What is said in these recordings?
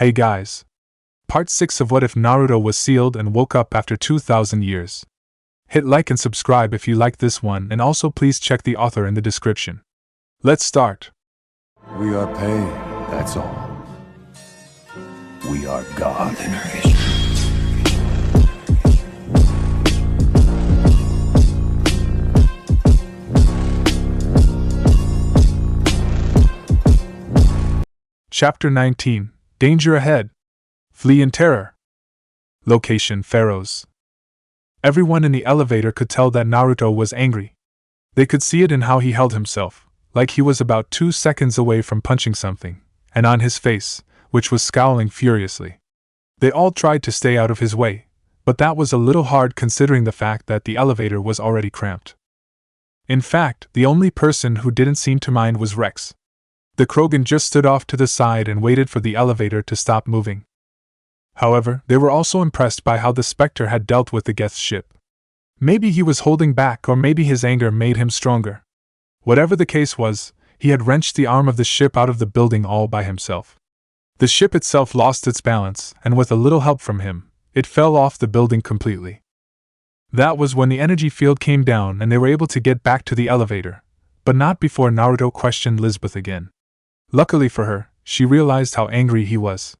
Hey guys. Part 6 of What If Naruto Was Sealed and Woke Up After 2,000 Years. Hit like and subscribe if you like this one, and also please check the author in the description. Let's start. We are pain, that's all. We are God. Chapter 19. Danger Ahead. Flee in Terror. Location: Pharaohs. Everyone in the elevator could tell that Naruto was angry. They could see it in how he held himself, like he was about 2 seconds away from punching something, and on his face, which was scowling furiously. They all tried to stay out of his way, but that was a little hard considering the fact that the elevator was already cramped. In fact, the only person who didn't seem to mind was Rex. The Krogan just stood off to the side and waited for the elevator to stop moving. However, they were also impressed by how the Spectre had dealt with the Geth's ship. Maybe he was holding back, or maybe his anger made him stronger. Whatever the case was, he had wrenched the arm of the ship out of the building all by himself. The ship itself lost its balance, and with a little help from him, it fell off the building completely. That was when the energy field came down and they were able to get back to the elevator, but not before Naruto questioned Lisbeth again. Luckily for her, she realized how angry he was.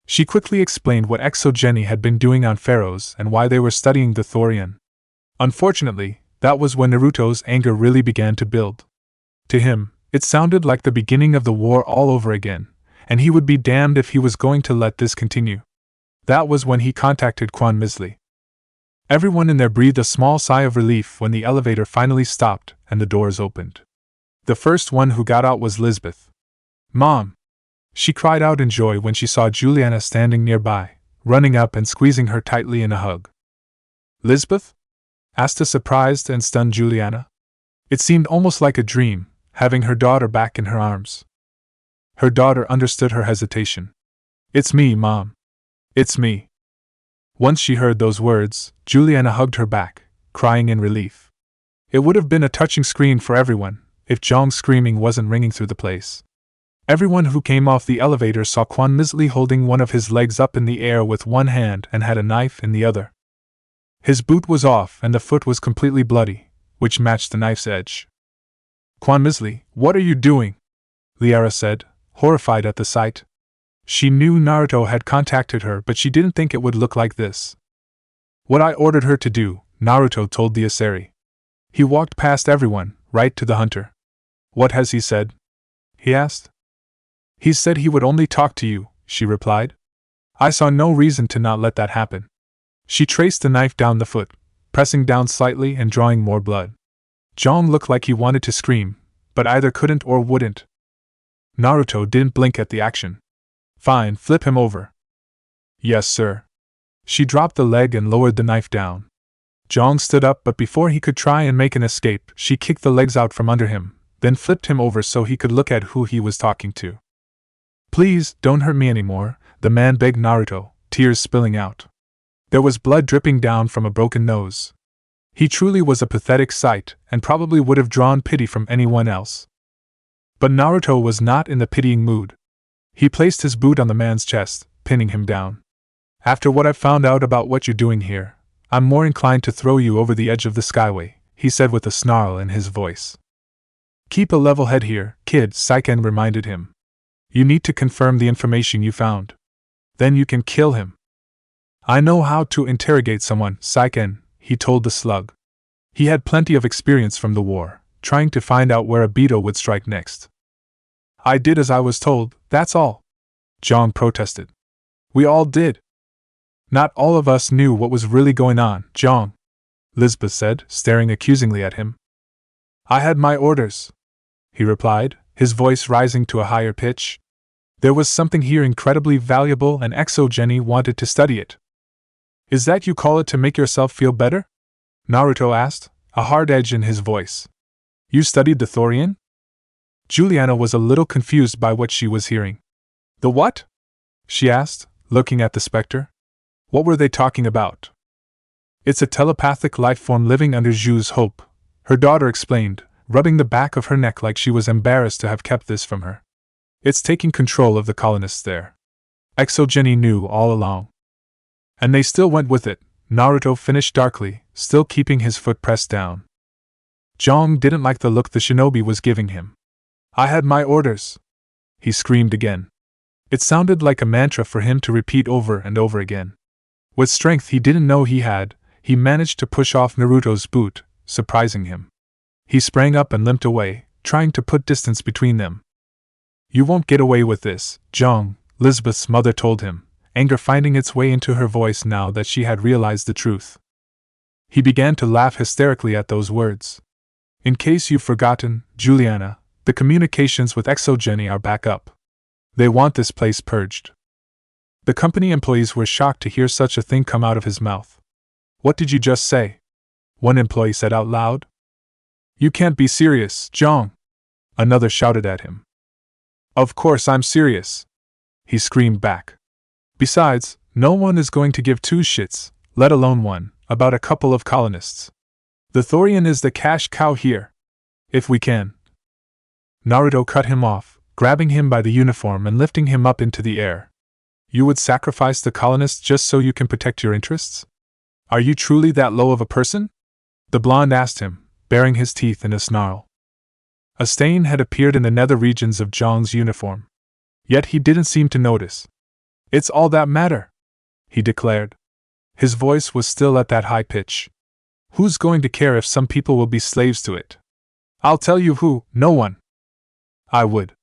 She quickly explained what Exogeny had been doing on Pharaohs and why they were studying the Thorian. Unfortunately, that was when Naruto's anger really began to build. To him, it sounded like the beginning of the war all over again, and he would be damned if he was going to let this continue. That was when he contacted Quan Misli. Everyone in there breathed a small sigh of relief when the elevator finally stopped and the doors opened. The first one who got out was Lisbeth. "Mom!" She cried out in joy when she saw Juliana standing nearby, running up and squeezing her tightly in a hug. "Lisbeth?" asked a surprised and stunned Juliana. It seemed almost like a dream, having her daughter back in her arms. Her daughter understood her hesitation. "It's me, Mom. It's me." Once she heard those words, Juliana hugged her back, crying in relief. It would have been a touching screen for everyone, if Zhong's screaming wasn't ringing through the place. Everyone who came off the elevator saw Quan Misli holding one of his legs up in the air with one hand and had a knife in the other. His boot was off and the foot was completely bloody, which matched the knife's edge. "Quan Misli, what are you doing?" Liara said, horrified at the sight. She knew Naruto had contacted her, but she didn't think it would look like this. "What I ordered her to do," Naruto told the Asari. He walked past everyone, right to the hunter. "What has he said?" he asked. "He said he would only talk to you," she replied. "I saw no reason to not let that happen." She traced the knife down the foot, pressing down slightly and drawing more blood. Zhong looked like he wanted to scream, but either couldn't or wouldn't. Naruto didn't blink at the action. "Fine, flip him over." "Yes, sir." She dropped the leg and lowered the knife down. Zhong stood up, but before he could try and make an escape, she kicked the legs out from under him, then flipped him over so he could look at who he was talking to. "Please, don't hurt me anymore," the man begged Naruto, tears spilling out. There was blood dripping down from a broken nose. He truly was a pathetic sight, and probably would have drawn pity from anyone else. But Naruto was not in the pitying mood. He placed his boot on the man's chest, pinning him down. "After what I've found out about what you're doing here, I'm more inclined to throw you over the edge of the skyway," he said with a snarl in his voice. "Keep a level head here, kid," Saiken reminded him. "You need to confirm the information you found. Then you can kill him." "I know how to interrogate someone, Saiken," he told the slug. He had plenty of experience from the war, trying to find out where Obito would strike next. "I did as I was told, that's all," Zhong protested. "We all did." "Not all of us knew what was really going on, Zhong," Lisbeth said, staring accusingly at him. "I had my orders," he replied, his voice rising to a higher pitch. "There was something here incredibly valuable and Exogeny wanted to study it." "Is that you call it to make yourself feel better?" Naruto asked, a hard edge in his voice. "You studied the Thorian?" Juliana was a little confused by what she was hearing. "The what?" she asked, looking at the Spectre. "What were they talking about?" "It's a telepathic life form living under Zhu's hope," her daughter explained, rubbing the back of her neck like she was embarrassed to have kept this from her. "It's taking control of the colonists there." Exogeny knew all along. And they still went with it, Naruto finished darkly, still keeping his foot pressed down. Zhang didn't like the look the shinobi was giving him. I had my orders, he screamed again. It sounded like a mantra for him to repeat over and over again. With strength he didn't know he had, he managed to push off Naruto's boot, surprising him. He sprang up and limped away, trying to put distance between them. You won't get away with this, Zhang, Lisbeth's mother told him, anger finding its way into her voice now that she had realized the truth. He began to laugh hysterically at those words. In case you've forgotten, Juliana, the communications with Exogeny are back up. They want this place purged. The company employees were shocked to hear such a thing come out of his mouth. What did you just say? One employee said out loud. You can't be serious, Zhang. Another shouted at him. Of course I'm serious, he screamed back. Besides, no one is going to give two shits, let alone one, about a couple of colonists. The Thorian is the cash cow here. If we can. Naruto cut him off, grabbing him by the uniform and lifting him up into the air. You would sacrifice the colonists just so you can protect your interests? Are you truly that low of a person? The blonde asked him, baring his teeth in a snarl. A stain had appeared in the nether regions of Zhang's uniform. Yet he didn't seem to notice. It's all that matter, he declared. His voice was still at that high pitch. Who's going to care if some people will be slaves to it? I'll tell you who, no one. I would.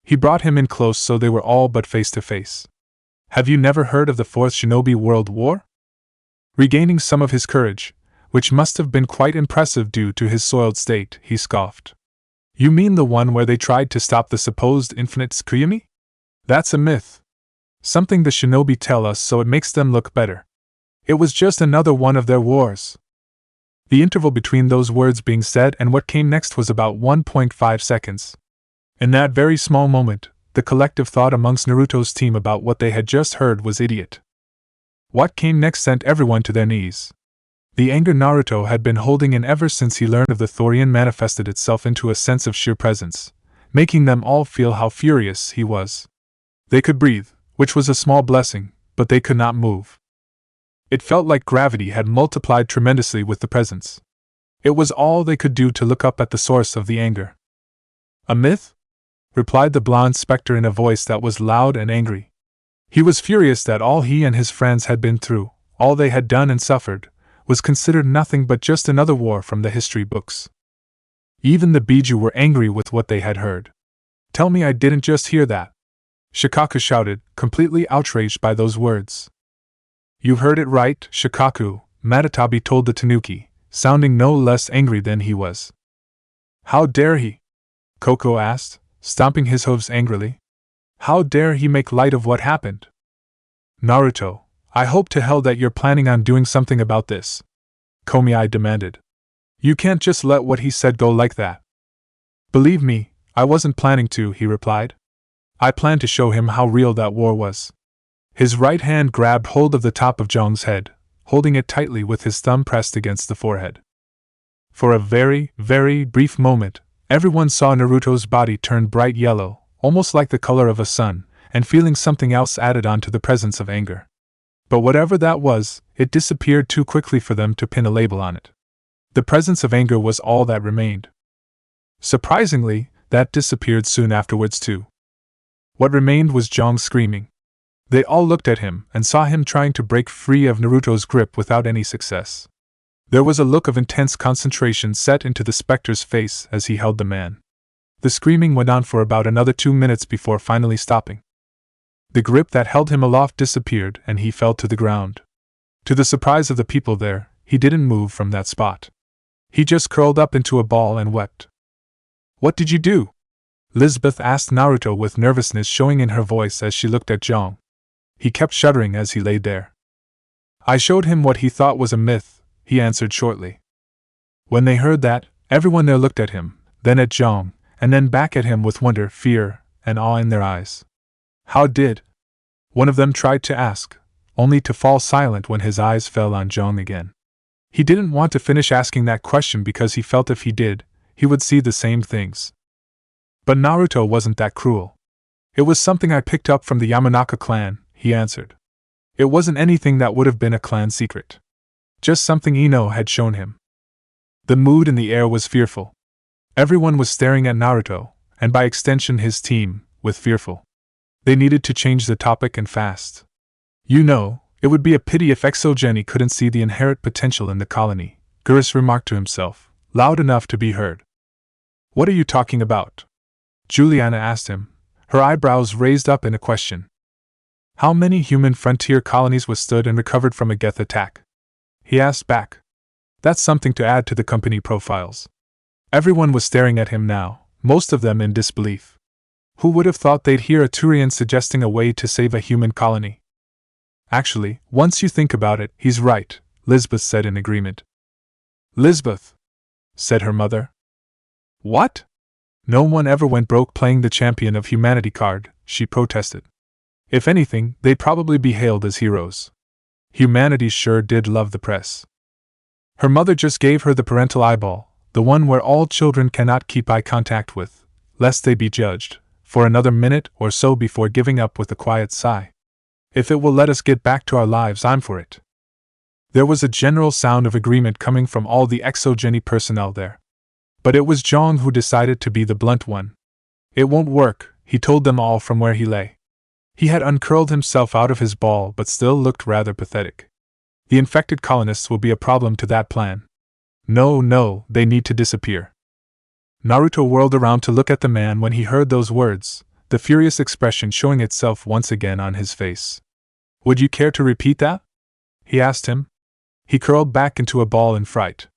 He brought him in close so they were all but face to face. Have you never heard of the Fourth Shinobi World War? Regaining some of his courage, which must have been quite impressive due to his soiled state, he scoffed. You mean the one where they tried to stop the supposed infinite Tsukuyomi? That's a myth. Something the shinobi tell us so it makes them look better. It was just another one of their wars. The interval between those words being said and what came next was about 1.5 seconds. In that very small moment, the collective thought amongst Naruto's team about what they had just heard was idiot. What came next sent everyone to their knees. The anger Naruto had been holding in ever since he learned of the Thorian manifested itself into a sense of sheer presence, making them all feel how furious he was. They could breathe, which was a small blessing, but they could not move. It felt like gravity had multiplied tremendously with the presence. It was all they could do to look up at the source of the anger. A myth? Replied the blonde specter in a voice that was loud and angry. He was furious that all he and his friends had been through, all they had done and suffered, was considered nothing but just another war from the history books. Even the Biju were angry with what they had heard. Tell me I didn't just hear that, Shikaku shouted, completely outraged by those words. You heard it right, Shikaku, Matatabi told the Tanuki, sounding no less angry than he was. How dare he? Koko asked, stomping his hooves angrily. How dare he make light of what happened? Naruto, I hope to hell that you're planning on doing something about this, Komiai demanded. You can't just let what he said go like that. Believe me, I wasn't planning to, he replied. I planned to show him how real that war was. His right hand grabbed hold of the top of Zhang's head, holding it tightly with his thumb pressed against the forehead. For a very, very brief moment, everyone saw Naruto's body turn bright yellow, almost like the color of a sun, and feeling something else added on to the presence of anger. But whatever that was, it disappeared too quickly for them to pin a label on it. The presence of anger was all that remained. Surprisingly, that disappeared soon afterwards too. What remained was Zhang screaming. They all looked at him and saw him trying to break free of Naruto's grip without any success. There was a look of intense concentration set into the specter's face as he held the man. The screaming went on for about another 2 minutes before finally stopping. The grip that held him aloft disappeared and he fell to the ground. To the surprise of the people there, he didn't move from that spot. He just curled up into a ball and wept. What did you do? Lisbeth asked Naruto with nervousness showing in her voice as she looked at Zhang. He kept shuddering as he lay there. I showed him what he thought was a myth, he answered shortly. When they heard that, everyone there looked at him, then at Zhang, and then back at him with wonder, fear, and awe in their eyes. How did? One of them tried to ask, only to fall silent when his eyes fell on Zhang again. He didn't want to finish asking that question because he felt if he did, he would see the same things. But Naruto wasn't that cruel. It was something I picked up from the Yamanaka clan, he answered. It wasn't anything that would have been a clan secret. Just something Ino had shown him. The mood in the air was fearful. Everyone was staring at Naruto, and by extension his team, with fearful. They needed to change the topic and fast. You know, it would be a pity if Exogeny couldn't see the inherent potential in the colony, Gurus remarked to himself, loud enough to be heard. What are you talking about? Juliana asked him, her eyebrows raised up in a question. How many human frontier colonies withstood and recovered from a Geth attack? He asked back. That's something to add to the company profiles. Everyone was staring at him now, most of them in disbelief. Who would have thought they'd hear a Turian suggesting a way to save a human colony? Actually, once you think about it, he's right, Lisbeth said in agreement. Lisbeth, said her mother. What? No one ever went broke playing the champion of humanity card, she protested. If anything, they'd probably be hailed as heroes. Humanity sure did love the press. Her mother just gave her the parental eyeball, the one where all children cannot keep eye contact with, lest they be judged, for another minute or so before giving up with a quiet sigh. If it will let us get back to our lives, I'm for it. There was a general sound of agreement coming from all the Exogeny personnel there. But it was Zhang who decided to be the blunt one. It won't work, he told them all from where he lay. He had uncurled himself out of his ball but still looked rather pathetic. The infected colonists will be a problem to that plan. No, they need to disappear. Naruto whirled around to look at the man when he heard those words, the furious expression showing itself once again on his face. Would you care to repeat that? He asked him. He curled back into a ball in fright.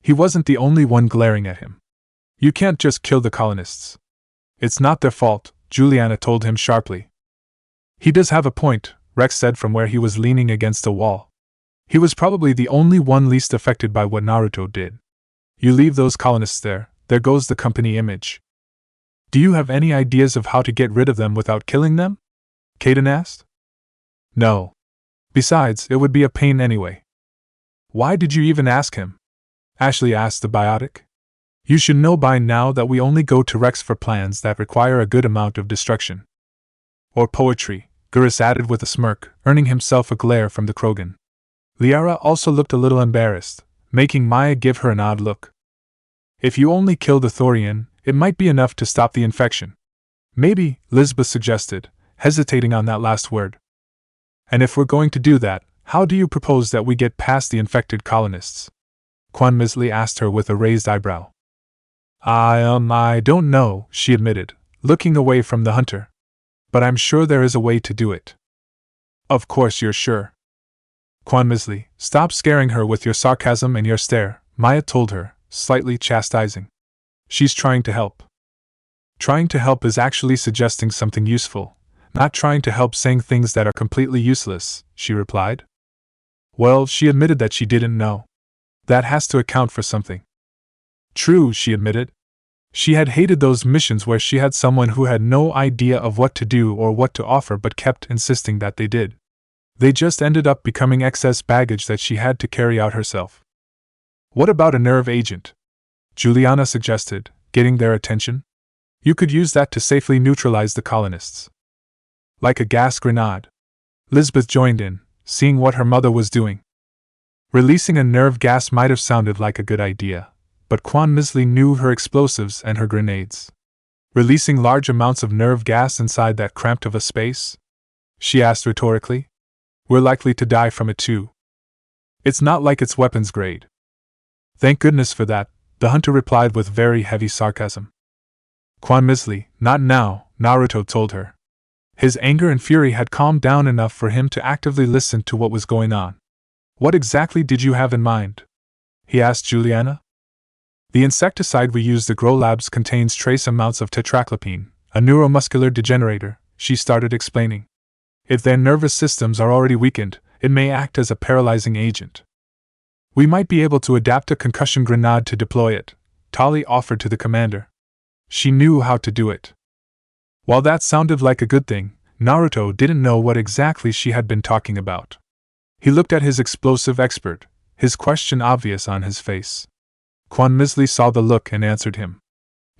He wasn't the only one glaring at him. You can't just kill the colonists. It's not their fault, Juliana told him sharply. He does have a point, Rex said from where he was leaning against a wall. He was probably the only one least affected by what Naruto did. You leave those colonists there goes the company image. Do you have any ideas of how to get rid of them without killing them? Kaden asked. No. Besides, it would be a pain anyway. Why did you even ask him? Ashley asked the biotic. You should know by now that we only go to Rex for plans that require a good amount of destruction. Or poetry, Gurus added with a smirk, earning himself a glare from the Krogan. Liara also looked a little embarrassed, making Maya give her an odd look. If you only kill the Thorian, it might be enough to stop the infection. Maybe, Lisbeth suggested, hesitating on that last word. And if we're going to do that, how do you propose that we get past the infected colonists? Quan Misley asked her with a raised eyebrow. I don't know, she admitted, looking away from the hunter. But I'm sure there is a way to do it. Of course you're sure. Quan Misley, stop scaring her with your sarcasm and your stare, Maya told her, slightly chastising. She's trying to help. Trying to help is actually suggesting something useful, not trying to help saying things that are completely useless, she replied. Well, she admitted that she didn't know. That has to account for something. True, she admitted. She had hated those missions where she had someone who had no idea of what to do or what to offer but kept insisting that they did. They just ended up becoming excess baggage that she had to carry out herself. What about a nerve agent? Juliana suggested, getting their attention. You could use that to safely neutralize the colonists. Like a gas grenade. Lisbeth joined in, seeing what her mother was doing. Releasing a nerve gas might have sounded like a good idea, but Quan Misley knew her explosives and her grenades. Releasing large amounts of nerve gas inside that cramped of a space? She asked rhetorically. We're likely to die from it too. It's not like it's weapons grade. Thank goodness for that, the hunter replied with very heavy sarcasm. Quan Misley, not now, Naruto told her. His anger and fury had calmed down enough for him to actively listen to what was going on. What exactly did you have in mind? He asked Juliana. The insecticide we use at Grow Labs contains trace amounts of tetraclopine, a neuromuscular degenerator, she started explaining. If their nervous systems are already weakened, it may act as a paralyzing agent. We might be able to adapt a concussion grenade to deploy it, Tali offered to the commander. She knew how to do it. While that sounded like a good thing, Naruto didn't know what exactly she had been talking about. He looked at his explosive expert, his question obvious on his face. Quan Misley saw the look and answered him.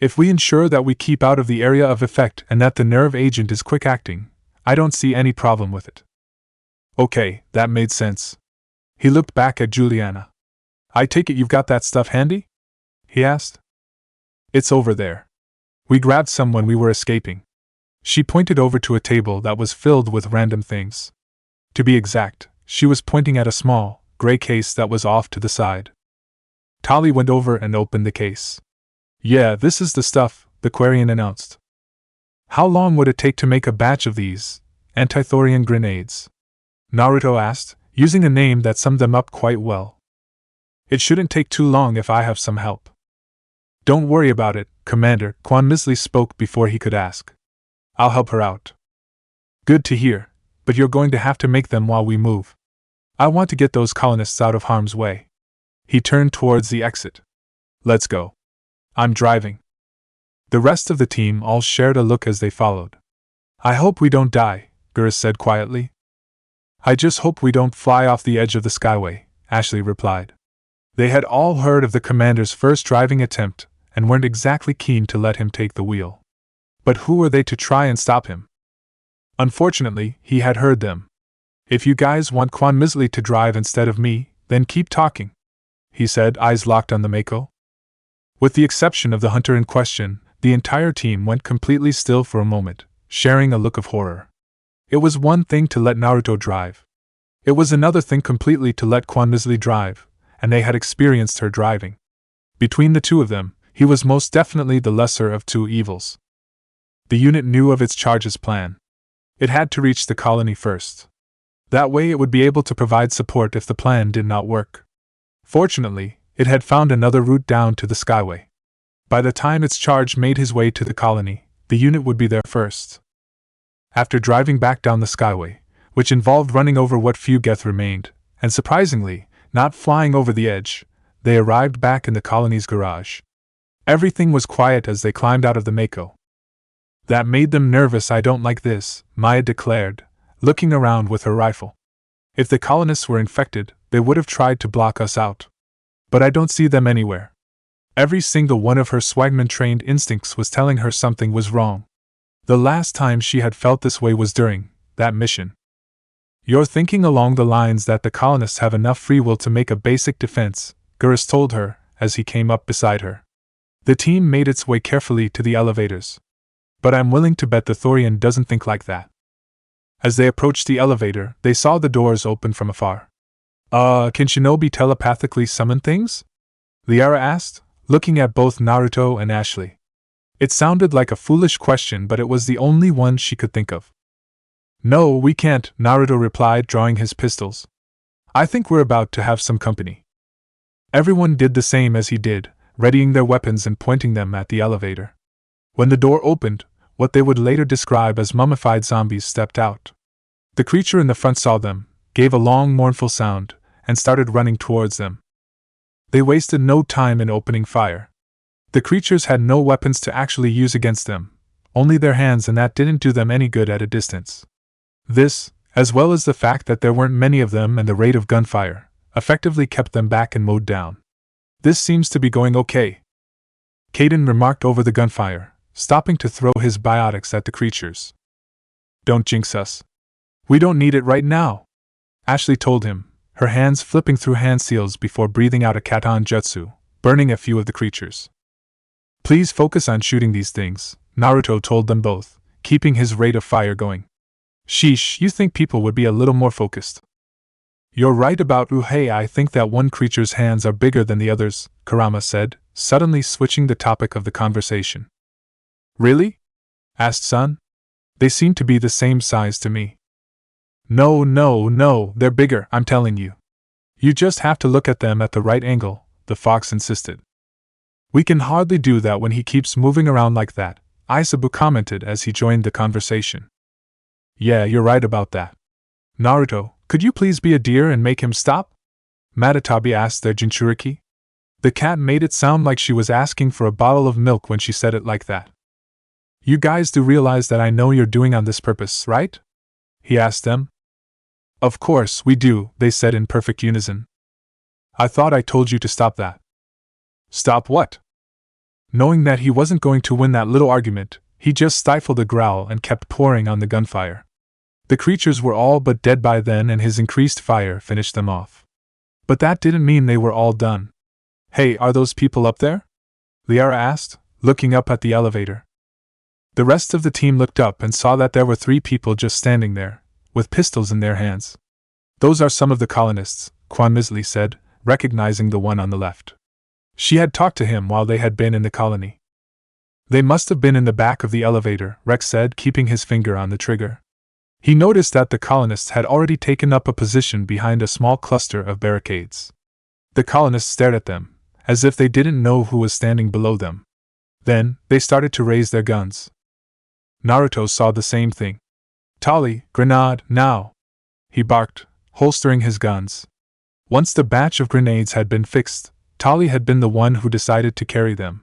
If we ensure that we keep out of the area of effect and that the nerve agent is quick-acting, I don't see any problem with it. Okay, that made sense. He looked back at Juliana. I take it you've got that stuff handy? He asked. It's over there. We grabbed some when we were escaping. She pointed over to a table that was filled with random things. To be exact, she was pointing at a small, gray case that was off to the side. Tali went over and opened the case. Yeah, this is the stuff, the Quarian announced. How long would it take to make a batch of these antithorian grenades? Naruto asked, using a name that summed them up quite well. It shouldn't take too long if I have some help. Don't worry about it, Commander, Quan Misley spoke before he could ask. I'll help her out. Good to hear, but you're going to have to make them while we move. I want to get those colonists out of harm's way. He turned towards the exit. Let's go. I'm driving. The rest of the team all shared a look as they followed. I hope we don't die, Gurus said quietly. I just hope we don't fly off the edge of the skyway, Ashley replied. They had all heard of the commander's first driving attempt and weren't exactly keen to let him take the wheel. But who were they to try and stop him? Unfortunately, he had heard them. If you guys want Quan Misley to drive instead of me, then keep talking, he said, eyes locked on the Mako. With the exception of the hunter in question, the entire team went completely still for a moment, sharing a look of horror. It was one thing to let Naruto drive. It was another thing completely to let Quan Misley drive, and they had experienced her driving. Between the two of them, he was most definitely the lesser of two evils. The unit knew of its charge's plan. It had to reach the colony first. That way it would be able to provide support if the plan did not work. Fortunately, it had found another route down to the Skyway. By the time its charge made his way to the colony, the unit would be there first. After driving back down the Skyway, which involved running over what few Geth remained, and surprisingly, not flying over the edge, they arrived back in the colony's garage. Everything was quiet as they climbed out of the Mako. That made them nervous. I don't like this, Maya declared, looking around with her rifle. If the colonists were infected, they would have tried to block us out. But I don't see them anywhere. Every single one of her swagman-trained instincts was telling her something was wrong. The last time she had felt this way was during that mission. You're thinking along the lines that the colonists have enough free will to make a basic defense, Gurus told her, as he came up beside her. The team made its way carefully to the elevators. But I'm willing to bet the Thorian doesn't think like that. As they approached the elevator, they saw the doors open from afar. Can Shinobi telepathically summon things? Liara asked, looking at both Naruto and Ashley. It sounded like a foolish question, but it was the only one she could think of. No, we can't, Naruto replied, drawing his pistols. I think we're about to have some company. Everyone did the same as he did, readying their weapons and pointing them at the elevator. When the door opened, what they would later describe as mummified zombies stepped out. The creature in the front saw them, gave a long mournful sound, and started running towards them. They wasted no time in opening fire. The creatures had no weapons to actually use against them, only their hands, and that didn't do them any good at a distance. This, as well as the fact that there weren't many of them and the rate of gunfire, effectively kept them back and mowed down. This seems to be going okay, Caden remarked over the gunfire, stopping to throw his biotics at the creatures. Don't jinx us. We don't need it right now, Ashley told him, her hands flipping through hand seals before breathing out a Katon Jutsu, burning a few of the creatures. Please focus on shooting these things, Naruto told them both, keeping his rate of fire going. Sheesh, you think people would be a little more focused. You're right about Uhei. I think that one creature's hands are bigger than the others, Kurama said, suddenly switching the topic of the conversation. Really? Asked Sun. They seem to be the same size to me. No, they're bigger, I'm telling you. You just have to look at them at the right angle, the fox insisted. We can hardly do that when he keeps moving around like that, Isabu commented as he joined the conversation. Yeah, you're right about that. Naruto, could you please be a deer and make him stop? Matatabi asked their Jinchuriki. The cat made it sound like she was asking for a bottle of milk when she said it like that. You guys do realize that I know you're doing on this purpose, right? He asked them. Of course we do, they said in perfect unison. I thought I told you to stop that. Stop what? Knowing that he wasn't going to win that little argument, he just stifled a growl and kept pouring on the gunfire. The creatures were all but dead by then, and his increased fire finished them off. But that didn't mean they were all done. "Hey, are those people up there?" Liara asked, looking up at the elevator. The rest of the team looked up and saw that there were 3 people just standing there, with pistols in their hands. "Those are some of the colonists," Quan Misley said, recognizing the one on the left. She had talked to him while they had been in the colony. "They must have been in the back of the elevator," Rex said, keeping his finger on the trigger. He noticed that the colonists had already taken up a position behind a small cluster of barricades. The colonists stared at them, as if they didn't know who was standing below them. Then, they started to raise their guns. Naruto saw the same thing. "Tali, grenade, now!" he barked, holstering his guns. Once the batch of grenades had been fixed, Tali had been the one who decided to carry them.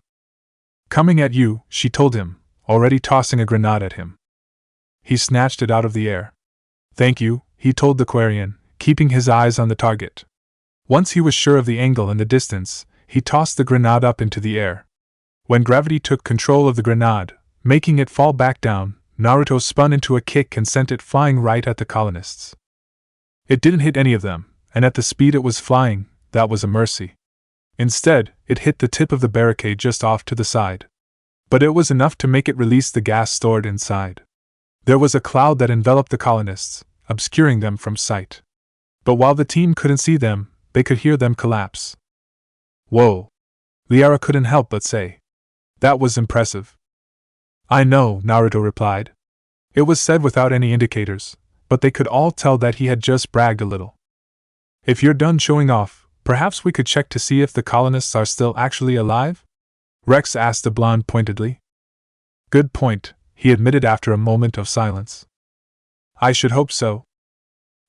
"Coming at you," she told him, already tossing a grenade at him. He snatched it out of the air. "Thank you," he told the Quarian, keeping his eyes on the target. Once he was sure of the angle and the distance, he tossed the grenade up into the air. When gravity took control of the grenade, making it fall back down, Naruto spun into a kick and sent it flying right at the colonists. It didn't hit any of them, and at the speed it was flying, that was a mercy. Instead, it hit the tip of the barricade just off to the side. But it was enough to make it release the gas stored inside. There was a cloud that enveloped the colonists, obscuring them from sight. But while the team couldn't see them, they could hear them collapse. "Whoa!" Liara couldn't help but say. "That was impressive." "I know," Naruto replied. It was said without any indicators, but they could all tell that he had just bragged a little. "If you're done showing off, perhaps we could check to see if the colonists are still actually alive?" Rex asked the blonde pointedly. "Good point," he admitted after a moment of silence. "I should hope so."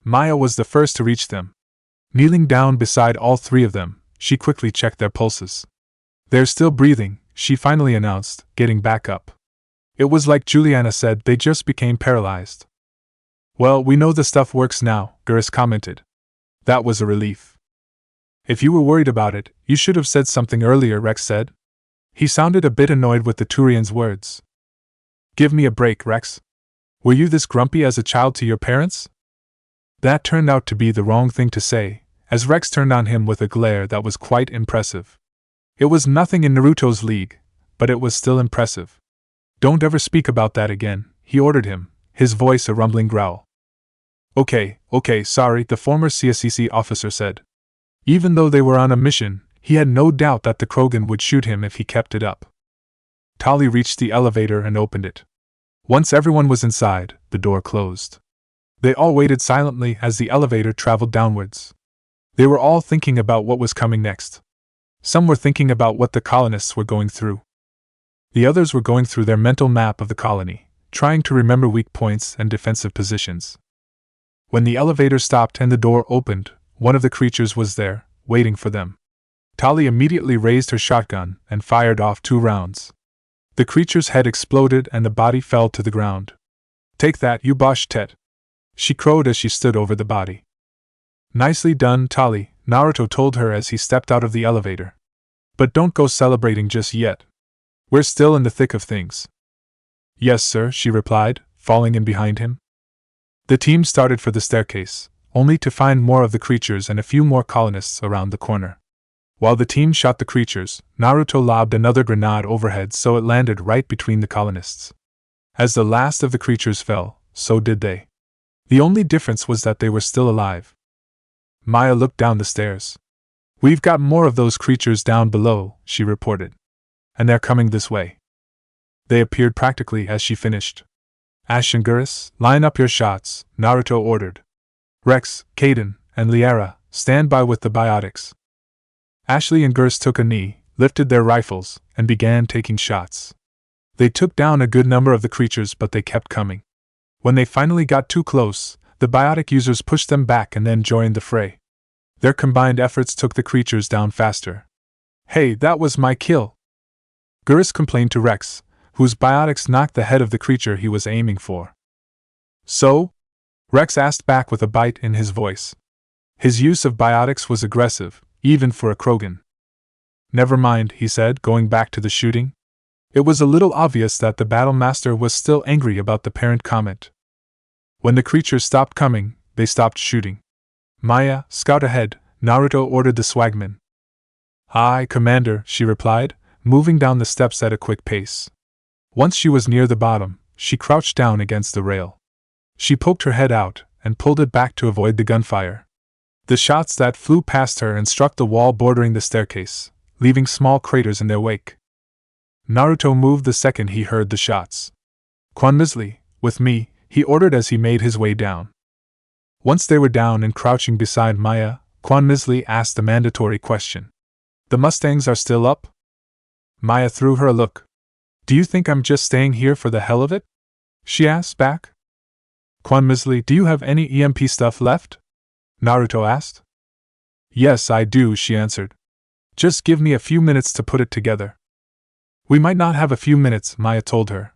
Maya was the first to reach them. Kneeling down beside all 3 of them, she quickly checked their pulses. "They're still breathing," she finally announced, getting back up. "It was like Juliana said, they just became paralyzed." "Well, we know the stuff works now," Gurus commented. That was a relief. "If you were worried about it, you should have said something earlier," Rex said. He sounded a bit annoyed with the Turian's words. "Give me a break, Rex. Were you this grumpy as a child to your parents?" That turned out to be the wrong thing to say, as Rex turned on him with a glare that was quite impressive. It was nothing in Naruto's league, but it was still impressive. "Don't ever speak about that again," he ordered him, his voice a rumbling growl. Okay, sorry," the former CSCC officer said. Even though they were on a mission, he had no doubt that the Krogan would shoot him if he kept it up. Tali reached the elevator and opened it. Once everyone was inside, the door closed. They all waited silently as the elevator traveled downwards. They were all thinking about what was coming next. Some were thinking about what the colonists were going through. The others were going through their mental map of the colony, trying to remember weak points and defensive positions. When the elevator stopped and the door opened, one of the creatures was there, waiting for them. Tali immediately raised her shotgun and fired off 2 rounds. The creature's head exploded and the body fell to the ground. "Take that, you Bosch Tet!" she crowed as she stood over the body. "Nicely done, Tali," Naruto told her as he stepped out of the elevator. "But don't go celebrating just yet. We're still in the thick of things." "Yes, sir," she replied, falling in behind him. The team started for the staircase, only to find more of the creatures and a few more colonists around the corner. While the team shot the creatures, Naruto lobbed another grenade overhead so it landed right between the colonists. As the last of the creatures fell, so did they. The only difference was that they were still alive. Maya looked down the stairs. "We've got more of those creatures down below," she reported. "And they're coming this way." They appeared practically as she finished. "Ash and Gurus, line up your shots," Naruto ordered. "Rex, Kaden, and Liara, stand by with the biotics." Ashley and Gurus took a knee, lifted their rifles, and began taking shots. They took down a good number of the creatures, but they kept coming. When they finally got too close, the biotic users pushed them back and then joined the fray. Their combined efforts took the creatures down faster. "Hey, that was my kill!" Gurus complained to Rex, whose biotics knocked the head of the creature he was aiming for. "So?" Rex asked back with a bite in his voice. His use of biotics was aggressive, even for a Krogan. "Never mind," he said, going back to the shooting. It was a little obvious that the battle master was still angry about the parent comment. When the creatures stopped coming, they stopped shooting. Maya, scout ahead, Naruto ordered the swagman. Aye, Commander, she replied, moving down the steps at a quick pace. Once she was near the bottom, she crouched down against the rail. She poked her head out and pulled it back to avoid the gunfire. The shots that flew past her and struck the wall bordering the staircase, leaving small craters in their wake. Naruto moved the second he heard the shots. Quanmizli, with me, he ordered as he made his way down. Once they were down and crouching beside Maya, Quanmizli asked the mandatory question. The Mustangs are still up? Maya threw her a look. Do you think I'm just staying here for the hell of it? She asked back. Quanmizli, do you have any EMP stuff left? Naruto asked. Yes, I do, she answered. Just give me a few minutes to put it together. We might not have a few minutes, Maya told her.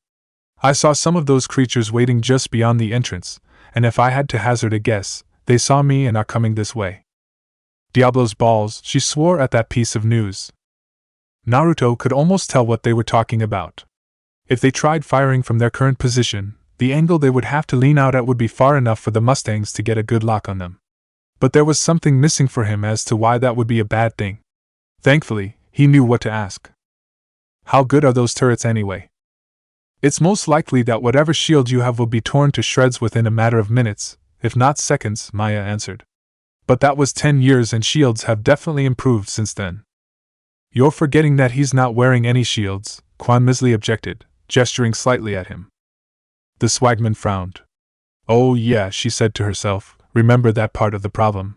I saw some of those creatures waiting just beyond the entrance, and if I had to hazard a guess, they saw me and are coming this way. Diablo's balls, she swore at that piece of news. Naruto could almost tell what they were talking about. If they tried firing from their current position, the angle they would have to lean out at would be far enough for the Mustangs to get a good lock on them. But there was something missing for him as to why that would be a bad thing. Thankfully, he knew what to ask. How good are those turrets anyway? It's most likely that whatever shield you have will be torn to shreds within a matter of minutes, if not seconds, Maya answered. But that was 10 years and shields have definitely improved since then. You're forgetting that he's not wearing any shields, Quanmizli objected, gesturing slightly at him. The swagman frowned. Oh yeah, she said to herself, remember that part of the problem.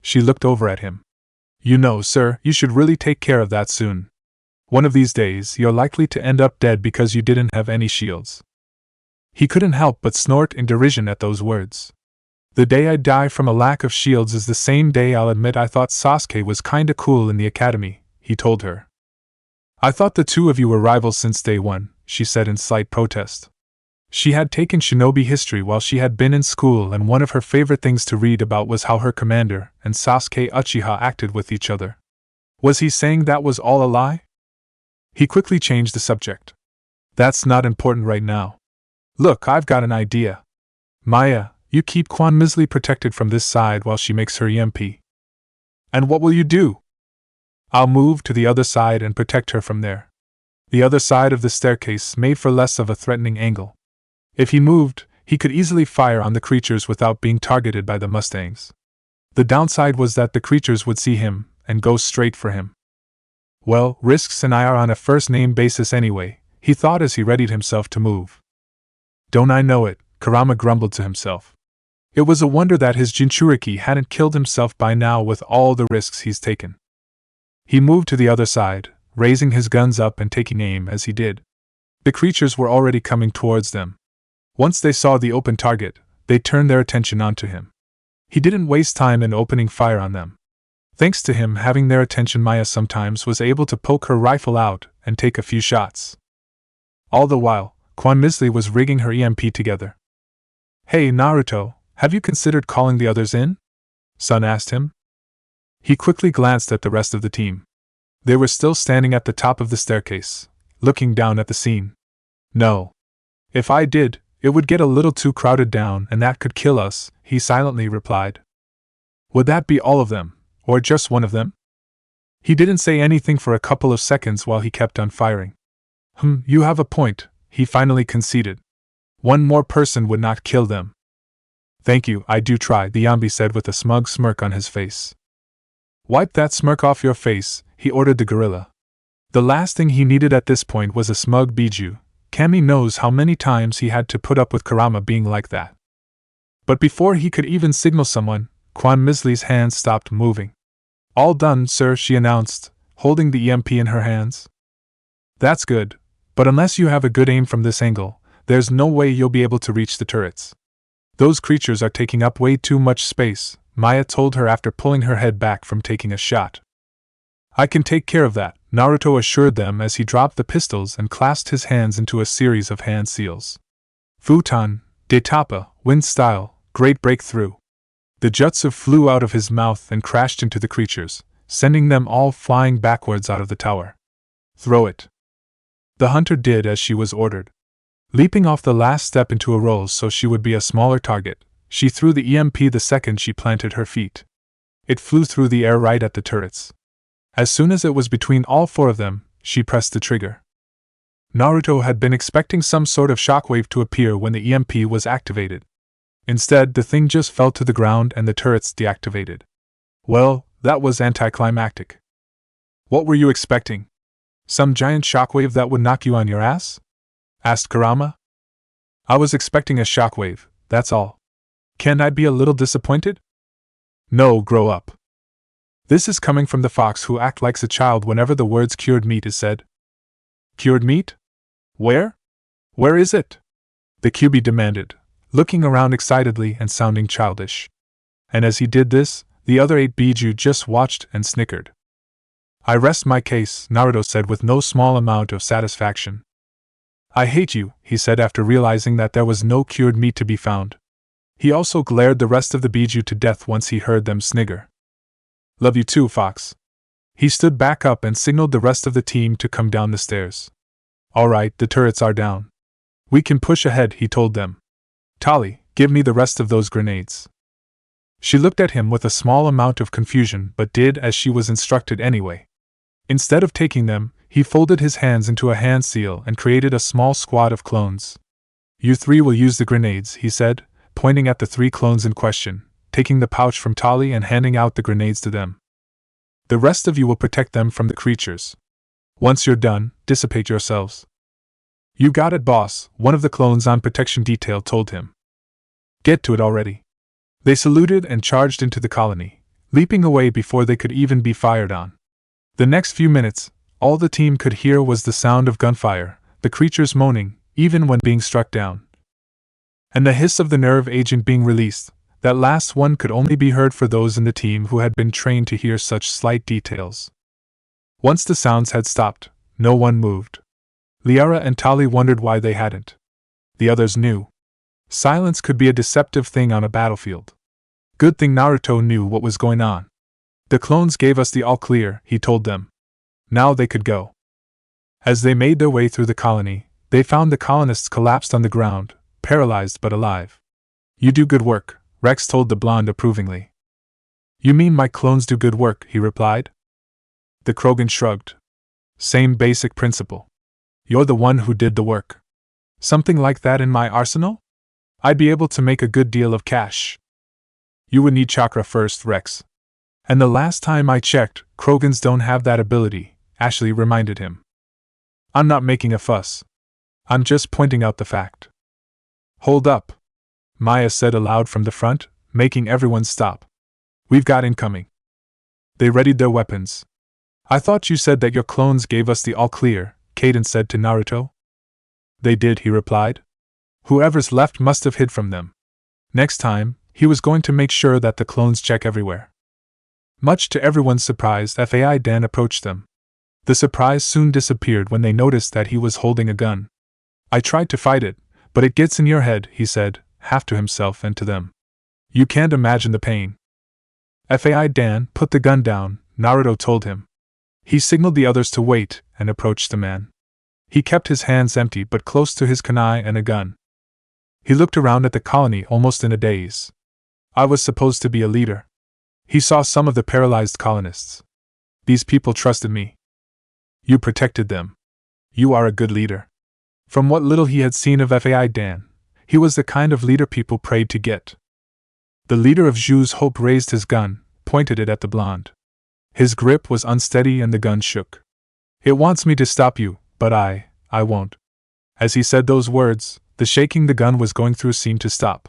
She looked over at him. You know, sir, you should really take care of that soon. One of these days, you're likely to end up dead because you didn't have any shields. He couldn't help but snort in derision at those words. The day I die from a lack of shields is the same day I'll admit I thought Sasuke was kinda cool in the academy, he told her. I thought the two of you were rivals since day one, she said in slight protest. She had taken shinobi history while she had been in school, and one of her favorite things to read about was how her commander and Sasuke Uchiha acted with each other. Was he saying that was all a lie? He quickly changed the subject. That's not important right now. Look, I've got an idea. Maya, you keep Quanmizli protected from this side while she makes her EMP. And what will you do? I'll move to the other side and protect her from there. The other side of the staircase made for less of a threatening angle. If he moved, he could easily fire on the creatures without being targeted by the Mustangs. The downside was that the creatures would see him and go straight for him. Well, Risks and I are on a first-name basis anyway, he thought as he readied himself to move. Don't I know it, Kurama grumbled to himself. It was a wonder that his Jinchuriki hadn't killed himself by now with all the risks he's taken. He moved to the other side, raising his guns up and taking aim as he did. The creatures were already coming towards them. Once they saw the open target, they turned their attention onto him. He didn't waste time in opening fire on them. Thanks to him having their attention, Maya sometimes was able to poke her rifle out and take a few shots. All the while, Quanmizli was rigging her EMP together. Hey Naruto, have you considered calling the others in? Sun asked him. He quickly glanced at the rest of the team. They were still standing at the top of the staircase, looking down at the scene. No. If I did, it would get a little too crowded down and that could kill us, he silently replied. Would that be all of them? Or just one of them? He didn't say anything for a couple of seconds while he kept on firing. You have a point, he finally conceded. One more person would not kill them. Thank you, I do try, the Yambi said with a smug smirk on his face. Wipe that smirk off your face, he ordered the gorilla. The last thing he needed at this point was a smug Biju. Kami knows how many times he had to put up with Kurama being like that. But before he could even signal someone, Quanmizli's hands stopped moving. All done, sir, she announced, holding the EMP in her hands. That's good, but unless you have a good aim from this angle, there's no way you'll be able to reach the turrets. Those creatures are taking up way too much space, Maya told her after pulling her head back from taking a shot. I can take care of that, Naruto assured them as he dropped the pistols and clasped his hands into a series of hand seals. Futon, Detapa, Wind Style, Great Breakthrough. The jutsu flew out of his mouth and crashed into the creatures, sending them all flying backwards out of the tower. Throw it. The hunter did as she was ordered. Leaping off the last step into a roll so she would be a smaller target, she threw the EMP the second she planted her feet. It flew through the air right at the turrets. As soon as it was between all four of them, she pressed the trigger. Naruto had been expecting some sort of shockwave to appear when the EMP was activated. Instead, the thing just fell to the ground and the turrets deactivated. Well, that was anticlimactic. What were you expecting? Some giant shockwave that would knock you on your ass? Asked Kurama. I was expecting a shockwave, that's all. Can I be a little disappointed? No, grow up. This is coming from the fox who acts like a child whenever the words cured meat is said. Cured meat? Where? Where is it? The QB demanded, looking around excitedly and sounding childish. And as he did this, the other 8 Biju just watched and snickered. I rest my case, Naruto said with no small amount of satisfaction. I hate you, he said after realizing that there was no cured meat to be found. He also glared the rest of the Biju to death once he heard them snigger. Love you too, Fox. He stood back up and signaled the rest of the team to come down the stairs. All right, the turrets are down. We can push ahead, he told them. Tali, give me the rest of those grenades. She looked at him with a small amount of confusion but did as she was instructed anyway. Instead of taking them, he folded his hands into a hand seal and created a small squad of clones. You 3 will use the grenades, he said, pointing at the 3 clones in question, taking the pouch from Tali and handing out the grenades to them. The rest of you will protect them from the creatures. Once you're done, dissipate yourselves. You got it, boss, one of the clones on protection detail told him. Get to it already. They saluted and charged into the colony, leaping away before they could even be fired on. The next few minutes, all the team could hear was the sound of gunfire, the creatures moaning, even when being struck down. And the hiss of the nerve agent being released. That last one could only be heard for those in the team who had been trained to hear such slight details. Once the sounds had stopped, no one moved. Liara and Tali wondered why they hadn't. The others knew. Silence could be a deceptive thing on a battlefield. Good thing Naruto knew what was going on. The clones gave us the all clear, he told them. Now they could go. As they made their way through the colony, they found the colonists collapsed on the ground, paralyzed but alive. You do good work, Rex told the blonde approvingly. You mean my clones do good work, he replied. The Krogan shrugged. Same basic principle. You're the one who did the work. Something like that in my arsenal? I'd be able to make a good deal of cash. You would need chakra first, Rex. And the last time I checked, Krogans don't have that ability, Ashley reminded him. I'm not making a fuss. I'm just pointing out the fact. Hold up, Maya said aloud from the front, making everyone stop. We've got incoming. They readied their weapons. I thought you said that your clones gave us the all clear, Kaden said to Naruto. They did, he replied. Whoever's left must have hid from them. Next time, he was going to make sure that the clones check everywhere. Much to everyone's surprise, FAI Dan approached them. The surprise soon disappeared when they noticed that he was holding a gun. I tried to fight it, but it gets in your head, he said, half to himself and to them. You can't imagine the pain. FAI Dan, put the gun down, Naruto told him. He signaled the others to wait and approached the man. He kept his hands empty but close to his kunai and a gun. He looked around at the colony almost in a daze. I was supposed to be a leader. He saw some of the paralyzed colonists. These people trusted me. You protected them. You are a good leader. From what little he had seen of FAI Dan, he was the kind of leader people prayed to get. The leader of Zhu's Hope raised his gun, pointed it at the blonde. His grip was unsteady and the gun shook. It wants me to stop you, but I won't. As he said those words, the shaking the gun was going through seemed to stop.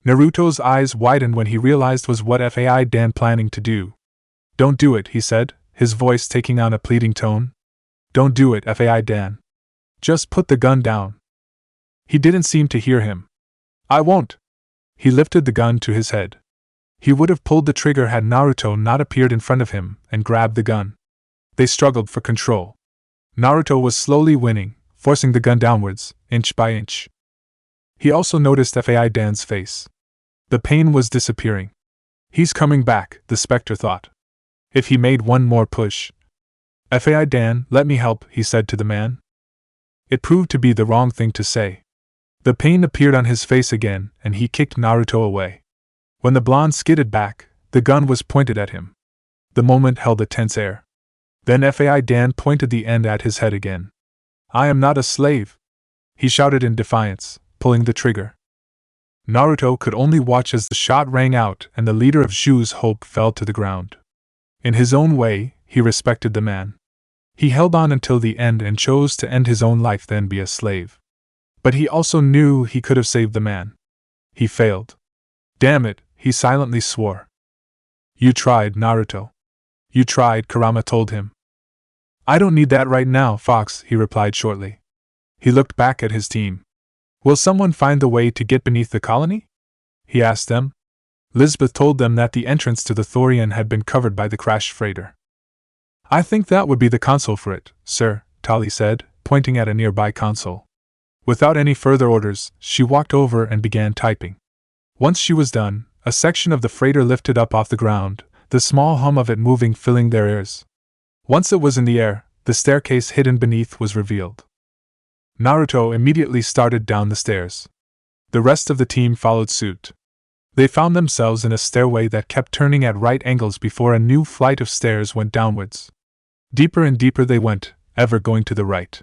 Naruto's eyes widened when he realized was what FAI Dan planning to do. Don't do it, he said, his voice taking on a pleading tone. Don't do it, FAI Dan. Just put the gun down. He didn't seem to hear him. I won't. He lifted the gun to his head. He would have pulled the trigger had Naruto not appeared in front of him and grabbed the gun. They struggled for control. Naruto was slowly winning, forcing the gun downwards, inch by inch. He also noticed FAI Dan's face. The pain was disappearing. He's coming back, the Spectre thought. If he made one more push. FAI Dan, let me help, he said to the man. It proved to be the wrong thing to say. The pain appeared on his face again, and he kicked Naruto away. When the blonde skidded back, the gun was pointed at him. The moment held a tense air. Then Fai Dan pointed the end at his head again. "I am not a slave!" he shouted in defiance, pulling the trigger. Naruto could only watch as the shot rang out and the leader of Zhu's hope fell to the ground. In his own way, he respected the man. He held on until the end and chose to end his own life then be a slave. But he also knew he could have saved the man. He failed. Damn it, he silently swore. "You tried, Naruto. You tried," Kurama told him. "I don't need that right now, Fox," he replied shortly. He looked back at his team. "Will someone find the way to get beneath the colony?" he asked them. Lisbeth told them that the entrance to the Thorian had been covered by the crashed freighter. "I think that would be the console for it, sir," Tali said, pointing at a nearby console. Without any further orders, she walked over and began typing. Once she was done, a section of the freighter lifted up off the ground, the small hum of it moving filling their ears. Once it was in the air, the staircase hidden beneath was revealed. Naruto immediately started down the stairs. The rest of the team followed suit. They found themselves in a stairway that kept turning at right angles before a new flight of stairs went downwards. Deeper and deeper they went, ever going to the right.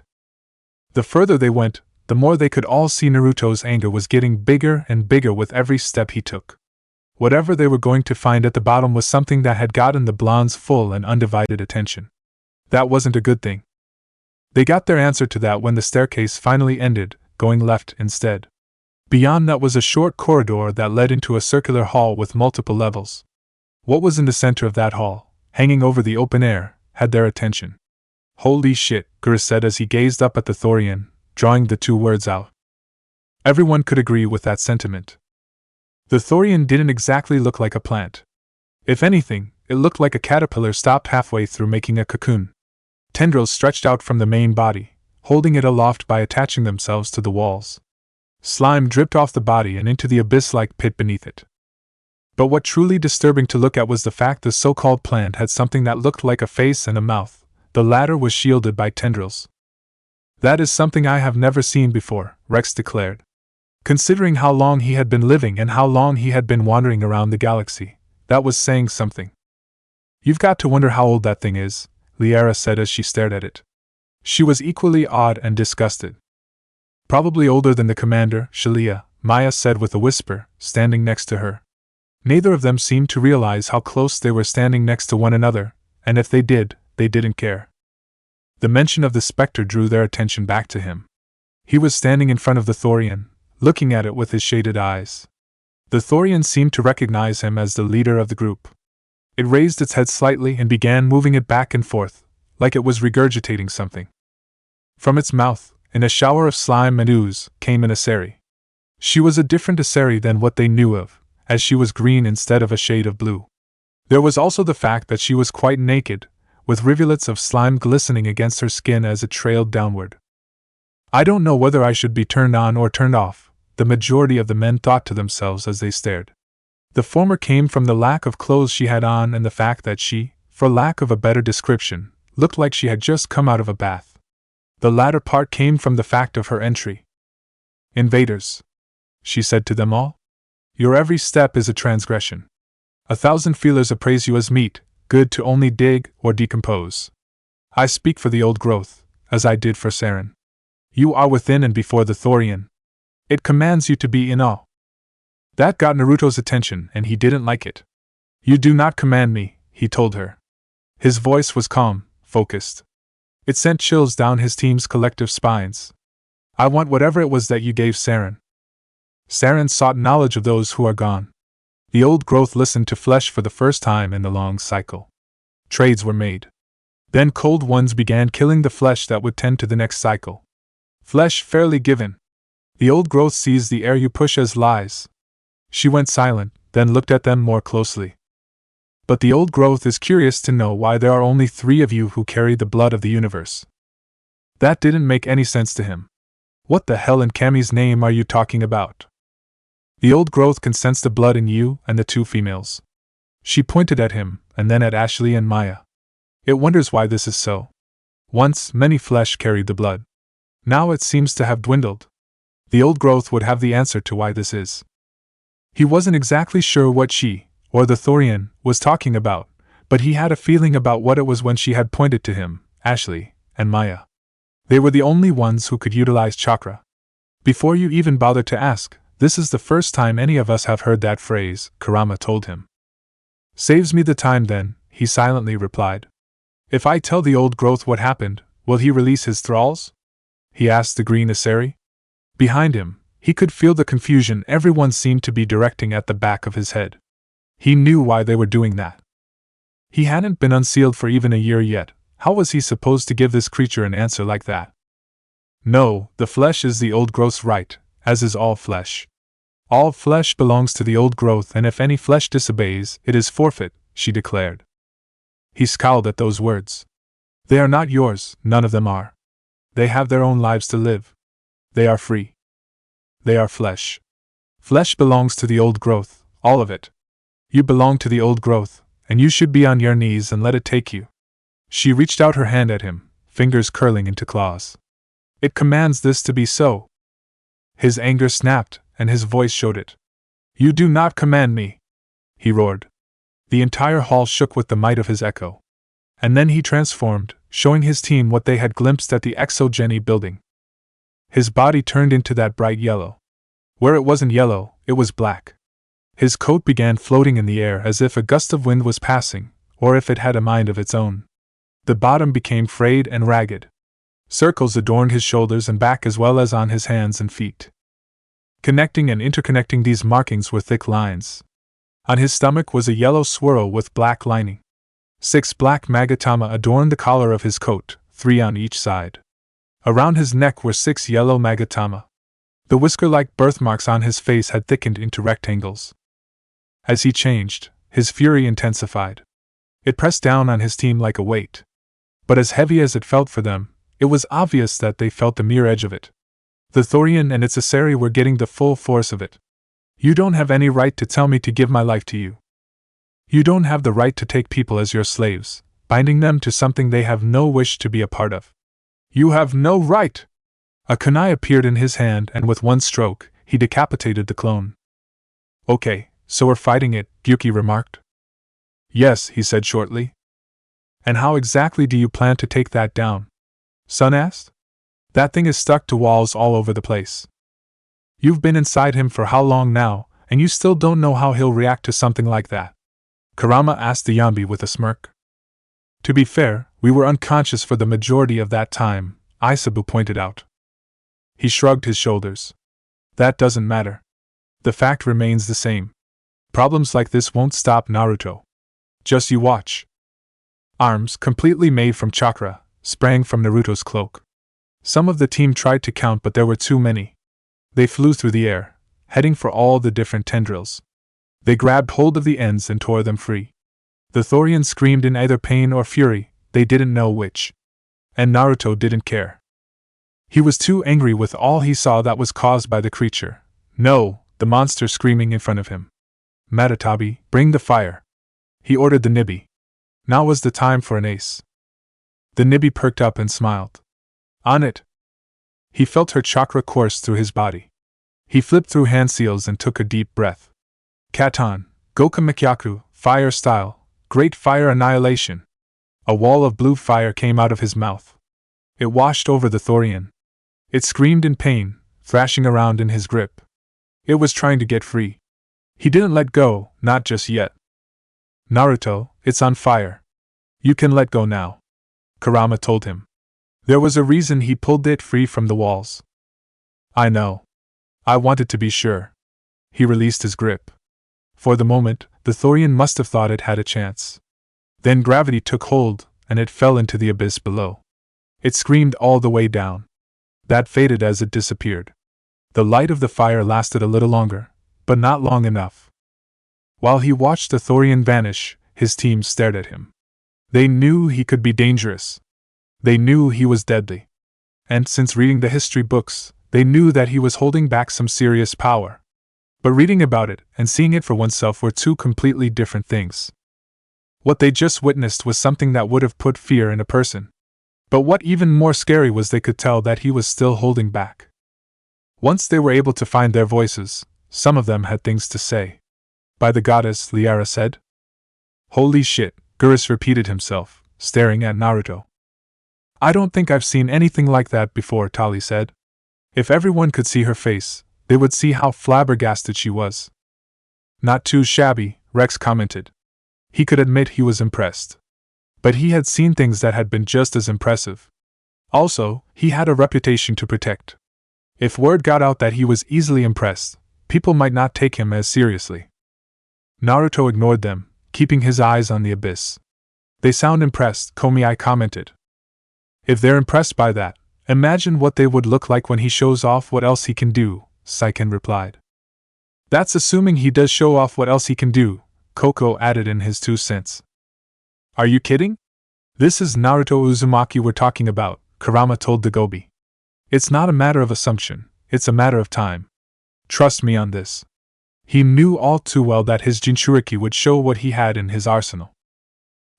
The further they went, the more they could all see Naruto's anger was getting bigger and bigger with every step he took. Whatever they were going to find at the bottom was something that had gotten the blonde's full and undivided attention. That wasn't a good thing. They got their answer to that when the staircase finally ended, going left instead. Beyond that was a short corridor that led into a circular hall with multiple levels. What was in the center of that hall, hanging over the open air, had their attention. "Holy shit," Gura said as he gazed up at the Thorian, drawing the two words out. Everyone could agree with that sentiment. The Thorian didn't exactly look like a plant. If anything, it looked like a caterpillar stopped halfway through making a cocoon. Tendrils stretched out from the main body, holding it aloft by attaching themselves to the walls. Slime dripped off the body and into the abyss-like pit beneath it. But what truly disturbing to look at was the fact the so-called plant had something that looked like a face and a mouth. The latter was shielded by tendrils. "That is something I have never seen before," Rex declared. Considering how long he had been living and how long he had been wandering around the galaxy, that was saying something. "You've got to wonder how old that thing is," Liara said as she stared at it. She was equally awed and disgusted. "Probably older than the commander, Shalia," Maya said with a whisper, standing next to her. Neither of them seemed to realize how close they were standing next to one another, and if they did, they didn't care. The mention of the specter drew their attention back to him. He was standing in front of the Thorian, looking at it with his shaded eyes. The Thorian seemed to recognize him as the leader of the group. It raised its head slightly and began moving it back and forth, like it was regurgitating something. From its mouth, in a shower of slime and ooze, came an Asari. She was a different Asari than what they knew of, as she was green instead of a shade of blue. There was also the fact that she was quite naked, with rivulets of slime glistening against her skin as it trailed downward. "I don't know whether I should be turned on or turned off," the majority of the men thought to themselves as they stared. The former came from the lack of clothes she had on and the fact that she, for lack of a better description, looked like she had just come out of a bath. The latter part came from the fact of her entry. "Invaders," she said to them all. "Your every step is a transgression. 1,000 feelers appraise you as meat, good to only dig or decompose. I speak for the old growth, as I did for Saren. You are within and before the Thorian. It commands you to be in awe." That got Naruto's attention, and he didn't like it. "You do not command me," he told her. His voice was calm, focused. It sent chills down his team's collective spines. "I want whatever it was that you gave Saren." Saren sought knowledge of those who are gone. The old growth listened to flesh for the first time in the long cycle. Trades were made. Then cold ones began killing the flesh that would tend to the next cycle. Flesh fairly given. The old growth sees the air you push as lies. She went silent, then looked at them more closely. "But the old growth is curious to know why there are only 3 of you who carry the blood of the universe." That didn't make any sense to him. "What the hell in Kami's name are you talking about?" "The old growth can sense the blood in you and the 2 females. She pointed at him, and then at Ashley and Maya. "It wonders why this is so. Once, many flesh carried the blood. Now it seems to have dwindled. The old growth would have the answer to why this is. He wasn't exactly sure what she, or the Thorian, was talking about, but he had a feeling about what it was when she had pointed to him, Ashley, and Maya. They were the only ones who could utilize chakra. Before you even bother to ask, this is the first time any of us have heard that phrase, Kurama told him. Saves me the time then, he silently replied. If I tell the old growth what happened, will he release his thralls? He asked the green Asari. Behind him, he could feel the confusion everyone seemed to be directing at the back of his head. He knew why they were doing that. He hadn't been unsealed for even a year yet. How was he supposed to give this creature an answer like that? No, the flesh is the old growth's right, as is all flesh. All flesh belongs to the old growth, and if any flesh disobeys, it is forfeit, she declared. He scowled at those words. They are not yours, none of them are. They have their own lives to live. They are free. They are flesh. Flesh belongs to the old growth, all of it. You belong to the old growth, and you should be on your knees and let it take you. She reached out her hand at him, fingers curling into claws. It commands this to be so. His anger snapped, and his voice showed it. You do not command me, he roared. The entire hall shook with the might of his echo. And then he transformed, showing his team what they had glimpsed at the Exogeny building. His body turned into that bright yellow. Where it wasn't yellow, it was black. His coat began floating in the air as if a gust of wind was passing, or if it had a mind of its own. The bottom became frayed and ragged. Circles adorned his shoulders and back as well as on his hands and feet. Connecting and interconnecting these markings were thick lines. On his stomach was a yellow swirl with black lining. 6 black magatama adorned the collar of his coat, 3 on each side. Around his neck were 6 yellow magatama. The whisker-like birthmarks on his face had thickened into rectangles. As he changed, his fury intensified. It pressed down on his team like a weight. But as heavy as it felt for them, it was obvious that they felt the mere edge of it. The Thorian and its Asari were getting the full force of it. You don't have any right to tell me to give my life to you. You don't have the right to take people as your slaves, binding them to something they have no wish to be a part of. You have no right! A kunai appeared in his hand, and with one stroke, he decapitated the clone. Okay, so we're fighting it, Gyuki remarked. Yes, he said shortly. And how exactly do you plan to take that down? Sun asked. That thing is stuck to walls all over the place. You've been inside him for how long now, and you still don't know how he'll react to something like that? Kurama asked the Yambi with a smirk. To be fair, we were unconscious for the majority of that time, Isabu pointed out. He shrugged his shoulders. That doesn't matter. The fact remains the same. Problems like this won't stop Naruto. Just you watch. Arms, completely made from chakra, sprang from Naruto's cloak. Some of the team tried to count, but there were too many. They flew through the air, heading for all the different tendrils. They grabbed hold of the ends and tore them free. The Thorian screamed in either pain or fury, they didn't know which. And Naruto didn't care. He was too angry with all he saw that was caused by the creature. No, the monster screaming in front of him. Matatabi, bring the fire. He ordered the Nibi. Now was the time for an ace. The Nibi perked up and smiled. On it. He felt her chakra course through his body. He flipped through hand seals and took a deep breath. Katan, Goku Mikyaku, fire style, great fire annihilation. A wall of blue fire came out of his mouth. It washed over the Thorian. It screamed in pain, thrashing around in his grip. It was trying to get free. He didn't let go, not just yet. Naruto, it's on fire. You can let go now, Kurama told him. There was a reason he pulled it free from the walls. I know. I wanted to be sure. He released his grip. For the moment, the Thorian must have thought it had a chance. Then gravity took hold, and it fell into the abyss below. It screamed all the way down. That faded as it disappeared. The light of the fire lasted a little longer, but not long enough. While he watched the Thorian vanish, his team stared at him. They knew he could be dangerous. They knew he was deadly. And since reading the history books, they knew that he was holding back some serious power. But reading about it and seeing it for oneself were two completely different things. What they just witnessed was something that would have put fear in a person. But what even more scary was they could tell that he was still holding back. Once they were able to find their voices, some of them had things to say. By the goddess, Liara said. Holy shit, Gurus repeated himself, staring at Naruto. I don't think I've seen anything like that before, Tali said. If everyone could see her face, they would see how flabbergasted she was. Not too shabby, Rex commented. He could admit he was impressed. But he had seen things that had been just as impressive. Also, he had a reputation to protect. If word got out that he was easily impressed, people might not take him as seriously. Naruto ignored them, keeping his eyes on the abyss. They sound impressed, Komi commented. If they're impressed by that, imagine what they would look like when he shows off what else he can do, Saiken replied. That's assuming he does show off what else he can do, Koko added in his 2 cents. Are you kidding? This is Naruto Uzumaki we're talking about, Kurama told the Gobi. It's not a matter of assumption, it's a matter of time. Trust me on this. He knew all too well that his Jinchuriki would show what he had in his arsenal.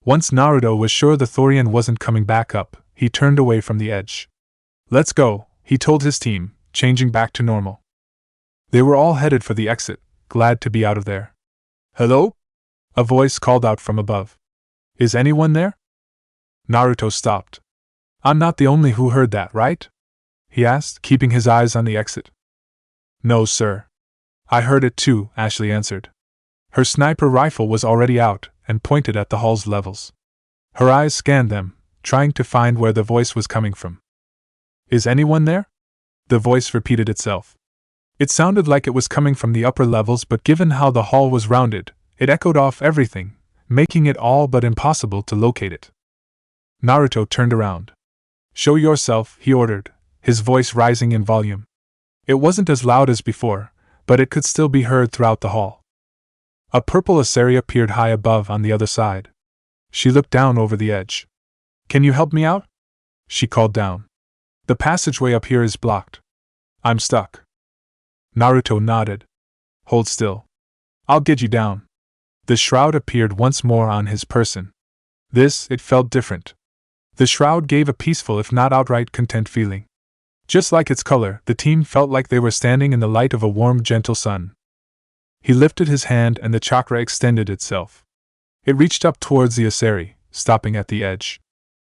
Once Naruto was sure the Thorian wasn't coming back up, he turned away from the edge. Let's go, he told his team, changing back to normal. They were all headed for the exit, glad to be out of there. Hello? A voice called out from above. Is anyone there? Naruto stopped. I'm not the only who heard that, right? He asked, keeping his eyes on the exit. No, sir. I heard it too, Ashley answered. Her sniper rifle was already out and pointed at the hall's levels. Her eyes scanned them, trying to find where the voice was coming from. Is anyone there? The voice repeated itself. It sounded like it was coming from the upper levels, but given how the hall was rounded, it echoed off everything, making it all but impossible to locate it. Naruto turned around. Show yourself, he ordered, his voice rising in volume. It wasn't as loud as before, but it could still be heard throughout the hall. A purple Asari appeared high above on the other side. She looked down over the edge. Can you help me out? She called down. The passageway up here is blocked. I'm stuck. Naruto nodded. Hold still. I'll get you down. The shroud appeared once more on his person. It felt different. The shroud gave a peaceful if not outright content feeling. Just like its color, the team felt like they were standing in the light of a warm, gentle sun. He lifted his hand and the chakra extended itself. It reached up towards the Asari, stopping at the edge.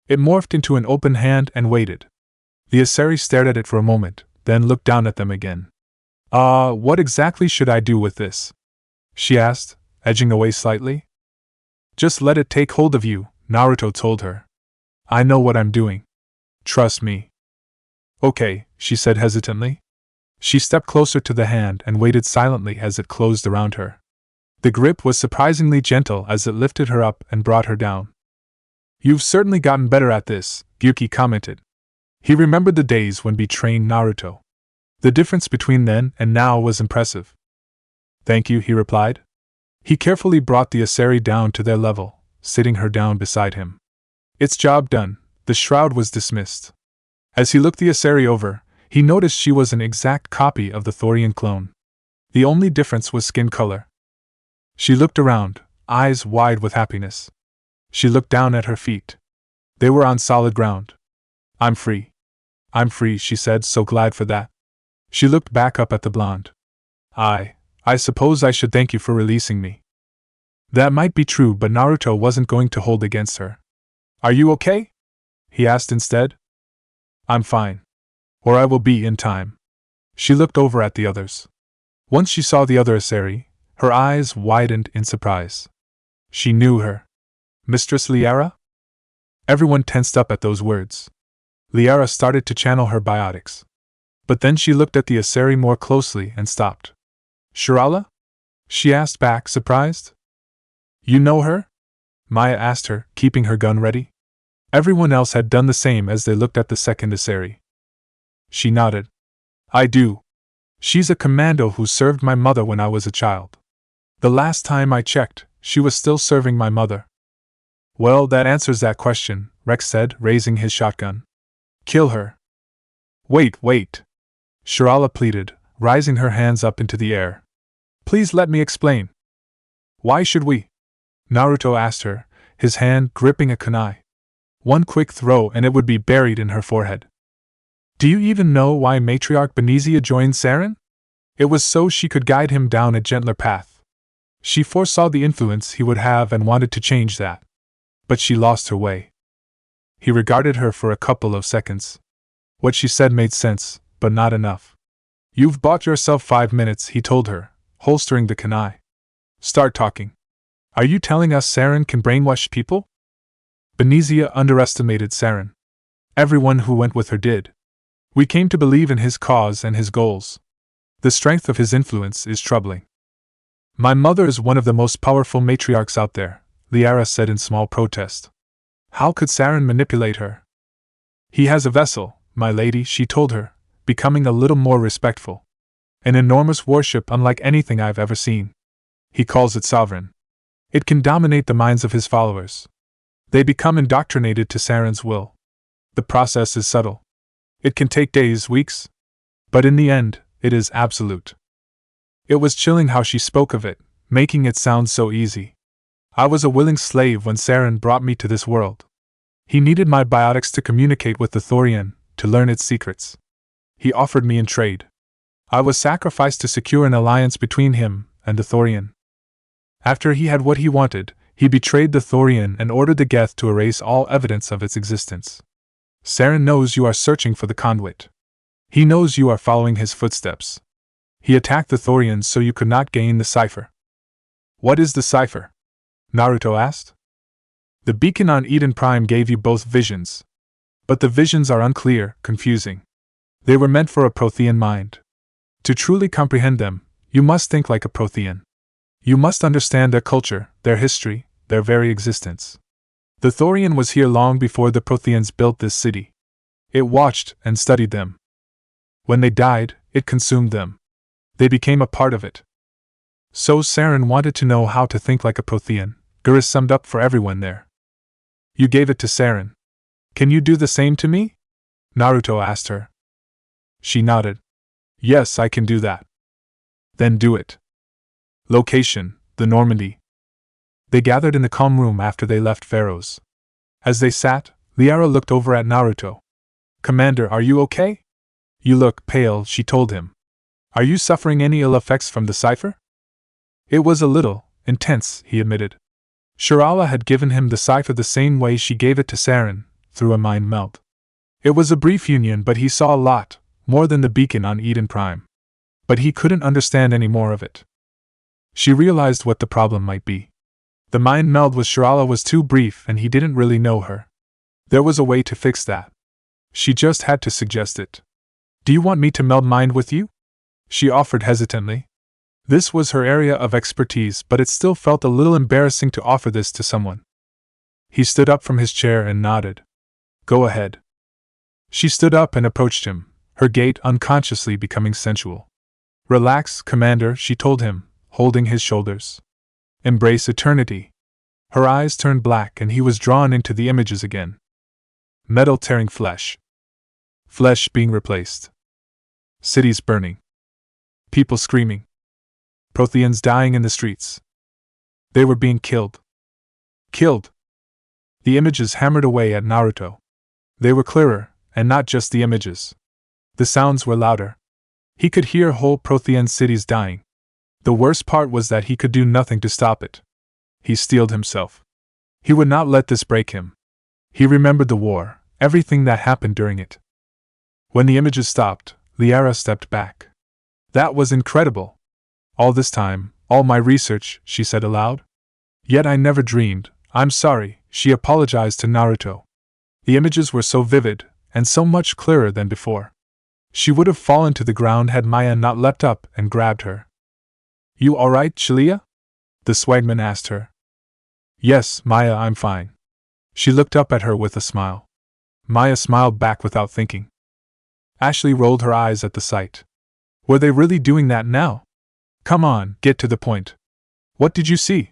It morphed into an open hand and waited. The Asari stared at it for a moment, then looked down at them again. What exactly should I do with this? She asked, edging away slightly. Just let it take hold of you, Naruto told her. I know what I'm doing. Trust me. Okay, she said hesitantly. She stepped closer to the hand and waited silently as it closed around her. The grip was surprisingly gentle as it lifted her up and brought her down. You've certainly gotten better at this, Gyuki commented. He remembered the days when betraying Naruto. The difference between then and now was impressive. Thank you, he replied. He carefully brought the Asari down to their level, sitting her down beside him. Its job done, the shroud was dismissed. As he looked the Asari over, he noticed she was an exact copy of the Thorian clone. The only difference was skin color. She looked around, eyes wide with happiness. She looked down at her feet. They were on solid ground. I'm free. I'm free, she said, so glad for that. She looked back up at the blonde. I suppose I should thank you for releasing me. That might be true, but Naruto wasn't going to hold against her. Are you okay? He asked instead. I'm fine. Or I will be in time. She looked over at the others. Once she saw the other Asari, her eyes widened in surprise. She knew her. Mistress Liara? Everyone tensed up at those words. Liara started to channel her biotics. But then she looked at the Asari more closely and stopped. Shirala? She asked back, surprised. You know her? Maya asked her, keeping her gun ready. Everyone else had done the same as they looked at the second Asari. She nodded. I do. She's a commando who served my mother when I was a child. The last time I checked, she was still serving my mother. Well, that answers that question, Rex said, raising his shotgun. Kill her. Wait. Shirala pleaded, rising her hands up into the air. Please let me explain. Why should we? Naruto asked her, his hand gripping a kunai. One quick throw and it would be buried in her forehead. Do you even know why Matriarch Benezia joined Saren? It was so she could guide him down a gentler path. She foresaw the influence he would have and wanted to change that. But she lost her way. He regarded her for a couple of seconds. What she said made sense, but not enough. You've bought yourself 5 minutes, he told her, holstering the kunai. Start talking. Are you telling us Saren can brainwash people? Benezia underestimated Saren. Everyone who went with her did. We came to believe in his cause and his goals. The strength of his influence is troubling. My mother is one of the most powerful matriarchs out there, Liara said in small protest. How could Saren manipulate her? He has a vessel, my lady, she told her, becoming a little more respectful. An enormous warship unlike anything I've ever seen. He calls it sovereign. It can dominate the minds of his followers. They become indoctrinated to Saren's will. The process is subtle. It can take days, weeks. But in the end, it is absolute. It was chilling how she spoke of it, making it sound so easy. I was a willing slave when Saren brought me to this world. He needed my biotics to communicate with the Thorian, to learn its secrets. He offered me in trade. I was sacrificed to secure an alliance between him and the Thorian. After he had what he wanted, he betrayed the Thorian and ordered the Geth to erase all evidence of its existence. Saren knows you are searching for the conduit. He knows you are following his footsteps. He attacked the Thorians so you could not gain the cipher. What is the cipher? Naruto asked. The beacon on Eden Prime gave you both visions. But the visions are unclear, confusing. They were meant for a Prothean mind. To truly comprehend them, you must think like a Prothean. You must understand their culture, their history, their very existence. The Thorian was here long before the Protheans built this city. It watched and studied them. When they died, it consumed them. They became a part of it. So Saren wanted to know how to think like a Prothean. Geras summed up for everyone there. You gave it to Saren. Can you do the same to me? Naruto asked her. She nodded. Yes, I can do that. Then do it. Location, the Normandy. They gathered in the calm room after they left Pharaoh's. As they sat, Liara looked over at Naruto. Commander, are you okay? You look pale, she told him. Are you suffering any ill effects from the cipher? It was a little intense, he admitted. Shirala had given him the cipher the same way she gave it to Saren, through a mind melt. It was a brief union, but he saw a lot, more than the beacon on Eden Prime. But he couldn't understand any more of it. She realized what the problem might be. The mind meld with Shirala was too brief and he didn't really know her. There was a way to fix that. She just had to suggest it. Do you want me to meld mind with you? She offered hesitantly. This was her area of expertise, but it still felt a little embarrassing to offer this to someone. He stood up from his chair and nodded. Go ahead. She stood up and approached him, her gait unconsciously becoming sensual. Relax, Commander, she told him, holding his shoulders. Embrace eternity. Her eyes turned black and he was drawn into the images again. Metal tearing flesh. Flesh being replaced. Cities burning. People screaming. Protheans dying in the streets. They were being killed. Killed. The images hammered away at Naruto. They were clearer, and not just the images. The sounds were louder. He could hear whole Prothean cities dying. The worst part was that he could do nothing to stop it. He steeled himself. He would not let this break him. He remembered the war, everything that happened during it. When the images stopped, Liara stepped back. That was incredible. All this time, all my research, she said aloud. Yet I never dreamed. I'm sorry, she apologized to Naruto. The images were so vivid, and so much clearer than before. She would have fallen to the ground had Maya not leapt up and grabbed her. You alright, Chilia? The swagman asked her. Yes, Maya, I'm fine. She looked up at her with a smile. Maya smiled back without thinking. Ashley rolled her eyes at the sight. Were they really doing that now? Come on, get to the point. What did you see?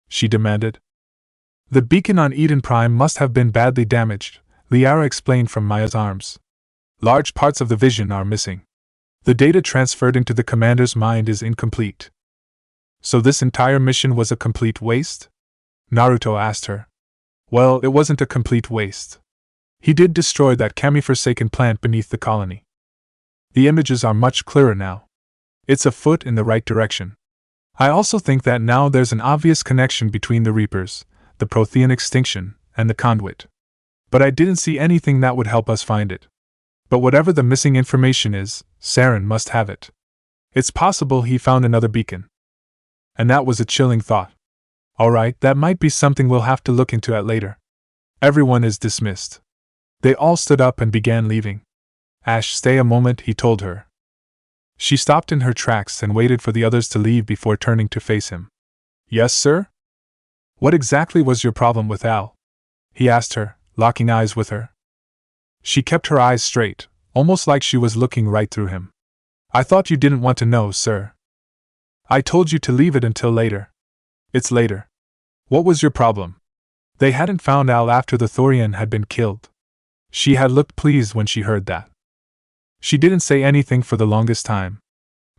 She demanded. The beacon on Eden Prime must have been badly damaged, Liara explained from Maya's arms. Large parts of the vision are missing. The data transferred into the commander's mind is incomplete. So this entire mission was a complete waste? Naruto asked her. Well, it wasn't a complete waste. He did destroy that chemiforsaken plant beneath the colony. The images are much clearer now. It's a foot in the right direction. I also think that now there's an obvious connection between the Reapers, the Prothean extinction, and the conduit. But I didn't see anything that would help us find it. But whatever the missing information is, Saren must have it. It's possible he found another beacon. And that was a chilling thought. Alright, that might be something we'll have to look into at later. Everyone is dismissed. They all stood up and began leaving. Ash, stay a moment, he told her. She stopped in her tracks and waited for the others to leave before turning to face him. Yes, sir? What exactly was your problem with Al? He asked her, locking eyes with her. She kept her eyes straight, almost like she was looking right through him. I thought you didn't want to know, sir. I told you to leave it until later. It's later. What was your problem? They hadn't found Al after the Thorian had been killed. She had looked pleased when she heard that. She didn't say anything for the longest time.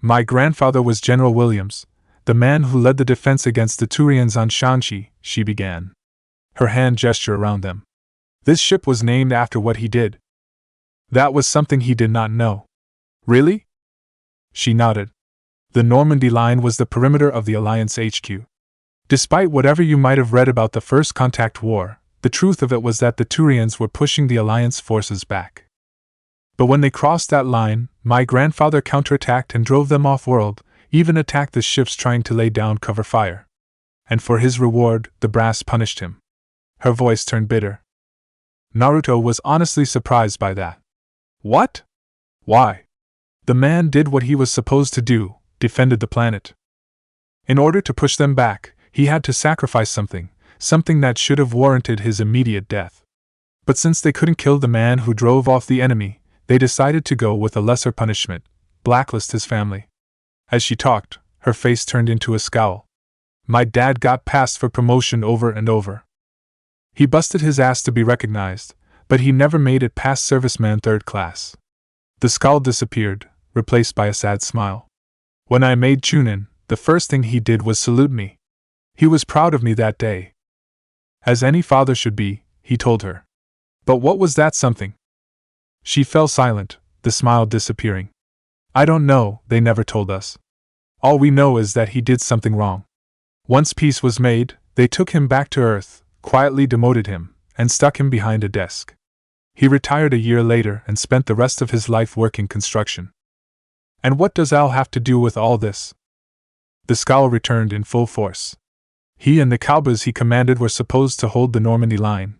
My grandfather was General Williams, the man who led the defense against the Turians on Shanxi, she began. Her hand gesture around them. This ship was named after what he did. That was something he did not know. Really? She nodded. The Normandy line was the perimeter of the Alliance HQ. Despite whatever you might have read about the First Contact War, the truth of it was that the Turians were pushing the Alliance forces back. But when they crossed that line, my grandfather counterattacked and drove them off-world, even attacked the ships trying to lay down cover fire. And for his reward, the brass punished him. Her voice turned bitter. Naruto was honestly surprised by that. What? Why? The man did what he was supposed to do, defended the planet. In order to push them back, he had to sacrifice something that should have warranted his immediate death. But since they couldn't kill the man who drove off the enemy, they decided to go with a lesser punishment, blacklist his family. As she talked, her face turned into a scowl. My dad got passed for promotion over and over. He busted his ass to be recognized, but he never made it past serviceman 3rd class. The scowl disappeared, replaced by a sad smile. When I made Chunin, the first thing he did was salute me. He was proud of me that day. As any father should be, he told her. But what was that something? She fell silent, the smile disappearing. I don't know, they never told us. All we know is that he did something wrong. Once peace was made, they took him back to Earth, quietly demoted him, and stuck him behind a desk. He retired a year later and spent the rest of his life working construction. And what does Al have to do with all this? The scowl returned in full force. He and the Kalbas he commanded were supposed to hold the Normandy line.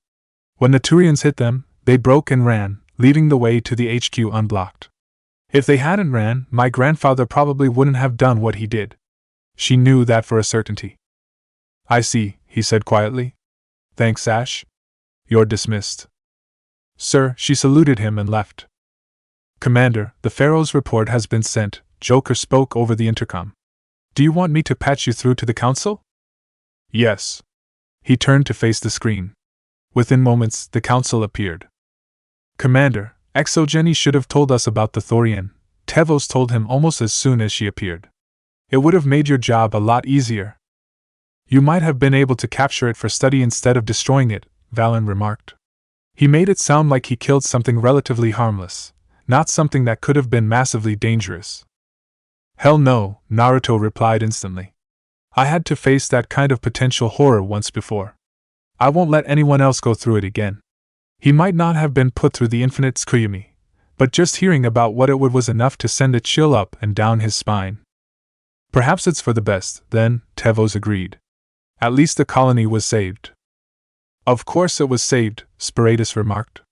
When the Turians hit them, they broke and ran, leaving the way to the HQ unblocked. If they hadn't ran, my grandfather probably wouldn't have done what he did. She knew that for a certainty. I see, he said quietly. Thanks, Ash. You're dismissed. Sir, she saluted him and left. Commander, the Pharaoh's report has been sent, Joker spoke over the intercom. Do you want me to patch you through to the council? Yes. He turned to face the screen. Within moments, the council appeared. Commander, Exogeny should have told us about the Thorian, Tevos told him almost as soon as she appeared. It would have made your job a lot easier. You might have been able to capture it for study instead of destroying it, Valen remarked. He made it sound like he killed something relatively harmless, not something that could have been massively dangerous. Hell no, Naruto replied instantly. I had to face that kind of potential horror once before. I won't let anyone else go through it again. He might not have been put through the infinite Tsukuyumi, but just hearing about what it would was enough to send a chill up and down his spine. Perhaps it's for the best, then, Tevos agreed. At least the colony was saved. Of course it was saved, Spiratus remarked.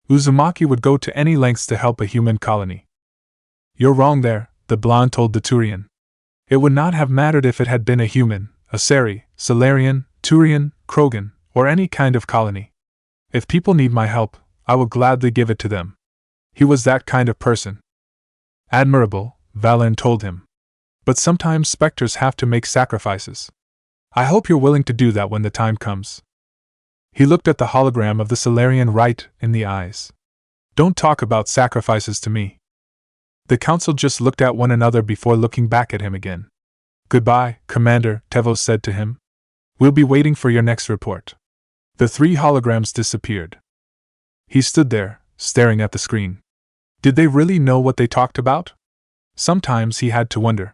Uzumaki would go to any lengths to help a human colony. You're wrong there, the blonde told the Turian. It would not have mattered if it had been a human, a Sari, Solarian, Turian, Krogan, or any kind of colony. If people need my help, I will gladly give it to them. He was that kind of person. Admirable, Valen told him. But sometimes specters have to make sacrifices. I hope you're willing to do that when the time comes. He looked at the hologram of the Solarian right in the eyes. Don't talk about sacrifices to me. The council just looked at one another before looking back at him again. Goodbye, Commander, Tevos said to him. We'll be waiting for your next report. The 3 holograms disappeared. He stood there, staring at the screen. Did they really know what they talked about? Sometimes he had to wonder.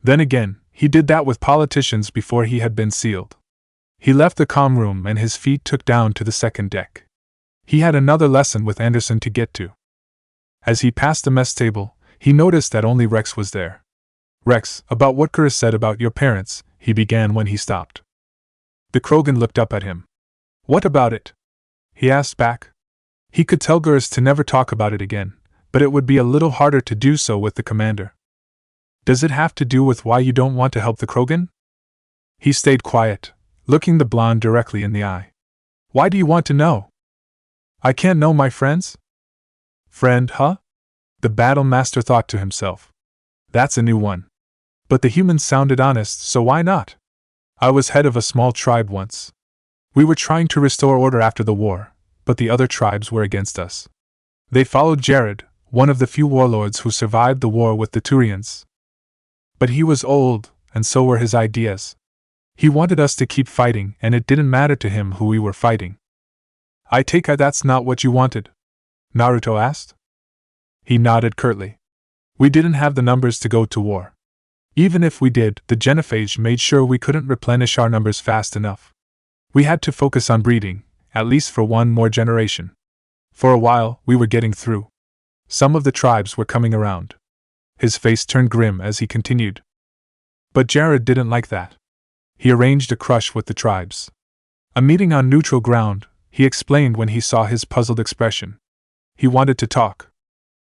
Then again, he did that with politicians before he had been sealed. He left the comm room and his feet took down to the second deck. He had another lesson with Anderson to get to. As he passed the mess table, he noticed that only Rex was there. Rex, about what Chris said about your parents, he began when he stopped. The Krogan looked up at him. What about it? He asked back. He could tell Gurus to never talk about it again, but it would be a little harder to do so with the commander. Does it have to do with why you don't want to help the Krogan? He stayed quiet, looking the blonde directly in the eye. Why do you want to know? I can't know my friends? Friend, huh? The battle master thought to himself. That's a new one. But the humans sounded honest, so why not? I was head of a small tribe once. We were trying to restore order after the war, but the other tribes were against us. They followed Jared, one of the few warlords who survived the war with the Turians. But he was old, and so were his ideas. He wanted us to keep fighting, and it didn't matter to him who we were fighting. I take it that's not what you wanted? Naruto asked. He nodded curtly. We didn't have the numbers to go to war. Even if we did, the genophage made sure we couldn't replenish our numbers fast enough. We had to focus on breeding, at least for one more generation. For a while, we were getting through. Some of the tribes were coming around. His face turned grim as he continued. But Jared didn't like that. He arranged a crush with the tribes. A meeting on neutral ground, he explained when he saw his puzzled expression. He wanted to talk.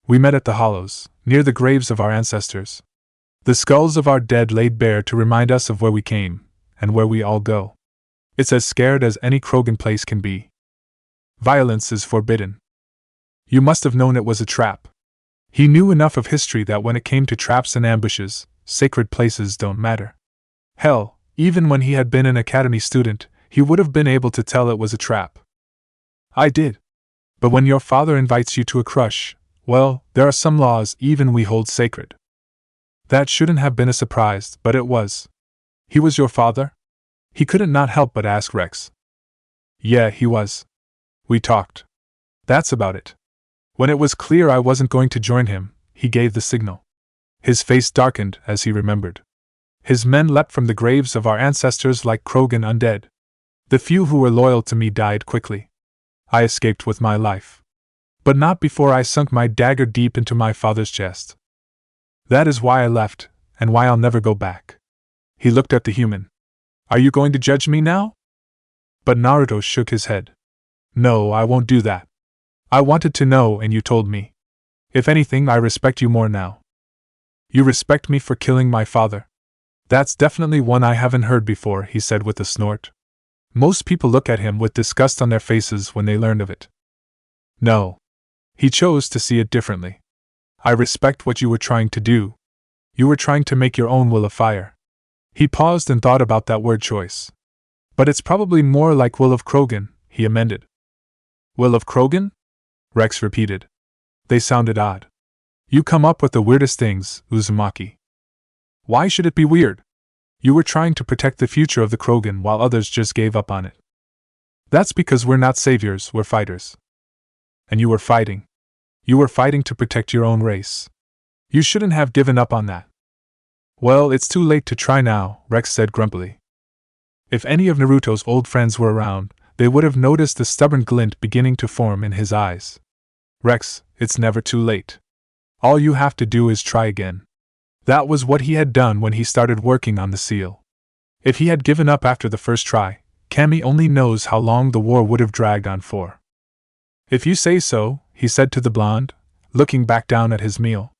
We met at the hollows, near the graves of our ancestors. The skulls of our dead laid bare to remind us of where we came, and where we all go. It's as scared as any Krogan place can be. Violence is forbidden. You must have known it was a trap. He knew enough of history that when it came to traps and ambushes, sacred places don't matter. Hell, even when he had been an academy student, he would have been able to tell it was a trap. I did. But when your father invites you to a crush, well, there are some laws even we hold sacred. That shouldn't have been a surprise, but it was. He was your father? He couldn't not help but ask Rex. Yeah, he was. We talked. That's about it. When it was clear I wasn't going to join him, he gave the signal. His face darkened as he remembered. His men leapt from the graves of our ancestors like Krogan undead. The few who were loyal to me died quickly. I escaped with my life. But not before I sunk my dagger deep into my father's chest. That is why I left, and why I'll never go back. He looked at the human. Are you going to judge me now? But Naruto shook his head. No, I won't do that. I wanted to know and you told me. If anything, I respect you more now. You respect me for killing my father? That's definitely one I haven't heard before, he said with a snort. Most people look at him with disgust on their faces when they learn of it. No. He chose to see it differently. I respect what you were trying to do. You were trying to make your own will of fire. He paused and thought about that word choice. But it's probably more like will of Krogan, he amended. Will of Krogan? Rex repeated. They sounded odd. You come up with the weirdest things, Uzumaki. Why should it be weird? You were trying to protect the future of the Krogan while others just gave up on it. That's because we're not saviors, we're fighters. And you were fighting. You were fighting to protect your own race. You shouldn't have given up on that. Well, it's too late to try now, Rex said grumpily. If any of Naruto's old friends were around, they would have noticed the stubborn glint beginning to form in his eyes. Rex, it's never too late. All you have to do is try again. That was what he had done when he started working on the seal. If he had given up after the first try, Kami only knows how long the war would have dragged on for. If you say so, he said to the blonde, looking back down at his meal.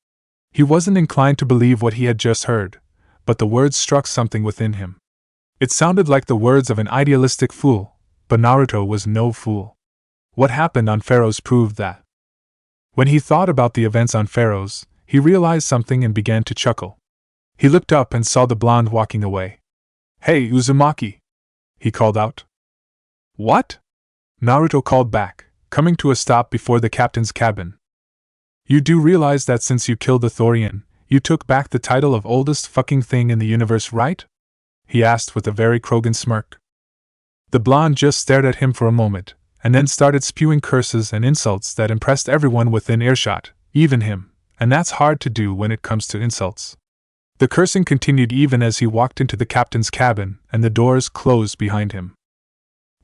He wasn't inclined to believe what he had just heard, but the words struck something within him. It sounded like the words of an idealistic fool, but Naruto was no fool. What happened on Pharaohs proved that. When he thought about the events on Pharaohs, he realized something and began to chuckle. He looked up and saw the blonde walking away. Hey, Uzumaki! He called out. What? Naruto called back, coming to a stop before the captain's cabin. You do realize that since you killed the Thorian, you took back the title of oldest fucking thing in the universe, right? He asked with a very Krogan smirk. The blonde just stared at him for a moment, and then started spewing curses and insults that impressed everyone within earshot, even him, and that's hard to do when it comes to insults. The cursing continued even as he walked into the captain's cabin and the doors closed behind him.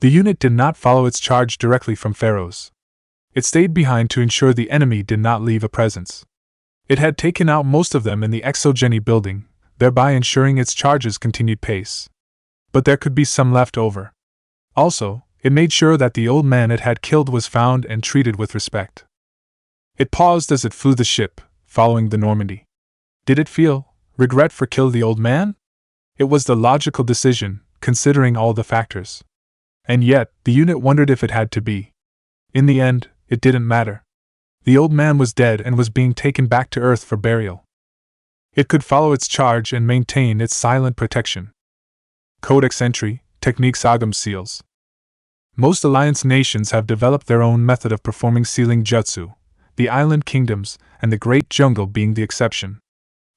The unit did not follow its charge directly from Pharaoh's. It stayed behind to ensure the enemy did not leave a presence. It had taken out most of them in the exogeny building, thereby ensuring its charge's continued pace. But there could be some left over. Also, it made sure that the old man it had killed was found and treated with respect. It paused as it flew the ship, following the Normandy. Did it feel regret for kill the old man? It was the logical decision, considering all the factors. And yet, the unit wondered if it had to be. In the end, it didn't matter. The old man was dead and was being taken back to Earth for burial. It could follow its charge and maintain its silent protection. Codex Entry, Techniques Agam Seals. Most Alliance nations have developed their own method of performing sealing jutsu, the island kingdoms and the Great Jungle being the exception.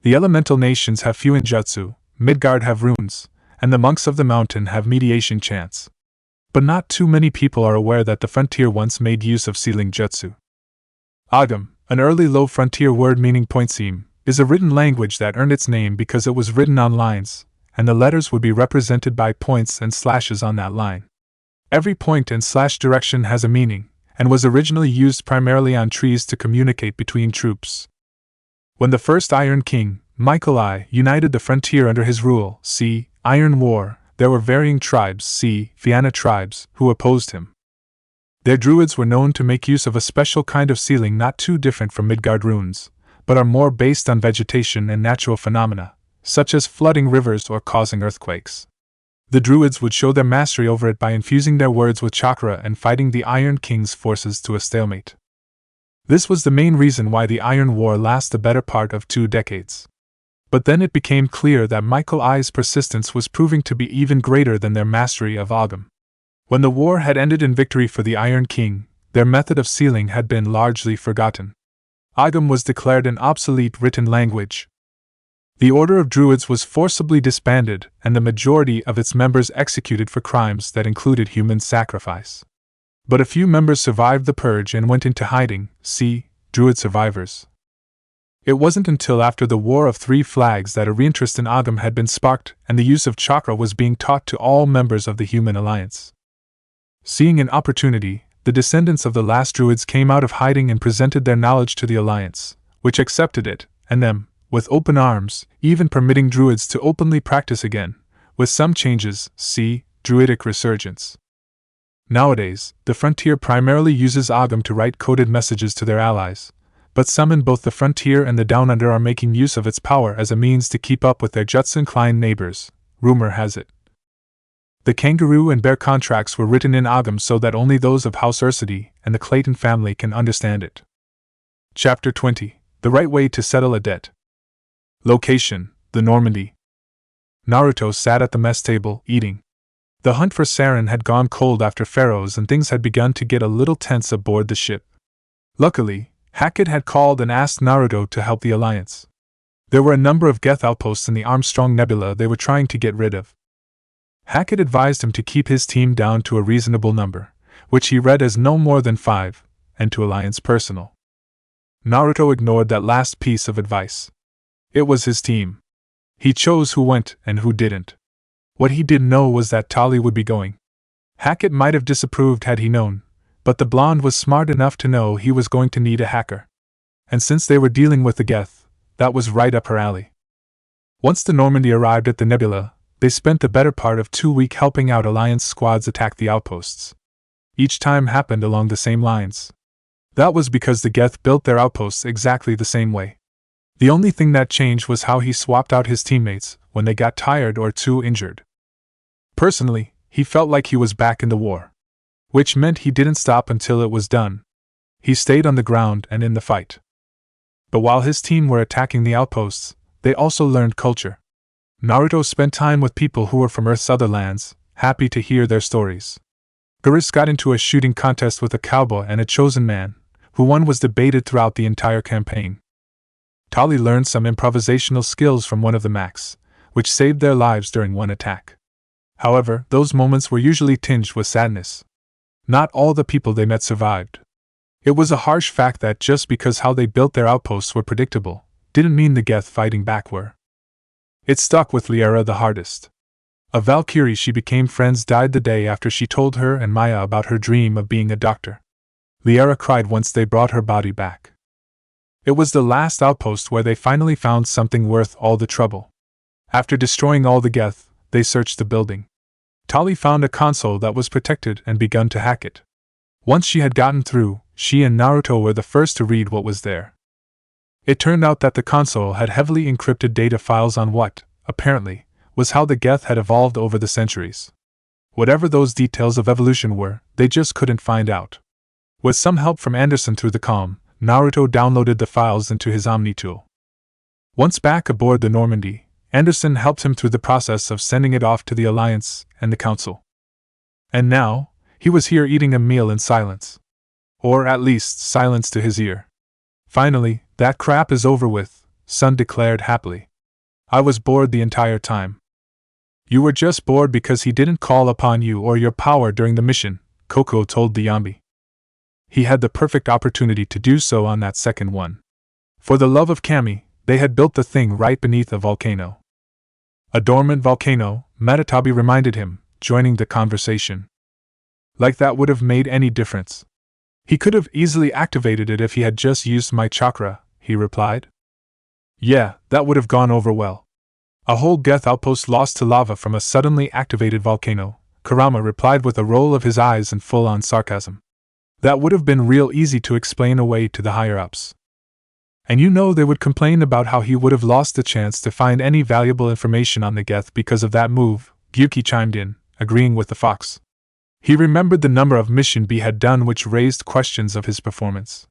The elemental nations have Fuin jutsu, Midgard have runes, and the monks of the mountain have mediation chants. But not too many people are aware that the frontier once made use of sealing jutsu. Agam, an early low frontier word meaning point seam, is a written language that earned its name because it was written on lines, and the letters would be represented by points and slashes on that line. Every point and slash direction has a meaning, and was originally used primarily on trees to communicate between troops. When the first Iron King, Michael I, united the frontier under his rule, see Iron War, there were varying tribes, see Fianna tribes, who opposed him. Their druids were known to make use of a special kind of sealing not too different from Midgard runes, but are more based on vegetation and natural phenomena, such as flooding rivers or causing earthquakes. The druids would show their mastery over it by infusing their words with chakra and fighting the Iron King's forces to a stalemate. This was the main reason why the Iron War lasted the better part of 2 decades. But then it became clear that Michael I's persistence was proving to be even greater than their mastery of Agam. When the war had ended in victory for the Iron King, their method of sealing had been largely forgotten. Agam was declared an obsolete written language. The Order of Druids was forcibly disbanded and the majority of its members executed for crimes that included human sacrifice. But a few members survived the purge and went into hiding, see Druid survivors. It wasn't until after the War of Three Flags that a reinterest in Agam had been sparked and the use of chakra was being taught to all members of the Human Alliance. Seeing an opportunity, the descendants of the last druids came out of hiding and presented their knowledge to the Alliance, which accepted it, and them, with open arms, even permitting druids to openly practice again, with some changes, see Druidic Resurgence. Nowadays, the frontier primarily uses Agam to write coded messages to their allies, but some in both the frontier and the Down Under are making use of its power as a means to keep up with their jutsu-inclined neighbors, rumor has it. The kangaroo and bear contracts were written in Agam so that only those of House Ursity and the Clayton family can understand it. Chapter 20. The Right Way to Settle a Debt. Location: the Normandy. Naruto sat at the mess table, eating. The hunt for Saren had gone cold after Pharaoh's and things had begun to get a little tense aboard the ship. Luckily, Hackett had called and asked Naruto to help the Alliance. There were a number of Geth outposts in the Armstrong Nebula they were trying to get rid of. Hackett advised him to keep his team down to a reasonable number, which he read as no more than 5, and to Alliance personnel. Naruto ignored that last piece of advice. It was his team. He chose who went and who didn't. What he didn't know was that Tali would be going. Hackett might have disapproved had he known, but the blonde was smart enough to know he was going to need a hacker. And since they were dealing with the Geth, that was right up her alley. Once the Normandy arrived at the nebula, they spent the better part of 2 weeks helping out Alliance squads attack the outposts. Each time happened along the same lines. That was because the Geth built their outposts exactly the same way. The only thing that changed was how he swapped out his teammates when they got tired or too injured. Personally, he felt like he was back in the war. Which meant he didn't stop until it was done. He stayed on the ground and in the fight. But while his team were attacking the outposts, they also learned culture. Naruto spent time with people who were from Earth's other lands, happy to hear their stories. Geras got into a shooting contest with a cowboy and a chosen man, who won was debated throughout the entire campaign. Tali learned some improvisational skills from one of the Macs, which saved their lives during one attack. However, those moments were usually tinged with sadness. Not all the people they met survived. It was a harsh fact that just because how they built their outposts were predictable, didn't mean the Geth fighting back were. It stuck with Liara the hardest. A Valkyrie she became friends died the day after she told her and Maya about her dream of being a doctor. Liara cried once they brought her body back. It was the last outpost where they finally found something worth all the trouble. After destroying all the Geth, they searched the building. Tali found a console that was protected and begun to hack it. Once she had gotten through, she and Naruto were the first to read what was there. It turned out that the console had heavily encrypted data files on what, apparently, was how the Geth had evolved over the centuries. Whatever those details of evolution were, they just couldn't find out. With some help from Anderson through the comm, Naruto downloaded the files into his Omni tool. Once back aboard the Normandy, Anderson helped him through the process of sending it off to the Alliance and the Council. And now, he was here eating a meal in silence. Or at least, silence to his ear. Finally, that crap is over with, Sun declared happily. I was bored the entire time. You were just bored because he didn't call upon you or your power during the mission, Koko told the Yambi. He had the perfect opportunity to do so on that second one. For the love of Kami, they had built the thing right beneath a volcano. A dormant volcano, Matatabi reminded him, joining the conversation. Like that would have made any difference. He could have easily activated it if he had just used my chakra, he replied. Yeah, that would have gone over well. A whole Geth outpost lost to lava from a suddenly activated volcano, Kurama replied with a roll of his eyes and full-on sarcasm. That would have been real easy to explain away to the higher-ups. And you know they would complain about how he would have lost the chance to find any valuable information on the Geth because of that move, Gyuki chimed in, agreeing with the fox. He remembered the number of Mission B had done which raised questions of his performance.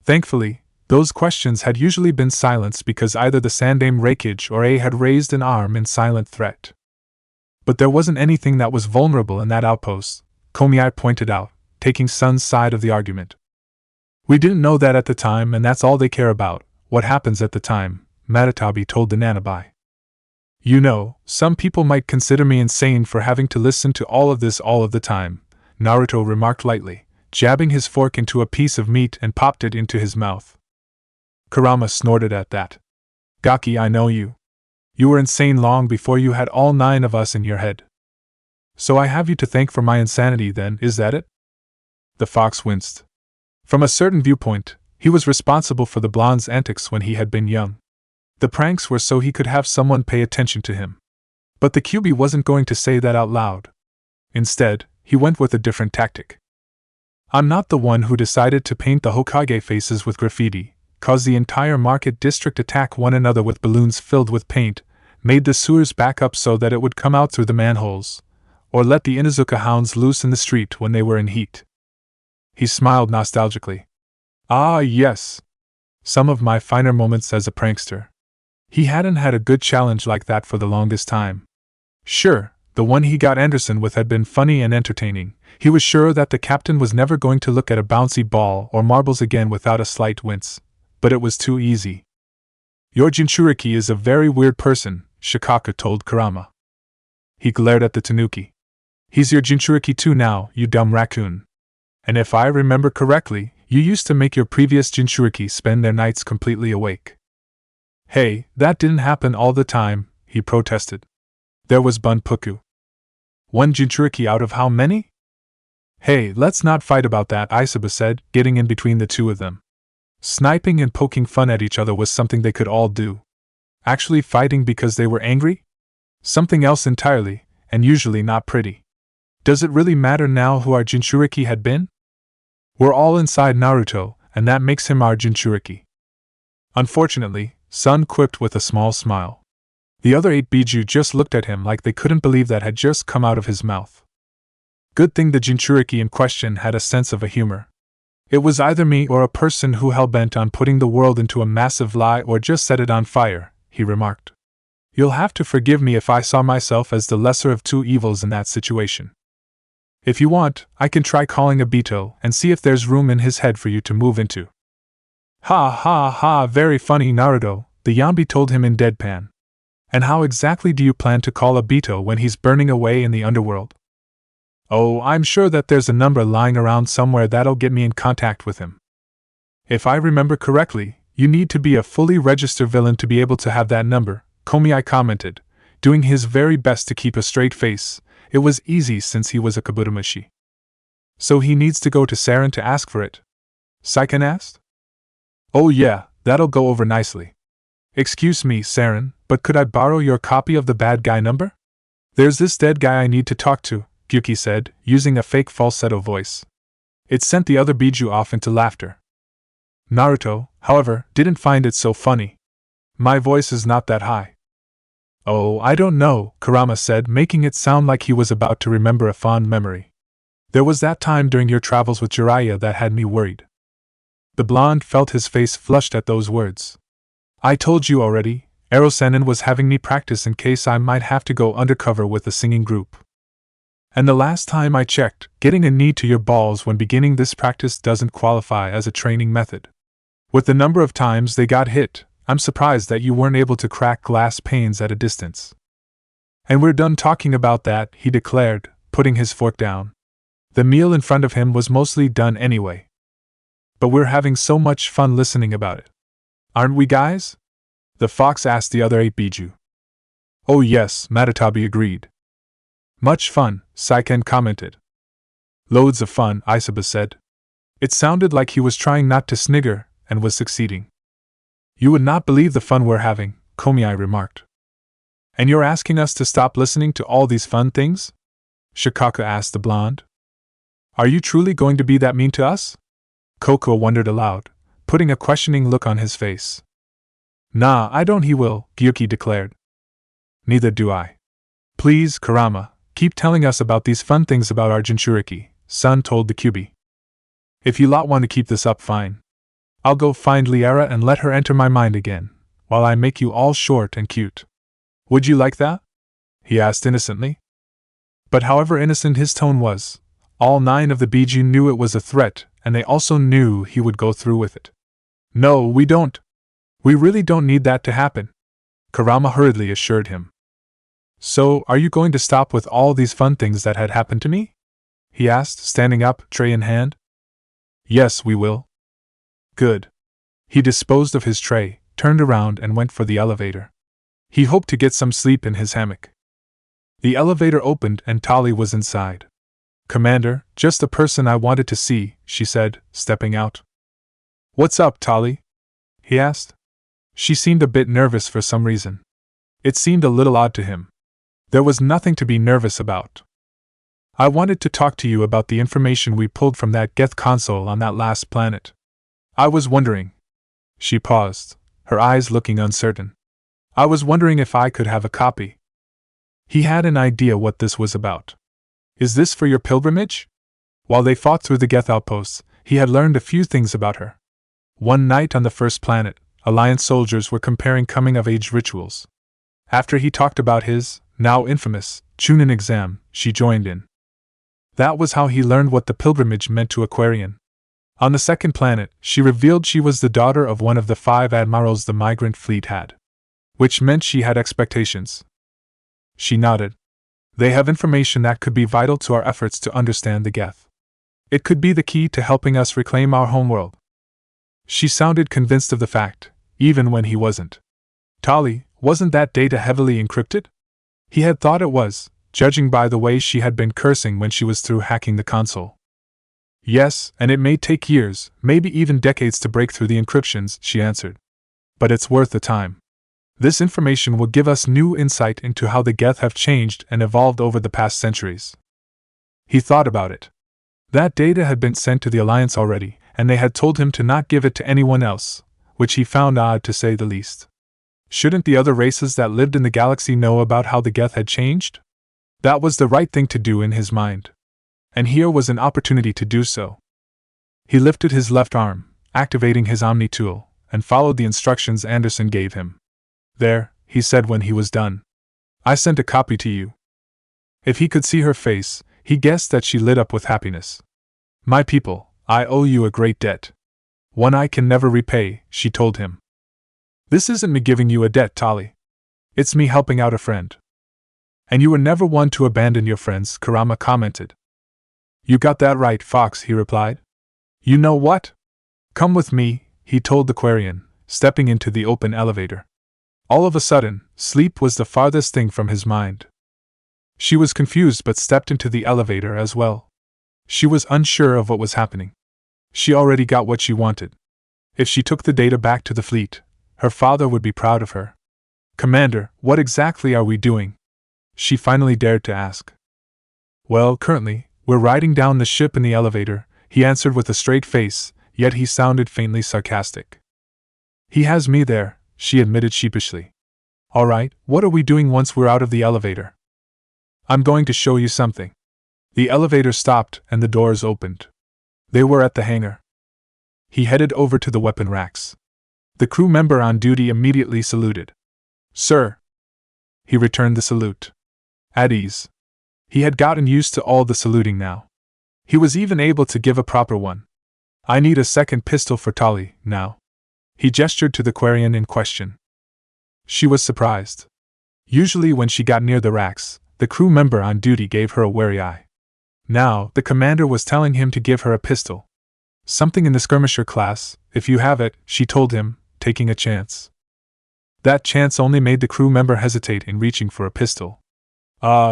Thankfully, those questions had usually been silenced because either the Sandame Reikage or A had raised an arm in silent threat. But there wasn't anything that was vulnerable in that outpost, Komiai pointed out, taking Sun's side of the argument. We didn't know that at the time and that's all they care about, what happens at the time, Matatabi told the Nanabai. You know, some people might consider me insane for having to listen to all of this all of the time, Naruto remarked lightly, jabbing his fork into a piece of meat and popped it into his mouth. Kurama snorted at that. Gaki, I know you. You were insane long before you had all 9 of us in your head. So I have you to thank for my insanity then, is that it? The fox winced. From a certain viewpoint, he was responsible for the blonde's antics when he had been young. The pranks were so he could have someone pay attention to him. But the Kyuubi wasn't going to say that out loud. Instead, he went with a different tactic. I'm not the one who decided to paint the Hokage faces with graffiti, cause the entire market district attack one another with balloons filled with paint, made the sewers back up so that it would come out through the manholes, or let the Inuzuka hounds loose in the street when they were in heat. He smiled nostalgically. Ah, yes. Some of my finer moments as a prankster. He hadn't had a good challenge like that for the longest time. Sure, the one he got Anderson with had been funny and entertaining. He was sure that the captain was never going to look at a bouncy ball or marbles again without a slight wince. But it was too easy. Your Jinchuriki is a very weird person, Shikaka told Kurama. He glared at the Tanuki. He's your Jinchuriki too now, you dumb raccoon. And if I remember correctly, you used to make your previous Jinchuriki spend their nights completely awake. Hey, that didn't happen all the time, he protested. There was Bunpuku. 1 Jinchuriki out of how many? Hey, let's not fight about that, Isaba said, getting in between the two of them. Sniping and poking fun at each other was something they could all do. Actually fighting because they were angry? Something else entirely, and usually not pretty. Does it really matter now who our Jinchuriki had been? We're all inside Naruto, and that makes him our Jinchuriki. Unfortunately, Sun quipped with a small smile. The other 8 Biju just looked at him like they couldn't believe that had just come out of his mouth. Good thing the Jinchuriki in question had a sense of humor. It was either me or a person who hell-bent on putting the world into a massive lie or just set it on fire, he remarked. You'll have to forgive me if I saw myself as the lesser of 2 evils in that situation. If you want, I can try calling Obito and see if there's room in his head for you to move into. Ha ha ha, very funny Naruto, the Yambi told him in deadpan. And how exactly do you plan to call Obito when he's burning away in the underworld? Oh, I'm sure that there's a number lying around somewhere that'll get me in contact with him. If I remember correctly, you need to be a fully registered villain to be able to have that number, Komi commented, doing his very best to keep a straight face. It was easy since he was a kabutomushi. So he needs to go to Saren to ask for it? Saiken asked. Oh yeah, that'll go over nicely. Excuse me, Saren, but could I borrow your copy of the bad guy number? There's this dead guy I need to talk to, Gyuki said, using a fake falsetto voice. It sent the other Biju off into laughter. Naruto, however, didn't find it so funny. My voice is not that high. Oh, I don't know, Kurama said, making it sound like he was about to remember a fond memory. There was that time during your travels with Jiraiya that had me worried. The blonde felt his face flushed at those words. I told you already, Ero-sennin was having me practice in case I might have to go undercover with the singing group. And the last time I checked, getting a knee to your balls when beginning this practice doesn't qualify as a training method. With the number of times they got hit, I'm surprised that you weren't able to crack glass panes at a distance. And we're done talking about that, he declared, putting his fork down. The meal in front of him was mostly done anyway. But we're having so much fun listening about it. Aren't we, guys? The fox asked the other 8 Biju. Oh yes, Matatabi agreed. Much fun, Saiken commented. Loads of fun, Isaba said. It sounded like he was trying not to snigger, and was succeeding. You would not believe the fun we're having, Komi remarked. And you're asking us to stop listening to all these fun things? Shikaka asked the blonde. Are you truly going to be that mean to us? Koko wondered aloud, putting a questioning look on his face. Nah, I don't, he will, Gyuki declared. Neither do I. Please, Kurama, keep telling us about these fun things about our Jinchuriki, Sun told the Kyuubi. If you lot want to keep this up, fine. I'll go find Liara and let her enter my mind again, while I make you all short and cute. Would you like that? He asked innocently. But however innocent his tone was, all 9 of the Biju knew it was a threat, and they also knew he would go through with it. No, we don't. We really don't need that to happen, Kurama hurriedly assured him. So, are you going to stop with all these fun things that had happened to me? He asked, standing up, tray in hand. Yes, we will. Good. He disposed of his tray, turned around and went for the elevator. He hoped to get some sleep in his hammock. The elevator opened and Tali was inside. Commander, just the person I wanted to see, she said, stepping out. What's up, Tali? He asked. She seemed a bit nervous for some reason. It seemed a little odd to him. There was nothing to be nervous about. I wanted to talk to you about the information we pulled from that Geth console on that last planet. I was wondering. She paused, her eyes looking uncertain. I was wondering if I could have a copy. He had an idea what this was about. Is this for your pilgrimage? While they fought through the Geth outposts, he had learned a few things about her. One night on the first planet, Alliance soldiers were comparing coming-of-age rituals. After he talked about his, now infamous, Chunin exam, she joined in. That was how he learned what the pilgrimage meant to Aquarian. On the second planet, she revealed she was the daughter of one of the 5 admirals the migrant fleet had. Which meant she had expectations. She nodded. They have information that could be vital to our efforts to understand the Geth. It could be the key to helping us reclaim our homeworld. She sounded convinced of the fact, even when he wasn't. Tali, wasn't that data heavily encrypted? He had thought it was, judging by the way she had been cursing when she was through hacking the console. Yes, and it may take years, maybe even decades to break through the encryptions, she answered. But it's worth the time. This information will give us new insight into how the Geth have changed and evolved over the past centuries. He thought about it. That data had been sent to the Alliance already, and they had told him to not give it to anyone else, which he found odd to say the least. Shouldn't the other races that lived in the galaxy know about how the Geth had changed? That was the right thing to do in his mind. And here was an opportunity to do so. He lifted his left arm, activating his Omni tool, and followed the instructions Anderson gave him. There, he said when he was done. I sent a copy to you. If he could see her face, he guessed that she lit up with happiness. My people, I owe you a great debt. One I can never repay, she told him. This isn't me giving you a debt, Tali. It's me helping out a friend. And you were never one to abandon your friends, Kurama commented. You got that right, Fox, he replied. You know what? Come with me, he told the Quarian, stepping into the open elevator. All of a sudden, sleep was the farthest thing from his mind. She was confused but stepped into the elevator as well. She was unsure of what was happening. She already got what she wanted. If she took the data back to the fleet, her father would be proud of her. Commander, what exactly are we doing? She finally dared to ask. Well, currently, we're riding down the ship in the elevator, he answered with a straight face, yet he sounded faintly sarcastic. He has me there, she admitted sheepishly. All right, what are we doing once we're out of the elevator? I'm going to show you something. The elevator stopped and the doors opened. They were at the hangar. He headed over to the weapon racks. The crew member on duty immediately saluted. Sir. He returned the salute. At ease. He had gotten used to all the saluting now. He was even able to give a proper one. I need a second pistol for Tali, now. He gestured to the Quarian in question. She was surprised. Usually when she got near the racks, the crew member on duty gave her a wary eye. Now, the commander was telling him to give her a pistol. Something in the skirmisher class, if you have it, she told him, taking a chance. That chance only made the crew member hesitate in reaching for a pistol.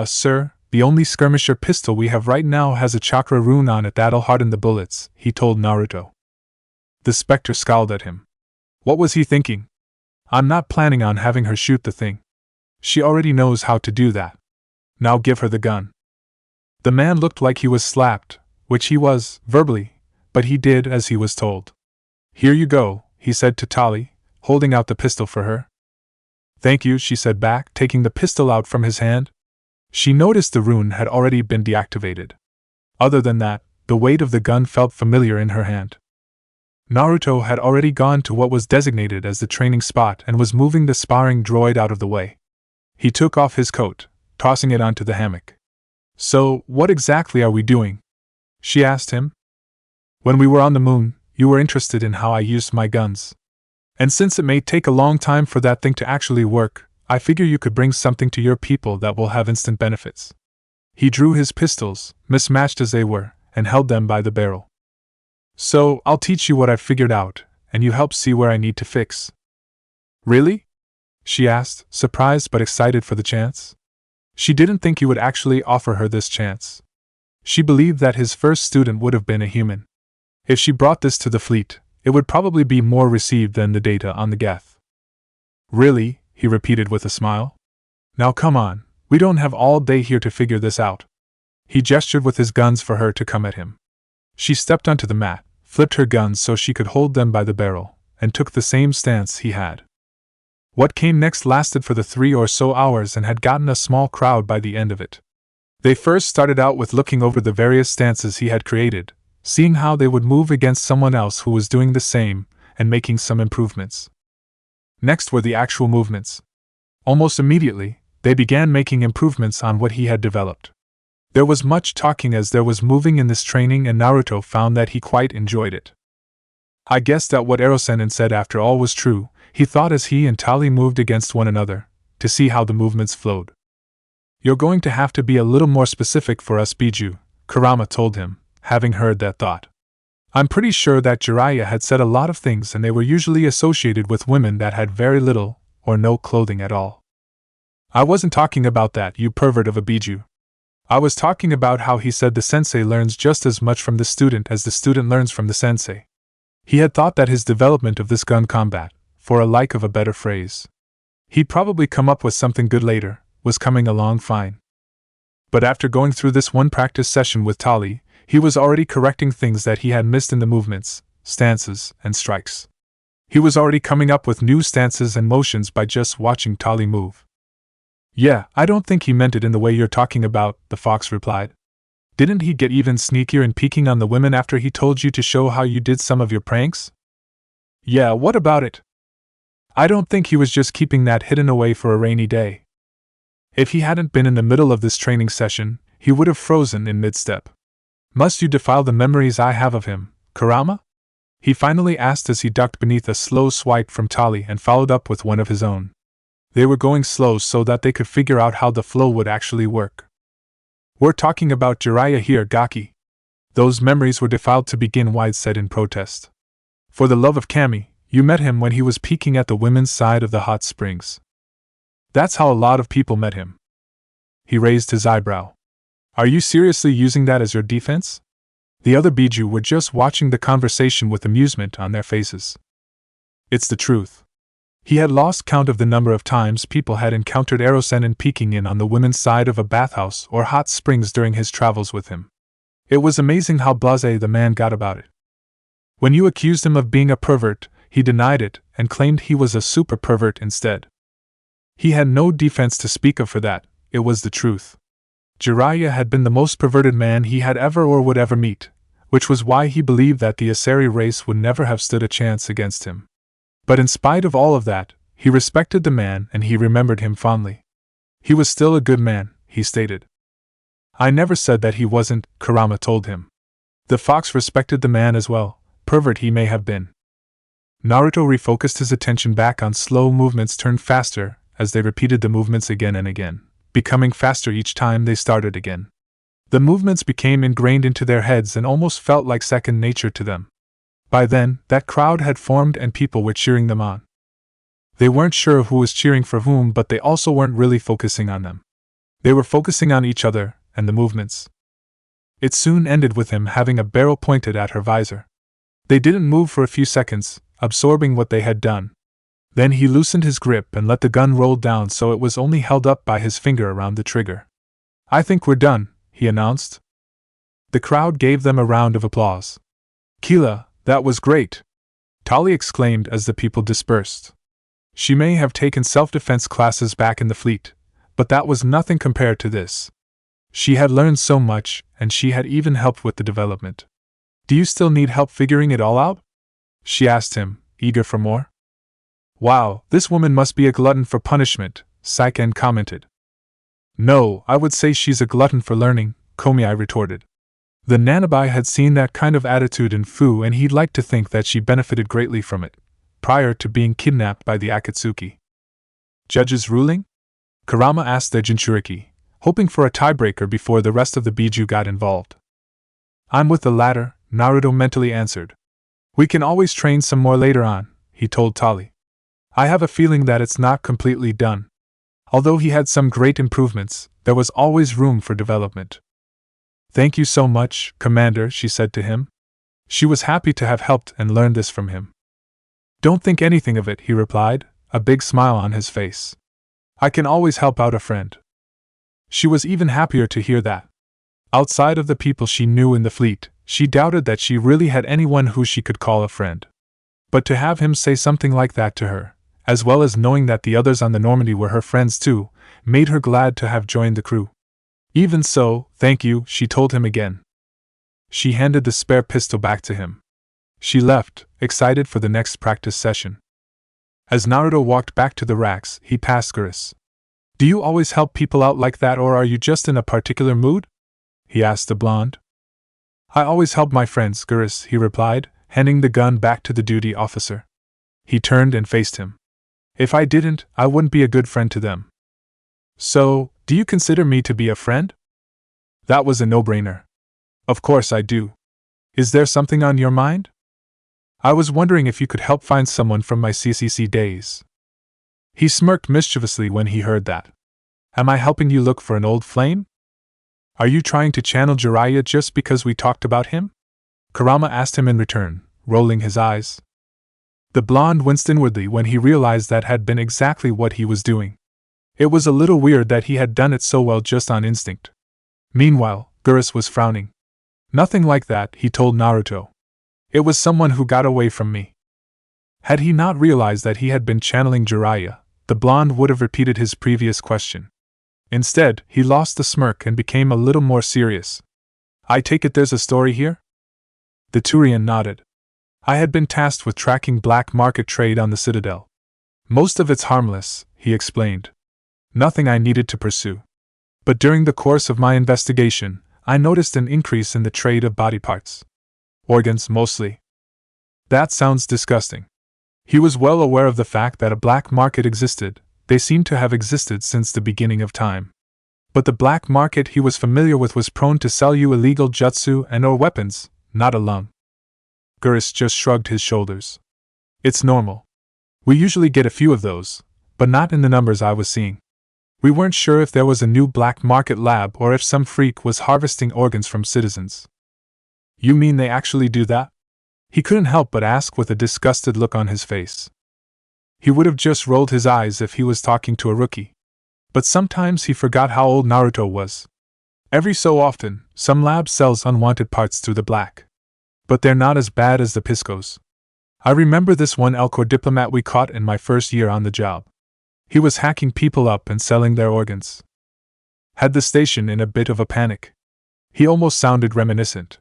Sir, the only skirmisher pistol we have right now has a chakra rune on it that'll harden the bullets, he told Naruto. The Spectre scowled at him. What was he thinking? I'm not planning on having her shoot the thing. She already knows how to do that. Now give her the gun. The man looked like he was slapped, which he was, verbally, but he did as he was told. Here you go, he said to Tali, holding out the pistol for her. Thank you, she said back, taking the pistol out from his hand. She noticed the rune had already been deactivated. Other than that, the weight of the gun felt familiar in her hand. Naruto had already gone to what was designated as the training spot and was moving the sparring droid out of the way. He took off his coat, tossing it onto the hammock. So, what exactly are we doing? She asked him. When we were on the moon, you were interested in how I used my guns. And since it may take a long time for that thing to actually work, I figure you could bring something to your people that will have instant benefits. He drew his pistols, mismatched as they were, and held them by the barrel. So, I'll teach you what I've figured out, and you help see where I need to fix. Really? She asked, surprised but excited for the chance. She didn't think he would actually offer her this chance. She believed that his first student would have been a human. If she brought this to the fleet, it would probably be more received than the data on the Geth. Really? He repeated with a smile. Now come on, we don't have all day here to figure this out. He gestured with his guns for her to come at him. She stepped onto the mat, flipped her guns so she could hold them by the barrel, and took the same stance he had. What came next lasted for the 3 or so hours and had gotten a small crowd by the end of it. They first started out with looking over the various stances he had created, seeing how they would move against someone else who was doing the same, and making some improvements. Next were the actual movements. Almost immediately, they began making improvements on what he had developed. There was much talking as there was moving in this training, and Naruto found that he quite enjoyed it. I guessed that what Erosenin said after all was true, he thought as he and Tali moved against one another, to see how the movements flowed. You're going to have to be a little more specific for us, Biju, Kurama told him, having heard that thought. I'm pretty sure that Jiraiya had said a lot of things and they were usually associated with women that had very little, or no clothing at all. I wasn't talking about that, you pervert of a Biju. I was talking about how he said the sensei learns just as much from the student as the student learns from the sensei. He had thought that his development of this gun combat, for a lack of a better phrase, he'd probably come up with something good later, was coming along fine. But after going through this one practice session with Tali, he was already correcting things that he had missed in the movements, stances, and strikes. He was already coming up with new stances and motions by just watching Tali move. Yeah, I don't think he meant it in the way you're talking about, the fox replied. Didn't he get even sneakier in peeking on the women after he told you to show how you did some of your pranks? Yeah, what about it? I don't think he was just keeping that hidden away for a rainy day. If he hadn't been in the middle of this training session, he would have frozen in mid-step. Must you defile the memories I have of him, Kurama? He finally asked as he ducked beneath a slow swipe from Tali and followed up with one of his own. They were going slow so that they could figure out how the flow would actually work. We're talking about Jiraiya here, Gaki. Those memories were defiled to begin, White said in protest. For the love of Kami, you met him when he was peeking at the women's side of the hot springs. That's how a lot of people met him. He raised his eyebrow. Are you seriously using that as your defense? The other Biju were just watching the conversation with amusement on their faces. It's the truth. He had lost count of the number of times people had encountered Erosenin peeking in on the women's side of a bathhouse or hot springs during his travels with him. It was amazing how blasé the man got about it. When you accused him of being a pervert, he denied it and claimed he was a super pervert instead. He had no defense to speak of for that, it was the truth. Jiraiya had been the most perverted man he had ever or would ever meet, which was why he believed that the Asari race would never have stood a chance against him. But in spite of all of that, he respected the man and he remembered him fondly. He was still a good man, he stated. I never said that he wasn't, Kurama told him. The fox respected the man as well, pervert he may have been. Naruto refocused his attention back on slow movements turned faster as they repeated the movements again and again, becoming faster each time they started again. The movements became ingrained into their heads and almost felt like second nature to them. By then, that crowd had formed and people were cheering them on. They weren't sure who was cheering for whom, but they also weren't really focusing on them. They were focusing on each other and the movements. It soon ended with him having a barrel pointed at her visor. They didn't move for a few seconds, absorbing what they had done. Then he loosened his grip and let the gun roll down so it was only held up by his finger around the trigger. I think we're done, he announced. The crowd gave them a round of applause. Kila, that was great! Tali exclaimed as the people dispersed. She may have taken self-defense classes back in the fleet, but that was nothing compared to this. She had learned so much, and she had even helped with the development. Do you still need help figuring it all out? She asked him, eager for more. Wow, this woman must be a glutton for punishment, Saiken commented. No, I would say she's a glutton for learning, Komiai retorted. The Nanabai had seen that kind of attitude in Fu and he'd like to think that she benefited greatly from it, prior to being kidnapped by the Akatsuki. Judge's ruling? Kurama asked the Jinchuriki, hoping for a tiebreaker before the rest of the Biju got involved. I'm with the latter, Naruto mentally answered. We can always train some more later on, he told Tali. I have a feeling that it's not completely done. Although he had some great improvements, there was always room for development. Thank you so much, Commander, she said to him. She was happy to have helped and learned this from him. Don't think anything of it, he replied, a big smile on his face. I can always help out a friend. She was even happier to hear that. Outside of the people she knew in the fleet, she doubted that she really had anyone who she could call a friend. But to have him say something like that to her, as well as knowing that the others on the Normandy were her friends too, made her glad to have joined the crew. Even so, thank you, she told him again. She handed the spare pistol back to him. She left, excited for the next practice session. As Naruto walked back to the racks, he passed Geras. Do you always help people out like that, or are you just in a particular mood? He asked the blonde. I always help my friends, Geras, he replied, handing the gun back to the duty officer. He turned and faced him. If I didn't, I wouldn't be a good friend to them. So, do you consider me to be a friend? That was a no-brainer. Of course I do. Is there something on your mind? I was wondering if you could help find someone from my CCC days. He smirked mischievously when he heard that. Am I helping you look for an old flame? Are you trying to channel Jiraiya just because we talked about him? Kurama asked him in return, rolling his eyes. The blonde winced inwardly when he realized that had been exactly what he was doing. It was a little weird that he had done it so well just on instinct. Meanwhile, Geras was frowning. Nothing like that, he told Naruto. It was someone who got away from me. Had he not realized that he had been channeling Jiraiya, the blonde would have repeated his previous question. Instead, he lost the smirk and became a little more serious. I take it there's a story here? The Turian nodded. I had been tasked with tracking black market trade on the Citadel. Most of it's harmless, he explained. Nothing I needed to pursue. But during the course of my investigation, I noticed an increase in the trade of body parts. Organs, mostly. That sounds disgusting. He was well aware of the fact that a black market existed, They seemed to have existed since the beginning of time. But the black market he was familiar with was prone to sell you illegal jutsu and/or weapons, not a lung. Gurus just shrugged his shoulders. It's normal. We usually get a few of those, but not in the numbers I was seeing. We weren't sure if there was a new black market lab or if some freak was harvesting organs from citizens. You mean they actually do that? He couldn't help but ask with a disgusted look on his face. He would have just rolled his eyes if he was talking to a rookie. But sometimes he forgot how old Naruto was. Every so often, some lab sells unwanted parts through the black. But they're not as bad as the Piscos. I remember this one Elcor diplomat we caught in my first year on the job. He was hacking people up and selling their organs. Had the station in a bit of a panic. He almost sounded reminiscent.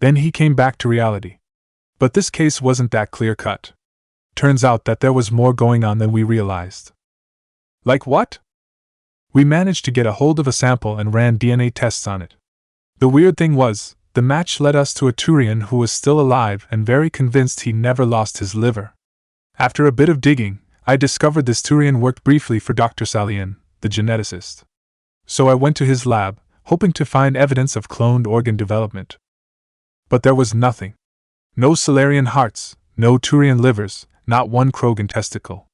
Then he came back to reality. But this case wasn't that clear-cut. Turns out that there was more going on than we realized. Like what? We managed to get a hold of a sample and ran DNA tests on it. The weird thing was, the match led us to a Turian who was still alive and very convinced he never lost his liver. After a bit of digging, I discovered this Turian worked briefly for Dr. Salian, the geneticist. So I went to his lab, hoping to find evidence of cloned organ development. But there was nothing. No Solarian hearts, no Turian livers, not one Krogan testicle.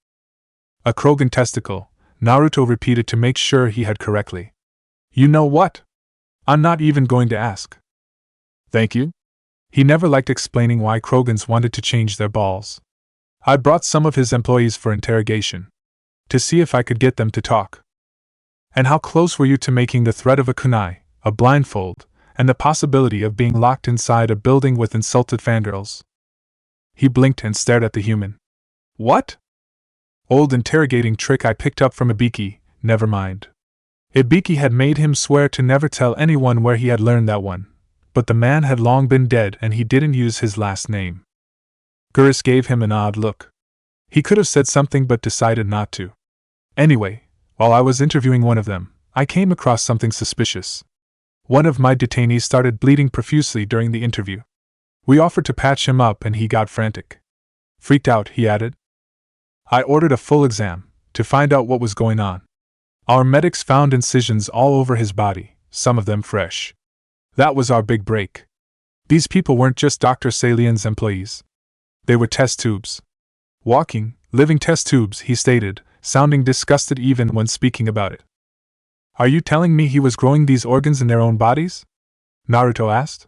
A Krogan testicle, Naruto repeated to make sure he had correctly. You know what? I'm not even going to ask. Thank you? He never liked explaining why Krogans wanted to change their balls. I brought some of his employees for interrogation. To see if I could get them to talk. And how close were you to making the threat of a kunai, a blindfold, and the possibility of being locked inside a building with insulted fangirls? He blinked and stared at the human. What? Old interrogating trick I picked up from Ibiki, never mind. Ibiki had made him swear to never tell anyone where he had learned that one, but the man had long been dead and he didn't use his last name. Gurus gave him an odd look. He could have said something but decided not to. Anyway, while I was interviewing one of them, I came across something suspicious. One of my detainees started bleeding profusely during the interview. We offered to patch him up and he got frantic. Freaked out, he added. I ordered a full exam, to find out what was going on. Our medics found incisions all over his body, some of them fresh. That was our big break. These people weren't just Dr. Salian's employees. They were test tubes. Walking, living test tubes, he stated, sounding disgusted even when speaking about it. Are you telling me he was growing these organs in their own bodies? Naruto asked.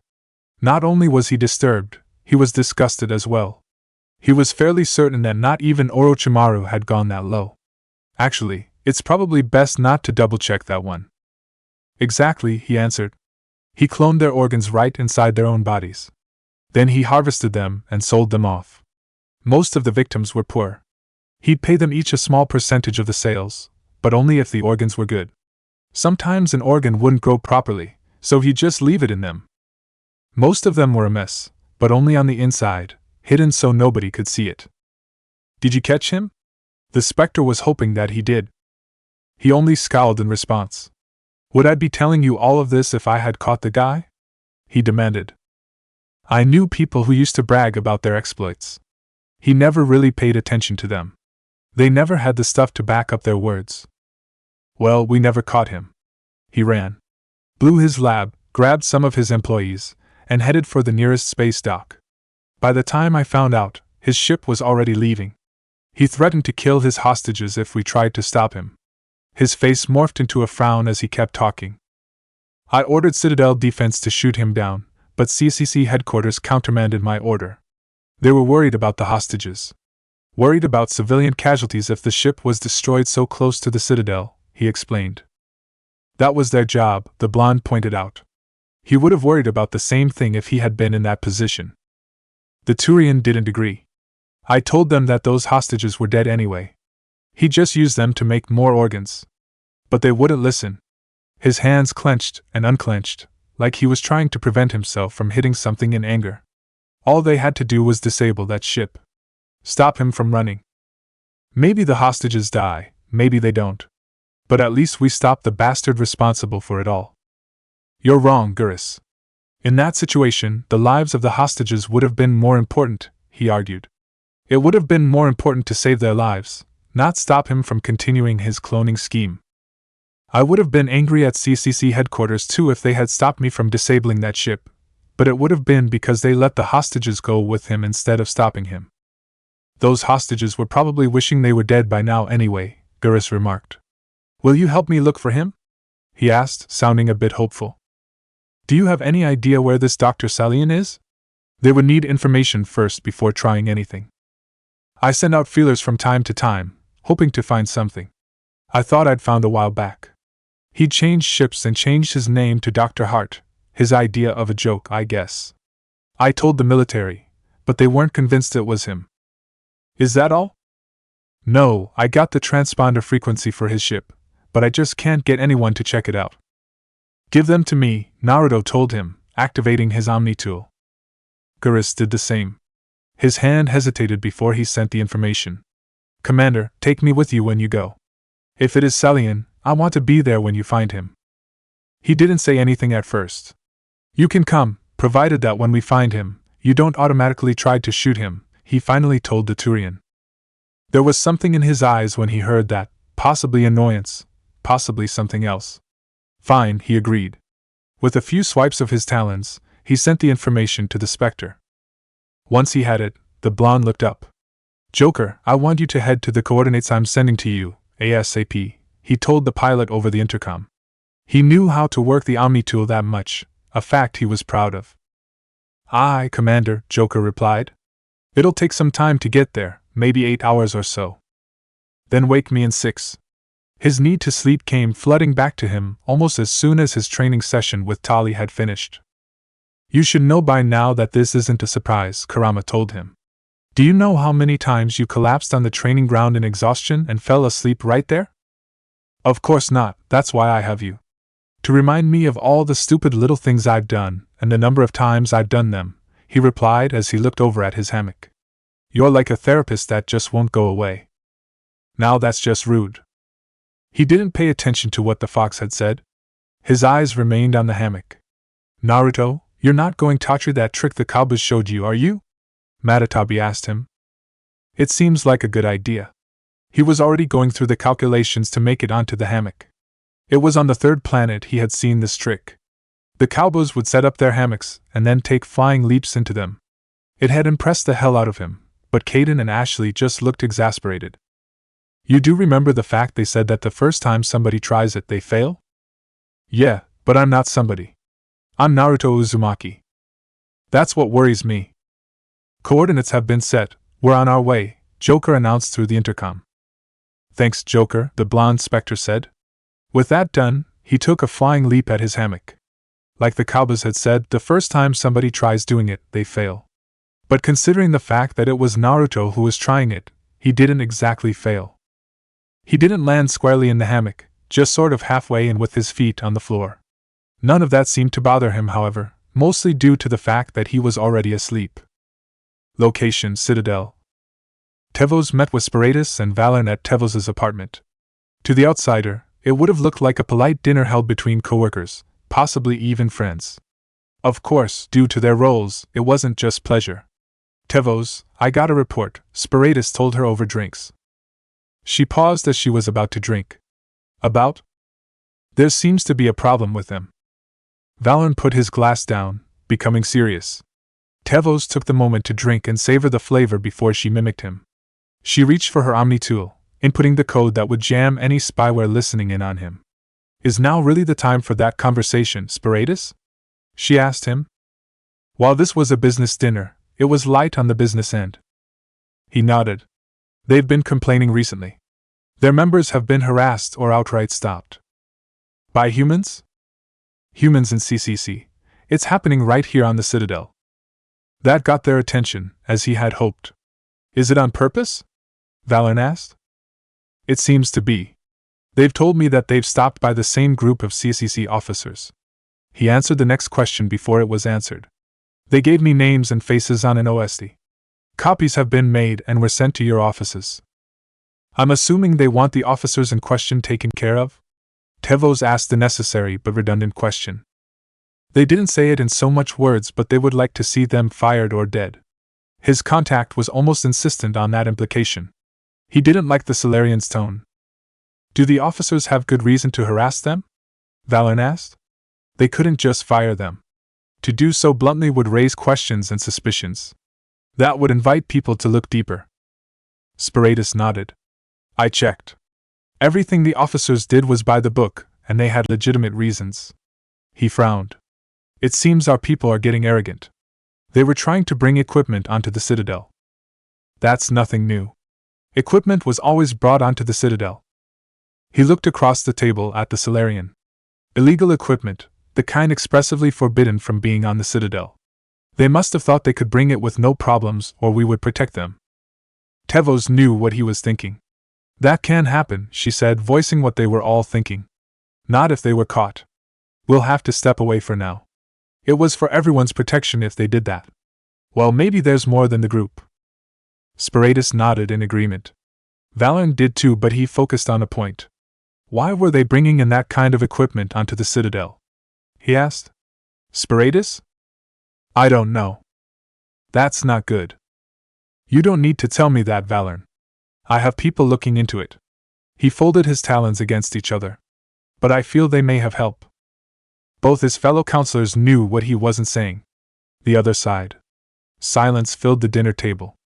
Not only was he disturbed, he was disgusted as well. He was fairly certain that not even Orochimaru had gone that low. Actually, it's probably best not to double-check that one. Exactly, he answered. He cloned their organs right inside their own bodies. Then he harvested them and sold them off. Most of the victims were poor. He'd pay them each a small percentage of the sales, but only if the organs were good. Sometimes an organ wouldn't grow properly, so he'd just leave it in them. Most of them were a mess, but only on the inside, hidden so nobody could see it. Did you catch him? The Spectre was hoping that he did. He only scowled in response. Would I be telling you all of this if I had caught the guy? He demanded. I knew people who used to brag about their exploits. He never really paid attention to them. They never had the stuff to back up their words. Well, we never caught him. He ran, blew his lab, grabbed some of his employees, and headed for the nearest space dock. By the time I found out, his ship was already leaving. He threatened to kill his hostages if we tried to stop him. His face morphed into a frown as he kept talking. I ordered Citadel Defense to shoot him down, but CCC headquarters countermanded my order. They were worried about the hostages. Worried about civilian casualties if the ship was destroyed so close to the Citadel, he explained. That was their job, the blonde pointed out. He would have worried about the same thing if he had been in that position. The Turian didn't agree. I told them that those hostages were dead anyway. He just used them to make more organs. But they wouldn't listen. His hands clenched and unclenched, like he was trying to prevent himself from hitting something in anger. All they had to do was disable that ship. Stop him from running. Maybe the hostages die, maybe they don't. But at least we stopped the bastard responsible for it all. You're wrong, Gurus. In that situation, the lives of the hostages would have been more important, he argued. It would have been more important to save their lives, not stop him from continuing his cloning scheme. I would have been angry at CCC headquarters too if they had stopped me from disabling that ship, but it would have been because they let the hostages go with him instead of stopping him. Those hostages were probably wishing they were dead by now anyway, Gurus remarked. Will you help me look for him? He asked, sounding a bit hopeful. Do you have any idea where this Dr. Salian is? They would need information first before trying anything. I send out feelers from time to time, hoping to find something. I thought I'd found a while back. He changed ships and changed his name to Dr. Hart, his idea of a joke, I guess. I told the military, but they weren't convinced it was him. Is that all? No, I got the transponder frequency for his ship, but I just can't get anyone to check it out. Give them to me, Naruto told him, activating his Omni tool. Gurus did the same. His hand hesitated before he sent the information. Commander, take me with you when you go. If it is Salian, I want to be there when you find him. He didn't say anything at first. You can come, provided that when we find him, you don't automatically try to shoot him, he finally told the Turian. There was something in his eyes when he heard that, possibly annoyance, possibly something else. Fine, he agreed. With a few swipes of his talons, he sent the information to the Spectre. Once he had it, the blonde looked up. Joker, I want you to head to the coordinates I'm sending to you, ASAP, he told the pilot over the intercom. He knew how to work the Omni tool that much, a fact he was proud of. Aye, Commander, Joker replied. It'll take some time to get there, maybe 8 hours or so. Then wake me in 6. His need to sleep came flooding back to him almost as soon as his training session with Tali had finished. You should know by now that this isn't a surprise, Kurama told him. Do you know how many times you collapsed on the training ground in exhaustion and fell asleep right there? Of course not, that's why I have you. To remind me of all the stupid little things I've done, and the number of times I've done them, he replied as he looked over at his hammock. You're like a therapist that just won't go away. Now that's just rude. He didn't pay attention to what the fox had said. His eyes remained on the hammock. Naruto, you're not going to try that trick the cowboys showed you, are you? Matatabi asked him. It seems like a good idea. He was already going through the calculations to make it onto the hammock. It was on the 3rd planet he had seen this trick. The cowboys would set up their hammocks and then take flying leaps into them. It had impressed the hell out of him, but Caden and Ashley just looked exasperated. You do remember the fact they said that the first time somebody tries it they fail? Yeah, but I'm not somebody. I'm Naruto Uzumaki. That's what worries me. Coordinates have been set, we're on our way, Joker announced through the intercom. Thanks, Joker, the blonde Spectre said. With that done, he took a flying leap at his hammock. Like the cowboys had said, the first time somebody tries doing it, they fail. But considering the fact that it was Naruto who was trying it, he didn't exactly fail. He didn't land squarely in the hammock, just sort of halfway in with his feet on the floor. None of that seemed to bother him, however, mostly due to the fact that he was already asleep. Location: Citadel. Tevos met with Sparatus and Valorn at Tevos's apartment. To the outsider, it would have looked like a polite dinner held between coworkers, possibly even friends. Of course, due to their roles, it wasn't just pleasure. Tevos, I got a report, Sparatus told her over drinks. She paused as she was about to drink. About? There seems to be a problem with them. Valorn put his glass down, becoming serious. Tevos took the moment to drink and savor the flavor before she mimicked him. She reached for her Omni tool, inputting the code that would jam any spyware listening in on him. Is now really the time for that conversation, Sparatus? She asked him. While this was a business dinner, it was light on the business end. He nodded. They've been complaining recently. Their members have been harassed or outright stopped. By humans? Humans in CCC. It's happening right here on the Citadel. That got their attention, as he had hoped. Is it on purpose? Valorn asked. It seems to be. They've told me that they've stopped by the same group of CCC officers. He answered the next question before it was answered. They gave me names and faces on an OSD. Copies have been made and were sent to your offices. I'm assuming they want the officers in question taken care of? Tevos asked the necessary but redundant question. They didn't say it in so much words, but they would like to see them fired or dead. His contact was almost insistent on that implication. He didn't like the Solarian's tone. Do the officers have good reason to harass them? Valorn asked. They couldn't just fire them. To do so bluntly would raise questions and suspicions. That would invite people to look deeper. Spiritus nodded. I checked. Everything the officers did was by the book, and they had legitimate reasons. He frowned. It seems our people are getting arrogant. They were trying to bring equipment onto the Citadel. That's nothing new. Equipment was always brought onto the Citadel. He looked across the table at the Solarian. Illegal equipment, the kind expressively forbidden from being on the Citadel. They must have thought they could bring it with no problems, or we would protect them. Tevos knew what he was thinking. That can happen, she said, voicing what they were all thinking. Not if they were caught. We'll have to step away for now. It was for everyone's protection if they did that. Well, maybe there's more than the group. Spiritus nodded in agreement. Valorn did too, but he focused on a point. Why were they bringing in that kind of equipment onto the Citadel? He asked. Spiritus? I don't know. That's not good. You don't need to tell me that, Valorn. I have people looking into it. He folded his talons against each other. But I feel they may have help. Both his fellow counselors knew what he wasn't saying. The other sighed. Silence filled the dinner table.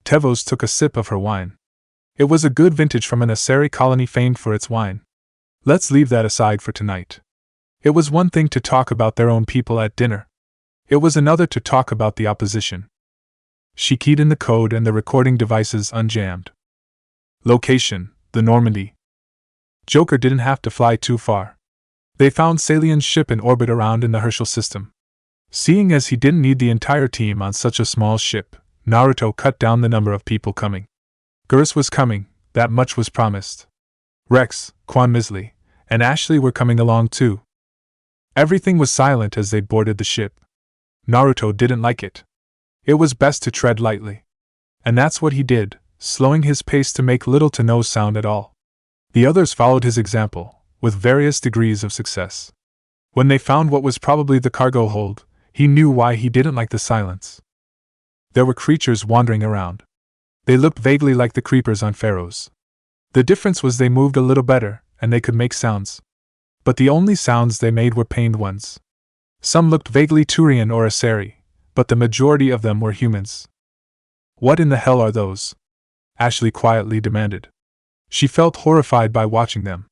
Tevos took a sip of her wine. It was a good vintage from an Asari colony famed for its wine. Let's leave that aside for tonight. It was one thing to talk about their own people at dinner. It was another to talk about the opposition. She keyed in the code and the recording devices unjammed. Location, the Normandy. Joker didn't have to fly too far. They found Salian's ship in orbit around in the Herschel system. Seeing as he didn't need the entire team on such a small ship, Naruto cut down the number of people coming. Gurus was coming, that much was promised. Rex, Quan Misley, and Ashley were coming along too. Everything was silent as they boarded the ship. Naruto didn't like it. It was best to tread lightly. And that's what he did, slowing his pace to make little to no sound at all. The others followed his example, with various degrees of success. When they found what was probably the cargo hold, he knew why he didn't like the silence. There were creatures wandering around. They looked vaguely like the creepers on Pharaohs. The difference was they moved a little better, and they could make sounds. But the only sounds they made were pained ones. Some looked vaguely Turian or Asari, but the majority of them were humans. What in the hell are those? Ashley quietly demanded. She felt horrified by watching them.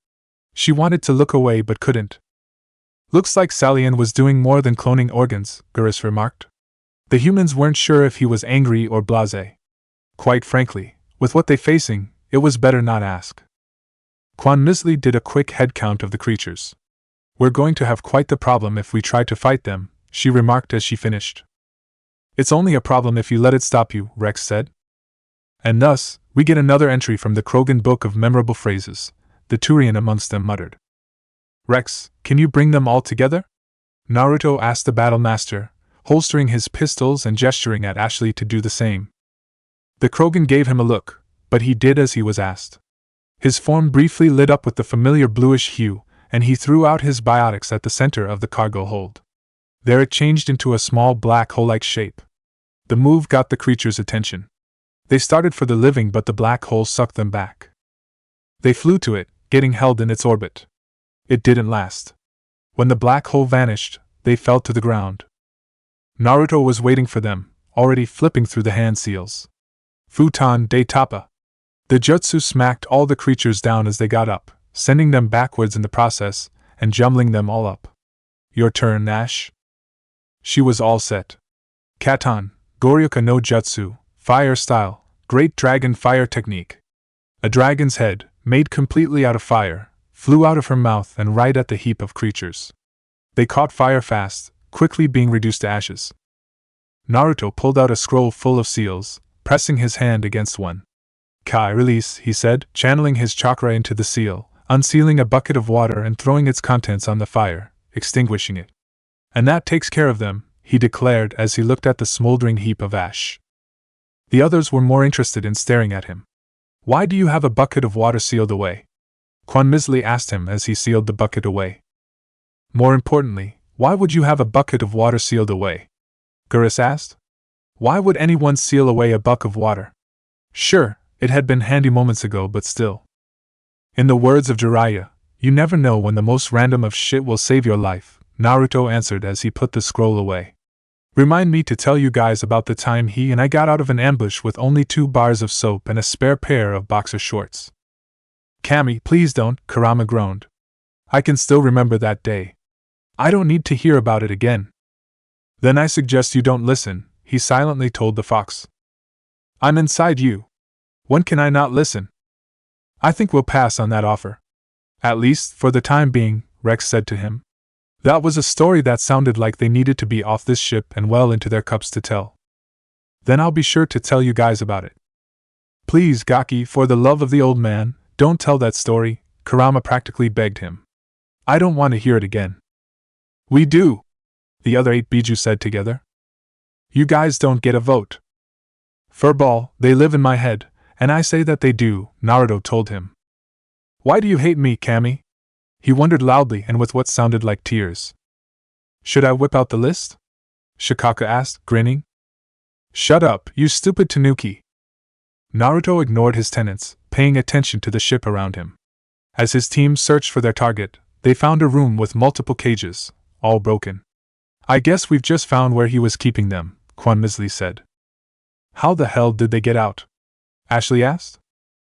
She wanted to look away but couldn't. Looks like Salian was doing more than cloning organs, Gurus remarked. The humans weren't sure if he was angry or blasé. Quite frankly, with what they facing, it was better not ask. Quan Misley did a quick head count of the creatures. We're going to have quite the problem if we try to fight them, she remarked as she finished. It's only a problem if you let it stop you, Rex said. And thus, we get another entry from the Krogan Book of Memorable Phrases, the Turian amongst them muttered. Rex, can you bring them all together? Naruto asked the battle master, holstering his pistols and gesturing at Ashley to do the same. The Krogan gave him a look, but he did as he was asked. His form briefly lit up with the familiar bluish hue, and he threw out his biotics at the center of the cargo hold. There it changed into a small black hole-like shape. The move got the creature's attention. They started for the living, but the black hole sucked them back. They flew to it, getting held in its orbit. It didn't last. When the black hole vanished, they fell to the ground. Naruto was waiting for them, already flipping through the hand seals. Futon de Tapa. The jutsu smacked all the creatures down as they got up, sending them backwards in the process, and jumbling them all up. Your turn, Ash. She was all set. Katan, Goryoka no Jutsu, Fire Style, Great Dragon Fire Technique. A dragon's head, made completely out of fire, flew out of her mouth and right at the heap of creatures. They caught fire fast, quickly being reduced to ashes. Naruto pulled out a scroll full of seals, pressing his hand against one. Kai, release, he said, channeling his chakra into the seal, unsealing a bucket of water and throwing its contents on the fire, extinguishing it. And that takes care of them, he declared as he looked at the smoldering heap of ash. The others were more interested in staring at him. Why do you have a bucket of water sealed away? Quan Misley asked him as he sealed the bucket away. More importantly, why would you have a bucket of water sealed away? Gurus asked. Why would anyone seal away a bucket of water? Sure, It had been handy moments ago, but still. In the words of Jiraiya, you never know when the most random of shit will save your life, Naruto answered as he put the scroll away. Remind me to tell you guys about the time he and I got out of an ambush with only 2 bars of soap and a spare pair of boxer shorts. Kami, please don't, Kurama groaned. I can still remember that day. I don't need to hear about it again. Then I suggest you don't listen, he silently told the fox. I'm inside you. When can I not listen? I think we'll pass on that offer. At least, for the time being, Rex said to him. That was a story that sounded like they needed to be off this ship and well into their cups to tell. Then I'll be sure to tell you guys about it. Please, Gaki, for the love of the old man, don't tell that story, Kurama practically begged him. I don't want to hear it again. We do, the other 8 Biju said together. You guys don't get a vote. Furball, they live in my head, and I say that they do, Naruto told him. Why do you hate me, Kami? He wondered loudly and with what sounded like tears. Should I whip out the list? Shikaka asked, grinning. Shut up, you stupid Tanuki. Naruto ignored his tenants, paying attention to the ship around him. As his team searched for their target, they found a room with multiple cages, all broken. I guess we've just found where he was keeping them, Quan Misley said. How the hell did they get out? Ashley asked.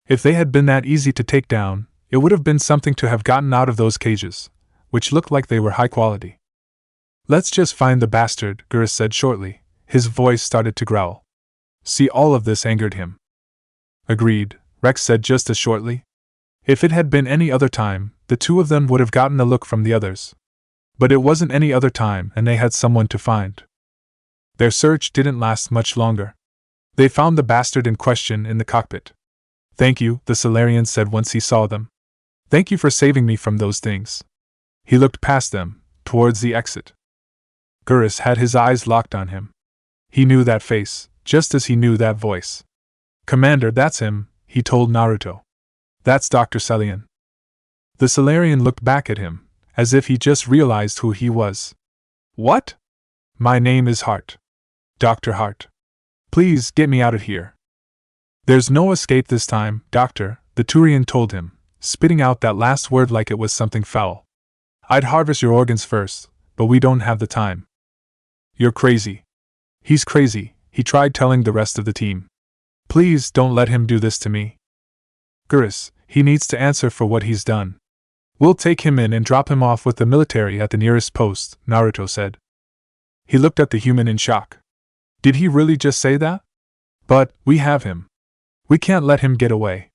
If they had been that easy to take down, it would have been something to have gotten out of those cages, which looked like they were high quality. Let's just find the bastard, Gurus said shortly. His voice started to growl. See, all of this angered him. Agreed, Rex said just as shortly. If it had been any other time, the 2 of them would have gotten a look from the others. But it wasn't any other time, and they had someone to find. Their search didn't last much longer. They found the bastard in question in the cockpit. Thank you, the Solarian said once he saw them. Thank you for saving me from those things. He looked past them, towards the exit. Gurus had his eyes locked on him. He knew that face, just as he knew that voice. Commander, that's him, he told Naruto. That's Dr. Celian. The Solarian looked back at him, as if he just realized who he was. What? My name is Hart. Dr. Hart. Please get me out of here. There's no escape this time, Doctor, the Turian told him, spitting out that last word like it was something foul. I'd harvest your organs first, but we don't have the time. You're crazy. He's crazy, he tried telling the rest of the team. Please don't let him do this to me. Gurus, he needs to answer for what he's done. We'll take him in and drop him off with the military at the nearest post, Naruto said. He looked at the human in shock. Did he really just say that? But, we have him. We can't let him get away.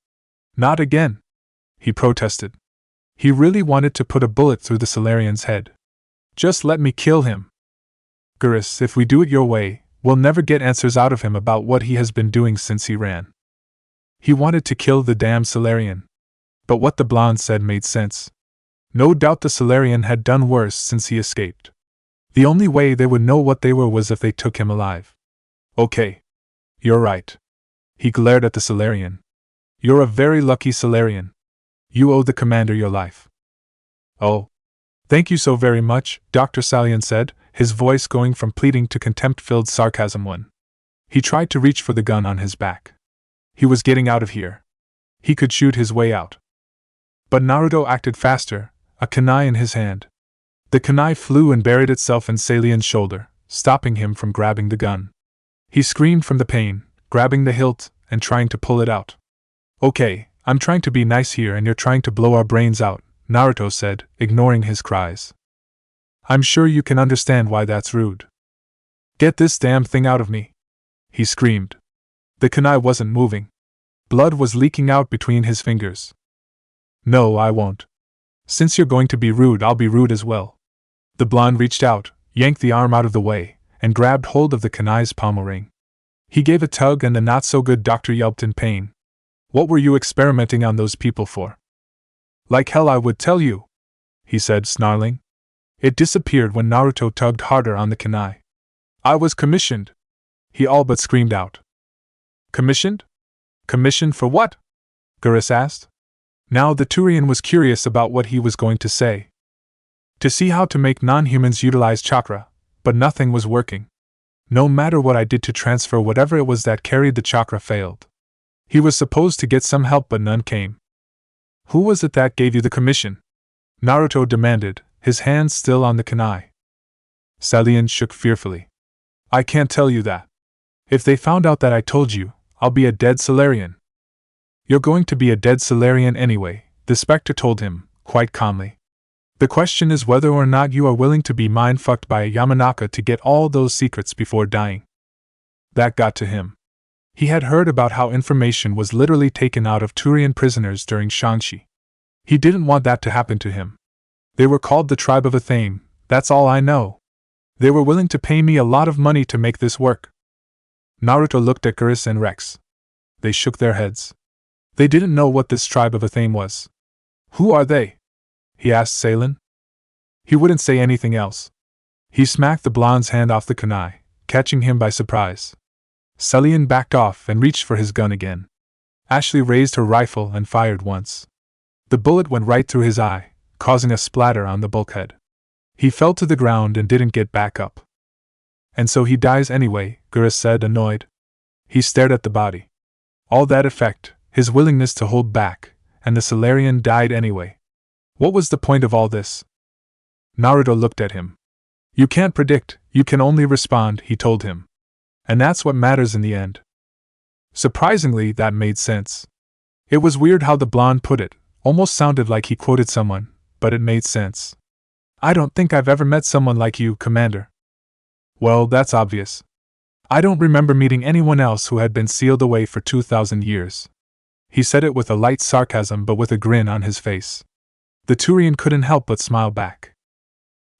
Not again, he protested. He really wanted to put a bullet through the Solarian's head. Just let me kill him. Gurus, if we do it your way, we'll never get answers out of him about what he has been doing since he ran. He wanted to kill the damn Solarian. But what the blonde said made sense. No doubt the Solarian had done worse since he escaped. The only way they would know what they were was if they took him alive. Okay. You're right. He glared at the Solarian. You're a very lucky Solarian. You owe the commander your life. Oh. Thank you so very much, Dr. Salian said, his voice going from pleading to contempt-filled sarcasm. He tried to reach for the gun on his back. He was getting out of here. He could shoot his way out. But Naruto acted faster, a kunai in his hand. The kunai flew and buried itself in Salian's shoulder, stopping him from grabbing the gun. He screamed from the pain, grabbing the hilt, and trying to pull it out. Okay, I'm trying to be nice here and you're trying to blow our brains out, Naruto said, ignoring his cries. I'm sure you can understand why that's rude. Get this damn thing out of me, he screamed. The kunai wasn't moving. Blood was leaking out between his fingers. No, I won't. Since you're going to be rude, I'll be rude as well. The blonde reached out, yanked the arm out of the way, and grabbed hold of the kunai's pommel ring. He gave a tug and the not-so-good doctor yelped in pain. What were you experimenting on those people for? Like hell I would tell you, he said, snarling. It disappeared when Naruto tugged harder on the kunai. I was commissioned, he all but screamed out. Commissioned? Commissioned for what? Gurus asked. Now the Turian was curious about what he was going to say. To see how to make non-humans utilize chakra, but nothing was working. No matter what I did to transfer whatever it was that carried the chakra failed. He was supposed to get some help but none came. Who was it that gave you the commission? Naruto demanded, his hands still on the kunai. Salian shook fearfully. I can't tell you that. If they found out that I told you, I'll be a dead Solarian. You're going to be a dead Solarian anyway, the Spectre told him, quite calmly. The question is whether or not you are willing to be mind-fucked by a Yamanaka to get all those secrets before dying. That got to him. He had heard about how information was literally taken out of Turian prisoners during Shangshi. He didn't want that to happen to him. They were called the Tribe of Athame, that's all I know. They were willing to pay me a lot of money to make this work. Naruto looked at Geras and Rex. They shook their heads. They didn't know what this Tribe of Athame was. Who are they? He asked Salen. He wouldn't say anything else. He smacked the blonde's hand off the kunai, catching him by surprise. Salian backed off and reached for his gun again. Ashley raised her rifle and fired once. The bullet went right through his eye, causing a splatter on the bulkhead. He fell to the ground and didn't get back up. And so he dies anyway, Geras said, annoyed. He stared at the body. All that effect, his willingness to hold back, and the Solarian died anyway. What was the point of all this? Naruto looked at him. You can't predict, you can only respond, he told him. And that's what matters in the end. Surprisingly, that made sense. It was weird how the blonde put it, almost sounded like he quoted someone, but it made sense. I don't think I've ever met someone like you, Commander. Well, that's obvious. I don't remember meeting anyone else who had been sealed away for 2,000 years. He said it with a light sarcasm but with a grin on his face. The Turian couldn't help but smile back.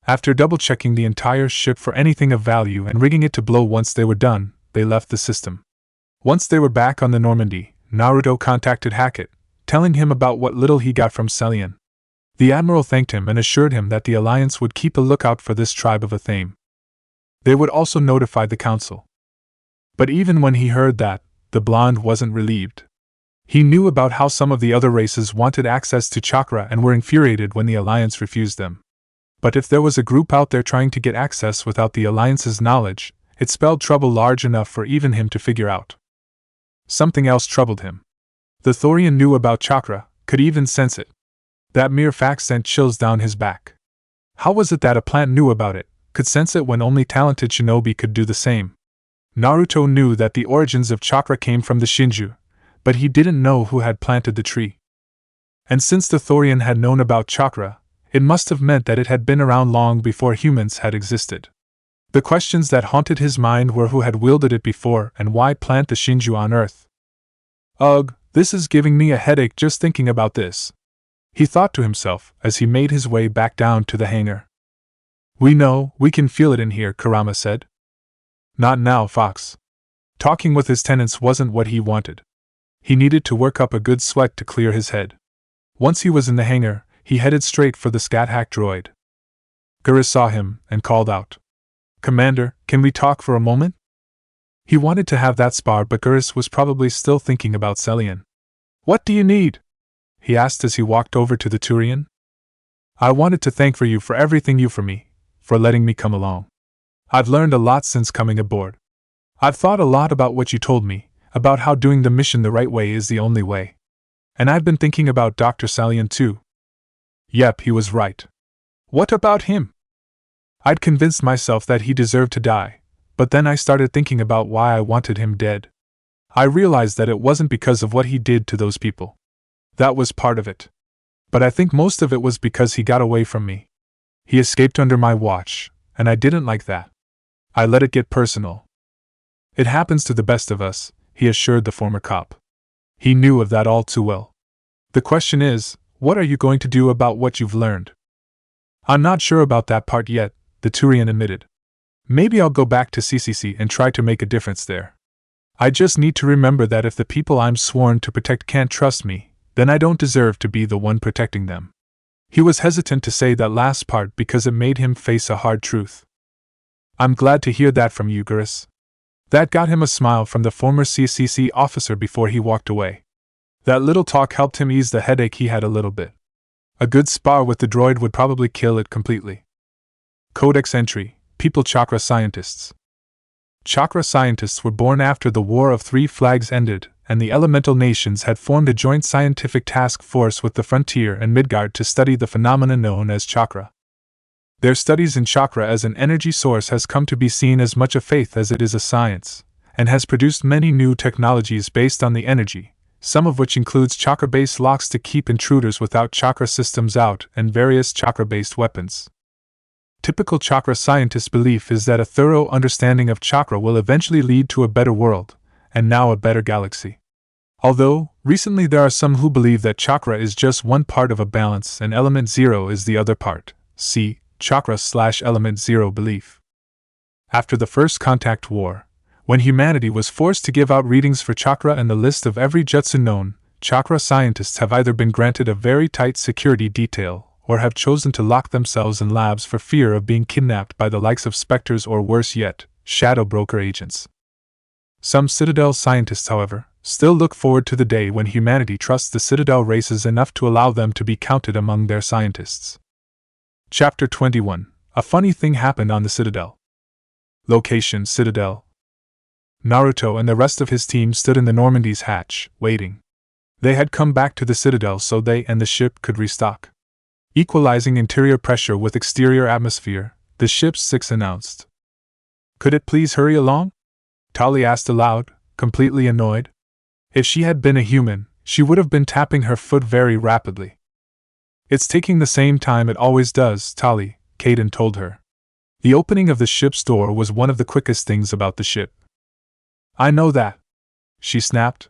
After double-checking the entire ship for anything of value and rigging it to blow once they were done, they left the system. Once they were back on the Normandy, Naruto contacted Hackett, telling him about what little he got from Selian. The Admiral thanked him and assured him that the Alliance would keep a lookout for this Tribe of Athame. They would also notify the Council. But even when he heard that, the blonde wasn't relieved. He knew about how some of the other races wanted access to chakra and were infuriated when the Alliance refused them. But if there was a group out there trying to get access without the Alliance's knowledge, it spelled trouble large enough for even him to figure out. Something else troubled him. The Thorian knew about chakra, could even sense it. That mere fact sent chills down his back. How was it that a plant knew about it, could sense it when only talented shinobi could do the same? Naruto knew that the origins of chakra came from the Shinju, but he didn't know who had planted the tree. And since the Thorian had known about chakra, it must have meant that it had been around long before humans had existed. The questions that haunted his mind were who had wielded it before and why plant the Shinju on Earth. Ugh, this is giving me a headache just thinking about this, he thought to himself as he made his way back down to the hangar. We know, we can feel it in here, Kurama said. Not now, Fox. Talking with his tenants wasn't what he wanted. He needed to work up a good sweat to clear his head. Once he was in the hangar, he headed straight for the scat hack droid. Geras saw him and called out, Commander, can we talk for a moment? He wanted to have that spar, but Geras was probably still thinking about Selian. What do you need? He asked as he walked over to the Turian. I wanted to thank you for everything you for me, for letting me come along. I've learned a lot since coming aboard. I've thought a lot about what you told me, about how doing the mission the right way is the only way. And I've been thinking about Dr. Salian too. Yep, he was right. What about him? I'd convinced myself that he deserved to die, but then I started thinking about why I wanted him dead. I realized that it wasn't because of what he did to those people. That was part of it. But I think most of it was because he got away from me. He escaped under my watch, and I didn't like that. I let it get personal. It happens to the best of us, he assured the former cop. He knew of that all too well. The question is, what are you going to do about what you've learned? I'm not sure about that part yet, the Turian admitted. Maybe I'll go back to CCC and try to make a difference there. I just need to remember that if the people I'm sworn to protect can't trust me, then I don't deserve to be the one protecting them. He was hesitant to say that last part because it made him face a hard truth. I'm glad to hear that from you, Geras. That got him a smile from the former CCC officer before he walked away. That little talk helped him ease the headache he had a little bit. A good spar with the droid would probably kill it completely. Codex entry: People Chakra Scientists. Chakra scientists were born after the War of Three Flags ended, and the elemental nations had formed a joint scientific task force with the Frontier and Midgard to study the phenomena known as chakra. Their studies in chakra as an energy source has come to be seen as much a faith as it is a science, and has produced many new technologies based on the energy, some of which includes chakra-based locks to keep intruders without chakra systems out and various chakra-based weapons. Typical chakra scientist belief is that a thorough understanding of chakra will eventually lead to a better world, and now a better galaxy. Although, recently there are some who believe that chakra is just one part of a balance and element zero is the other part. See, chakra/element zero belief. After the First Contact War, when humanity was forced to give out readings for chakra and the list of every jutsu known, chakra scientists have either been granted a very tight security detail or have chosen to lock themselves in labs for fear of being kidnapped by the likes of specters or worse yet, shadow broker agents. Some Citadel scientists, however, still look forward to the day when humanity trusts the Citadel races enough to allow them to be counted among their scientists. Chapter 21. A funny thing happened on the Citadel. Location: Citadel. Naruto and the rest of his team stood in the Normandy's hatch, waiting. They had come back to the Citadel so they and the ship could restock. Equalizing interior pressure with exterior atmosphere, the ship's 6 announced. Could it please hurry along? Tali asked aloud, completely annoyed. If she had been a human, she would have been tapping her foot very rapidly. It's taking the same time it always does, Tali, Kaden told her. The opening of the ship's door was one of the quickest things about the ship. I know that, she snapped.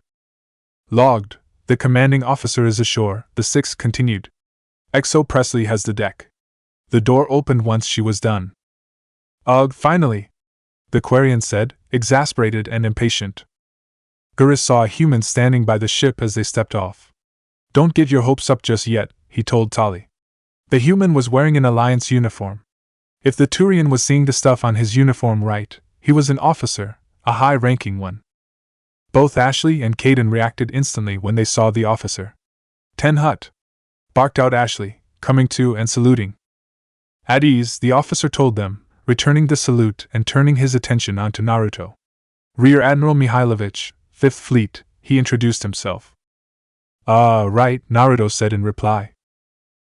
Logged, the commanding officer is ashore, the 6 continued. XO Presley has the deck. The door opened once she was done. Ugh, finally, the Quarian said, exasperated and impatient. Gurus saw a human standing by the ship as they stepped off. Don't get your hopes up just yet, he told Tali. The human was wearing an Alliance uniform. If the Turian was seeing the stuff on his uniform right, he was an officer, a high-ranking one. Both Ashley and Kaden reacted instantly when they saw the officer. Ten Hut! Barked out Ashley, coming to and saluting. At ease, the officer told them, returning the salute and turning his attention onto Naruto. Rear Admiral Mihailovich, 5th Fleet, he introduced himself. Right, Naruto said in reply.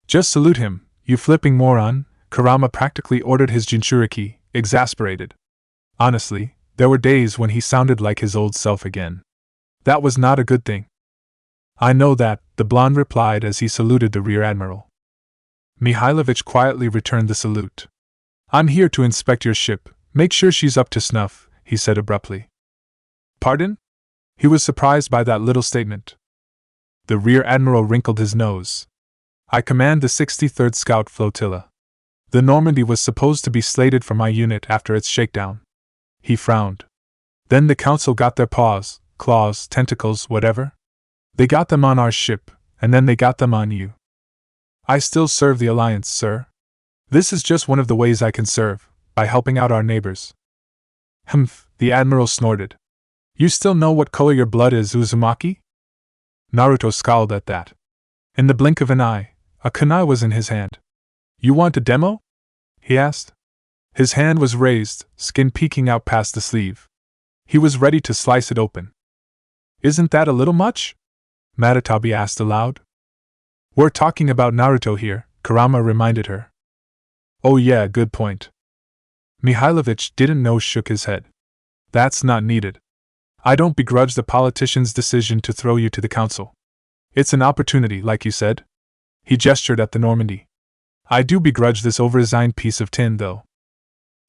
Just salute him, you flipping moron, Kurama practically ordered his Jinchuriki, exasperated. Honestly, there were days when he sounded like his old self again. That was not a good thing. I know that, the blonde replied as he saluted the Rear Admiral. Mihailovich quietly returned the salute. I'm here to inspect your ship, make sure she's up to snuff, he said abruptly. Pardon? He was surprised by that little statement. The Rear Admiral wrinkled his nose. I command the 63rd Scout Flotilla. The Normandy was supposed to be slated for my unit after its shakedown. He frowned. Then the Council got their paws, claws, tentacles, whatever. They got them on our ship, and then they got them on you. I still serve the Alliance, sir. This is just one of the ways I can serve, by helping out our neighbors. Humph, the Admiral snorted. You still know what color your blood is, Uzumaki? Naruto scowled at that. In the blink of an eye, a kunai was in his hand. You want a demo? He asked. His hand was raised, skin peeking out past the sleeve. He was ready to slice it open. Isn't that a little much? Matatabi asked aloud. We're talking about Naruto here, Kurama reminded her. Oh yeah, good point. Mihailovich didn't know, shook his head. That's not needed. I don't begrudge the politician's decision to throw you to the council. It's an opportunity, like you said. He gestured at the Normandy. I do begrudge this over-designed piece of tin, though.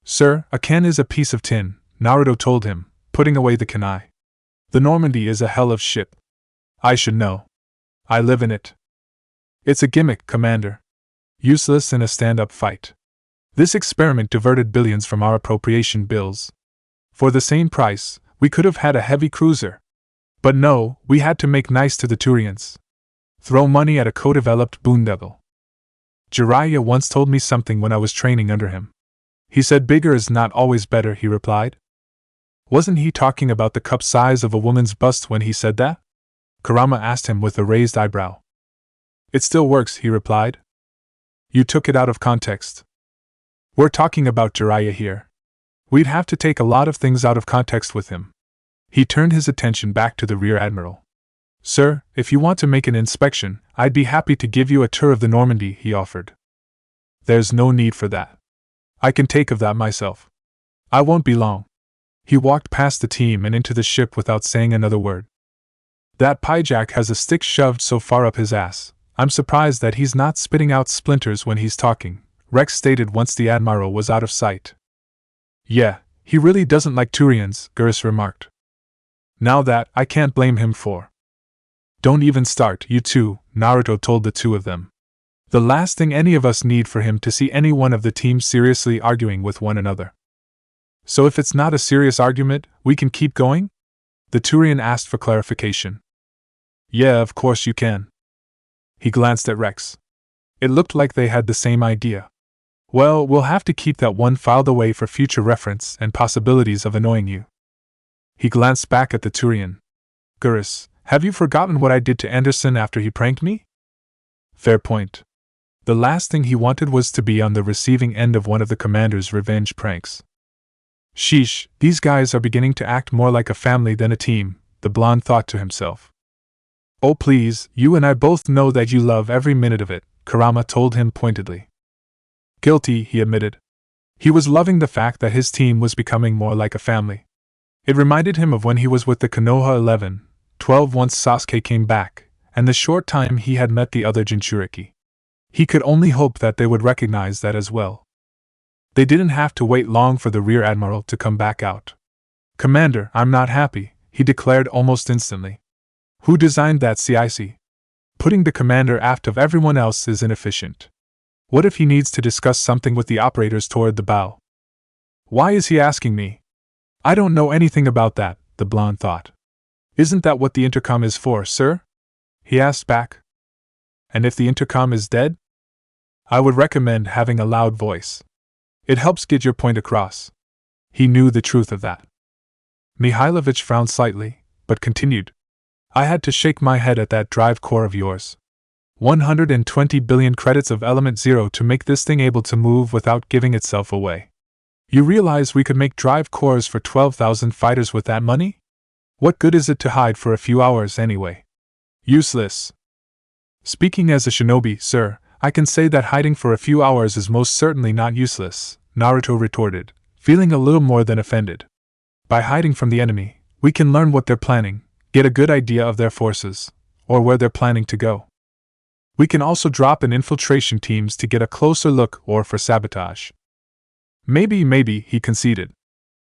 Sir, a can is a piece of tin, Naruto told him, putting away the kunai. The Normandy is a hell of ship. I should know. I live in it. It's a gimmick, Commander. Useless in a stand-up fight. This experiment diverted billions from our appropriation bills. For the same price, we could have had a heavy cruiser. But no, we had to make nice to the Turians. Throw money at a co-developed boondevil. Jiraiya once told me something when I was training under him. He said bigger is not always better, he replied. Wasn't he talking about the cup size of a woman's bust when he said that? Kurama asked him with a raised eyebrow. It still works, he replied. You took it out of context. We're talking about Jiraiya here. We'd have to take a lot of things out of context with him. He turned his attention back to the Rear Admiral. Sir, if you want to make an inspection, I'd be happy to give you a tour of the Normandy, he offered. There's no need for that. I can take of that myself. I won't be long. He walked past the team and into the ship without saying another word. That Pyjak has a stick shoved so far up his ass. I'm surprised that he's not spitting out splinters when he's talking, Rex stated once the Admiral was out of sight. Yeah, he really doesn't like Turians, Gurus remarked. Now that, I can't blame him for. Don't even start, you two, Naruto told the two of them. The last thing any of us need for him to see any one of the team seriously arguing with one another. So if it's not a serious argument, we can keep going? The Turian asked for clarification. Yeah, of course you can. He glanced at Rex. It looked like they had the same idea. Well, we'll have to keep that one filed away for future reference and possibilities of annoying you. He glanced back at the Turian. Gurus, have you forgotten what I did to Anderson after he pranked me? Fair point. The last thing he wanted was to be on the receiving end of one of the commander's revenge pranks. Sheesh, these guys are beginning to act more like a family than a team, the blonde thought to himself. Oh please, you and I both know that you love every minute of it, Kurama told him pointedly. Guilty, he admitted. He was loving the fact that his team was becoming more like a family. It reminded him of when he was with the Konoha 11-12 once Sasuke came back, and the short time he had met the other Jinchuriki. He could only hope that they would recognize that as well. They didn't have to wait long for the Rear Admiral to come back out. Commander, I'm not happy, he declared almost instantly. Who designed that CIC? Putting the commander aft of everyone else is inefficient. What if he needs to discuss something with the operators toward the bow? Why is he asking me? I don't know anything about that, the blonde thought. Isn't that what the intercom is for, sir? He asked back. And if the intercom is dead? I would recommend having a loud voice. It helps get your point across. He knew the truth of that. Mihailovich frowned slightly, but continued. I had to shake my head at that drive core of yours. 120 billion credits of element 0 to make this thing able to move without giving itself away. You realize we could make drive cores for 12,000 fighters with that money? What good is it to hide for a few hours anyway? Useless. Speaking as a shinobi, sir, I can say that hiding for a few hours is most certainly not useless, Naruto retorted, feeling a little more than offended. By hiding from the enemy, we can learn what they're planning, get a good idea of their forces, or where they're planning to go. We can also drop in infiltration teams to get a closer look or for sabotage. Maybe, he conceded.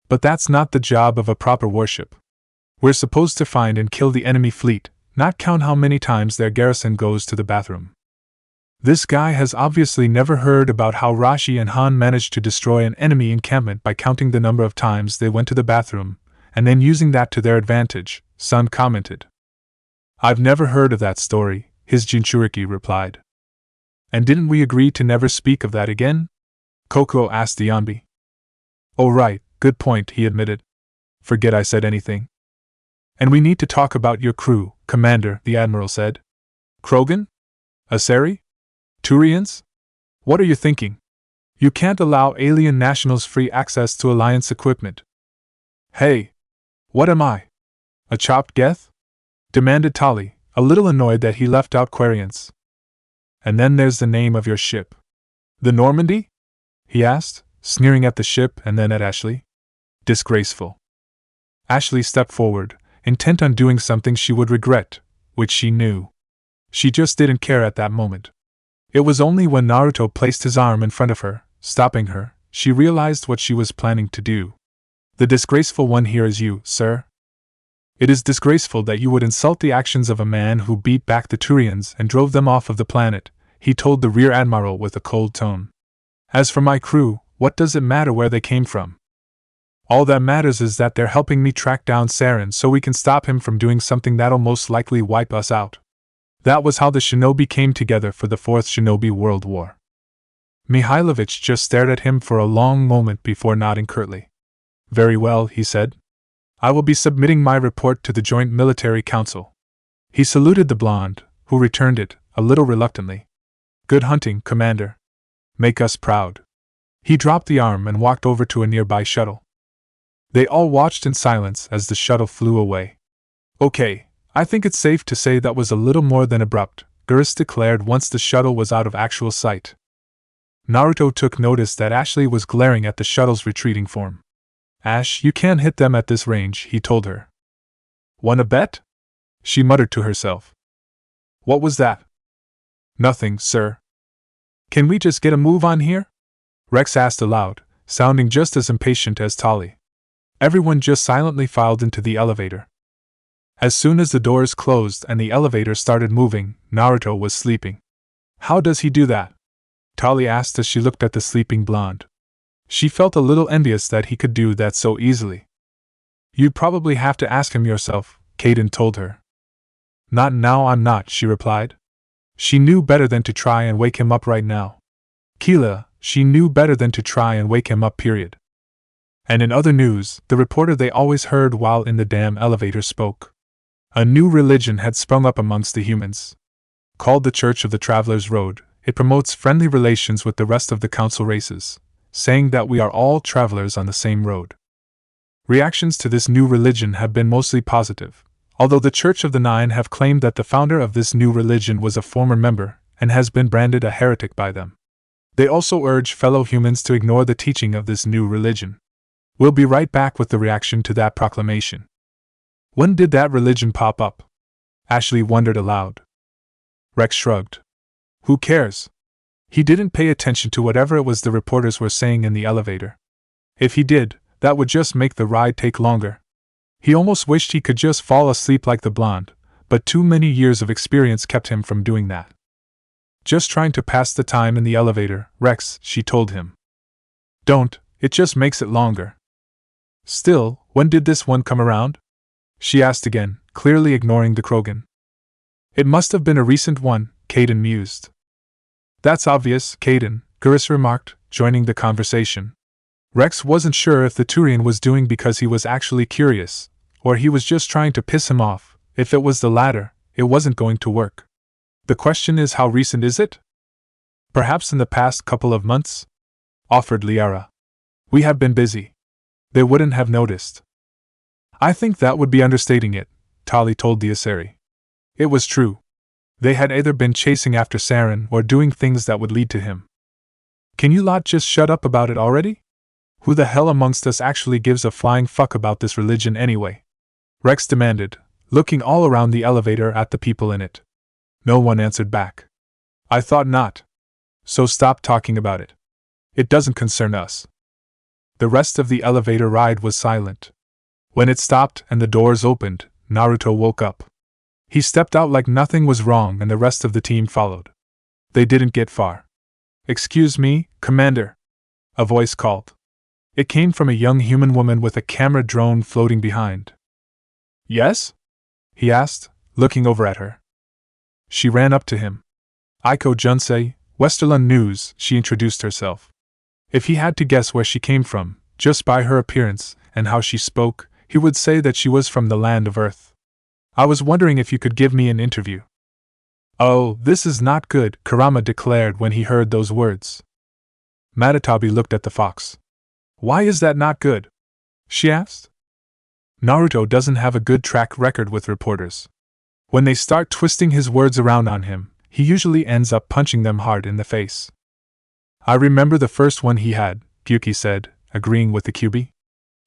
But that's not the job of a proper warship. We're supposed to find and kill the enemy fleet, not count how many times their garrison goes to the bathroom. This guy has obviously never heard about how Rashi and Han managed to destroy an enemy encampment by counting the number of times they went to the bathroom, and then using that to their advantage, Sun commented. I've never heard of that story, his Jinchuriki replied. And didn't we agree to never speak of that again? Koko asked the Yanbi. Oh right, good point, he admitted. Forget I said anything. And we need to talk about your crew, Commander, the Admiral said. Krogan? Asari? Turians? What are you thinking? You can't allow alien nationals free access to Alliance equipment. Hey! What am I? A chopped geth? Demanded Tali, a little annoyed that he left out Quarians. And then there's the name of your ship. The Normandy? He asked, sneering at the ship and then at Ashley. Disgraceful. Ashley stepped forward, intent on doing something she would regret, which she knew. She just didn't care at that moment. It was only when Naruto placed his arm in front of her, stopping her, she realized what she was planning to do. The disgraceful one here is you, sir. It is disgraceful that you would insult the actions of a man who beat back the Turians and drove them off of the planet, he told the Rear Admiral with a cold tone. As for my crew, what does it matter where they came from? All that matters is that they're helping me track down Saren so we can stop him from doing something that'll most likely wipe us out. That was how the shinobi came together for the Fourth Shinobi World War. Mihailovich just stared at him for a long moment before nodding curtly. Very well, he said. I will be submitting my report to the Joint Military Council. He saluted the blonde, who returned it, a little reluctantly. Good hunting, Commander. Make us proud. He dropped the arm and walked over to a nearby shuttle. They all watched in silence as the shuttle flew away. Okay, I think it's safe to say that was a little more than abrupt, Gurus declared once the shuttle was out of actual sight. Naruto took notice that Ashley was glaring at the shuttle's retreating form. Ash, you can't hit them at this range, he told her. Wanna bet? She muttered to herself. What was that? Nothing, sir. Can we just get a move on here? Rex asked aloud, sounding just as impatient as Tali. Everyone just silently filed into the elevator. As soon as the doors closed and the elevator started moving, Naruto was sleeping. How does he do that? Tali asked as she looked at the sleeping blonde. She felt a little envious that he could do that so easily. You'd probably have to ask him yourself, Kaden told her. Not now, I'm not, she replied. She knew better than to try and wake him up right now. Keela, she knew better than to try and wake him up, period. And in other news, the reporter they always heard while in the damn elevator spoke. A new religion had sprung up amongst the humans. Called the Church of the Traveler's Road, it promotes friendly relations with the rest of the council races, saying that we are all travelers on the same road. Reactions to this new religion have been mostly positive, although the Church of the Nine have claimed that the founder of this new religion was a former member and has been branded a heretic by them. They also urge fellow humans to ignore the teaching of this new religion. We'll be right back with the reaction to that proclamation. When did that religion pop up? Ashley wondered aloud. Rex shrugged. Who cares? He didn't pay attention to whatever it was the reporters were saying in the elevator. If he did, that would just make the ride take longer. He almost wished he could just fall asleep like the blonde, but too many years of experience kept him from doing that. Just trying to pass the time in the elevator, Rex, she told him. Don't, it just makes it longer. Still, when did this one come around? She asked again, clearly ignoring the Krogan. It must have been a recent one, Kaden mused. That's obvious, Kaden, Gurus remarked, joining the conversation. Rex wasn't sure if the Turian was doing because he was actually curious, or he was just trying to piss him off. If it was the latter, it wasn't going to work. The question is, how recent is it? Perhaps in the past couple of months? Offered Liara. We have been busy. They wouldn't have noticed. I think that would be understating it, Tali told the Asari. It was true. They had either been chasing after Saren or doing things that would lead to him. Can you lot just shut up about it already? Who the hell amongst us actually gives a flying fuck about this religion anyway? Rex demanded, looking all around the elevator at the people in it. No one answered back. I thought not. So stop talking about it. It doesn't concern us. The rest of the elevator ride was silent. When it stopped and the doors opened, Naruto woke up. He stepped out like nothing was wrong and the rest of the team followed. They didn't get far. Excuse me, Commander, a voice called. It came from a young human woman with a camera drone floating behind. Yes? He asked, looking over at her. She ran up to him. Aiko Junsei, Westerland News, she introduced herself. If he had to guess where she came from, just by her appearance and how she spoke, he would say that she was from the land of Earth. I was wondering if you could give me an interview. Oh, this is not good, Kurama declared when he heard those words. Matatabi looked at the fox. Why is that not good? She asked. Naruto doesn't have a good track record with reporters. When they start twisting his words around on him, he usually ends up punching them hard in the face. I remember the first one he had, Gyuki said, agreeing with the Kyuubi.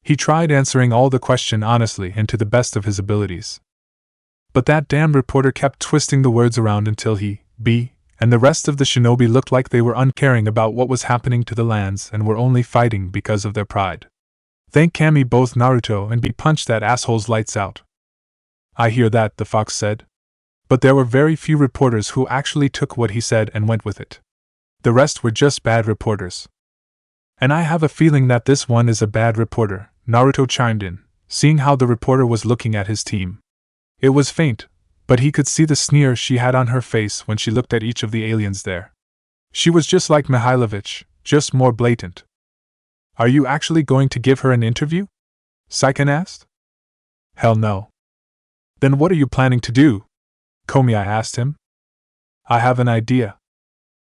He tried answering all the question honestly and to the best of his abilities. But that damn reporter kept twisting the words around until he, B, and the rest of the shinobi looked like they were uncaring about what was happening to the lands and were only fighting because of their pride. Thank Kami both Naruto and B punched that asshole's lights out. I hear that, the fox said. But there were very few reporters who actually took what he said and went with it. The rest were just bad reporters. And I have a feeling that this one is a bad reporter, Naruto chimed in, seeing how the reporter was looking at his team. It was faint, but he could see the sneer she had on her face when she looked at each of the aliens there. She was just like Mihailovich, just more blatant. Are you actually going to give her an interview? Saiken asked. Hell no. Then what are you planning to do? Komiya asked him. I have an idea.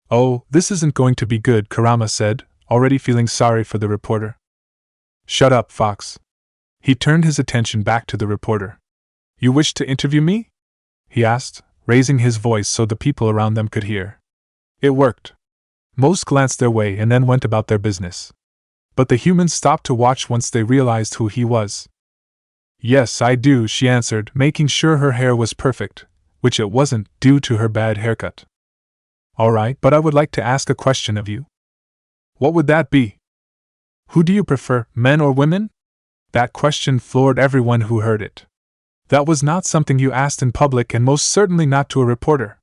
Oh, this isn't going to be good, Kurama said, already feeling sorry for the reporter. Shut up, Fox, He turned his attention back to the reporter. You wish to interview me? He asked, raising his voice so the people around them could hear. It worked. Most glanced their way and then went about their business. But the humans stopped to watch once they realized who he was. Yes, I do, she answered, making sure her hair was perfect, which it wasn't, due to her bad haircut. All right, but I would like to ask a question of you. What would that be? Who do you prefer, men or women? That question floored everyone who heard it. That was not something you asked in public and most certainly not to a reporter.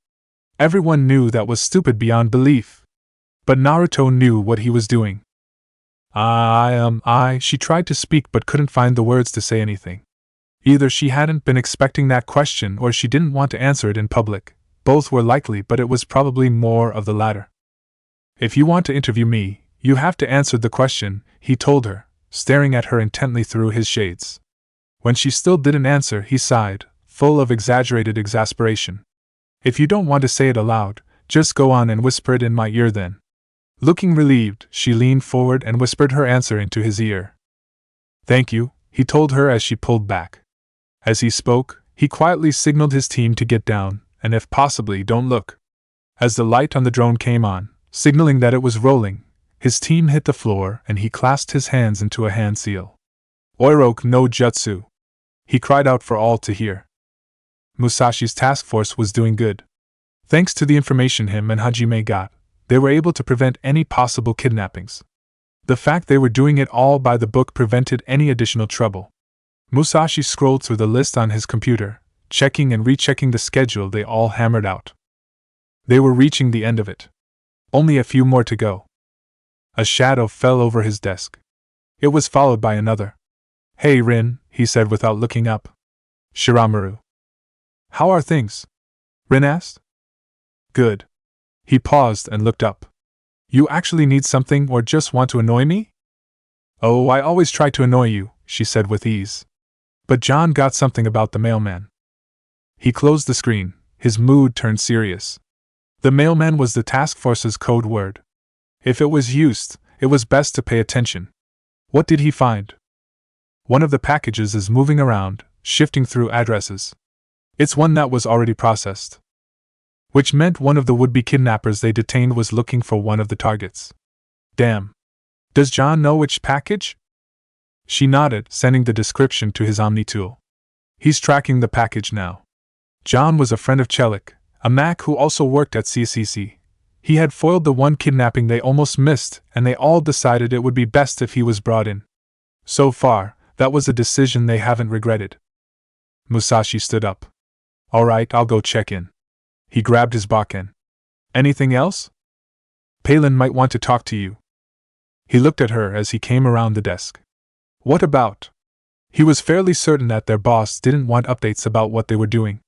Everyone knew that was stupid beyond belief. But Naruto knew what he was doing. She tried to speak but couldn't find the words to say anything. Either she hadn't been expecting that question or she didn't want to answer it in public. Both were likely, but it was probably more of the latter. If you want to interview me, you have to answer the question, he told her, staring at her intently through his shades. When she still didn't answer, he sighed, full of exaggerated exasperation. If you don't want to say it aloud, just go on and whisper it in my ear then. Looking relieved, she leaned forward and whispered her answer into his ear. Thank you, he told her as she pulled back. As he spoke, he quietly signaled his team to get down, and if possibly don't look. As the light on the drone came on, signaling that it was rolling, his team hit the floor and he clasped his hands into a hand seal. Oiroke no jutsu. He cried out for all to hear. Musashi's task force was doing good. Thanks to the information him and Hajime got, they were able to prevent any possible kidnappings. The fact they were doing it all by the book prevented any additional trouble. Musashi scrolled through the list on his computer, checking and rechecking the schedule they all hammered out. They were reaching the end of it. Only a few more to go. A shadow fell over his desk. It was followed by another. Hey Rin, he said without looking up. Shiramaru. How are things? Rin asked. Good. He paused and looked up. You actually need something or just want to annoy me? Oh, I always try to annoy you, she said with ease. But John got something about the mailman. He closed the screen, his mood turned serious. The mailman was the task force's code word. If it was used, it was best to pay attention. What did he find? One of the packages is moving around, shifting through addresses. It's one that was already processed. Which meant one of the would-be kidnappers they detained was looking for one of the targets. Damn. Does John know which package? She nodded, sending the description to his Omni tool. He's tracking the package now. John was a friend of Chelik, a Mac who also worked at CCC. He had foiled the one kidnapping they almost missed, and they all decided it would be best if he was brought in. So far, that was a decision they haven't regretted. Musashi stood up. All right, I'll go check in. He grabbed his bakken. Anything else? Palin might want to talk to you. He looked at her as he came around the desk. What about? He was fairly certain that their boss didn't want updates about what they were doing.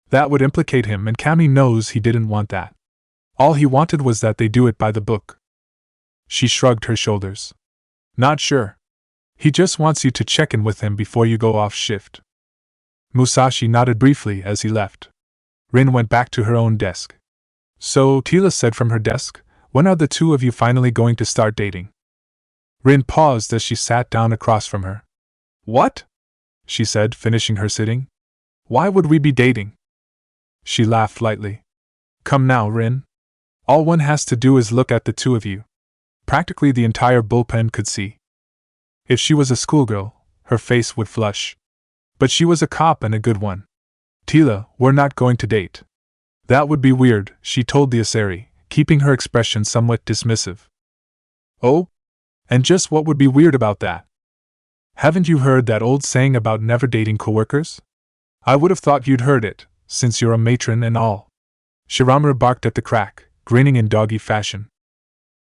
That would implicate him, and Cammy knows he didn't want that. All he wanted was that they do it by the book. She shrugged her shoulders. Not sure. He just wants you to check in with him before you go off shift. Musashi nodded briefly as he left. Rin went back to her own desk. So, Tila said from her desk, when are the two of you finally going to start dating? Rin paused as she sat down across from her. What? She said, finishing her sitting. Why would we be dating? She laughed lightly. Come now, Rin. All one has to do is look at the two of you. Practically the entire bullpen could see. If she was a schoolgirl, her face would flush. But she was a cop and a good one. Tila, we're not going to date. That would be weird, she told the Asari, keeping her expression somewhat dismissive. Oh? And just what would be weird about that? Haven't you heard that old saying about never dating coworkers? I would have thought you'd heard it, since you're a matron and all. Shiramaru barked at the crack, grinning in doggy fashion.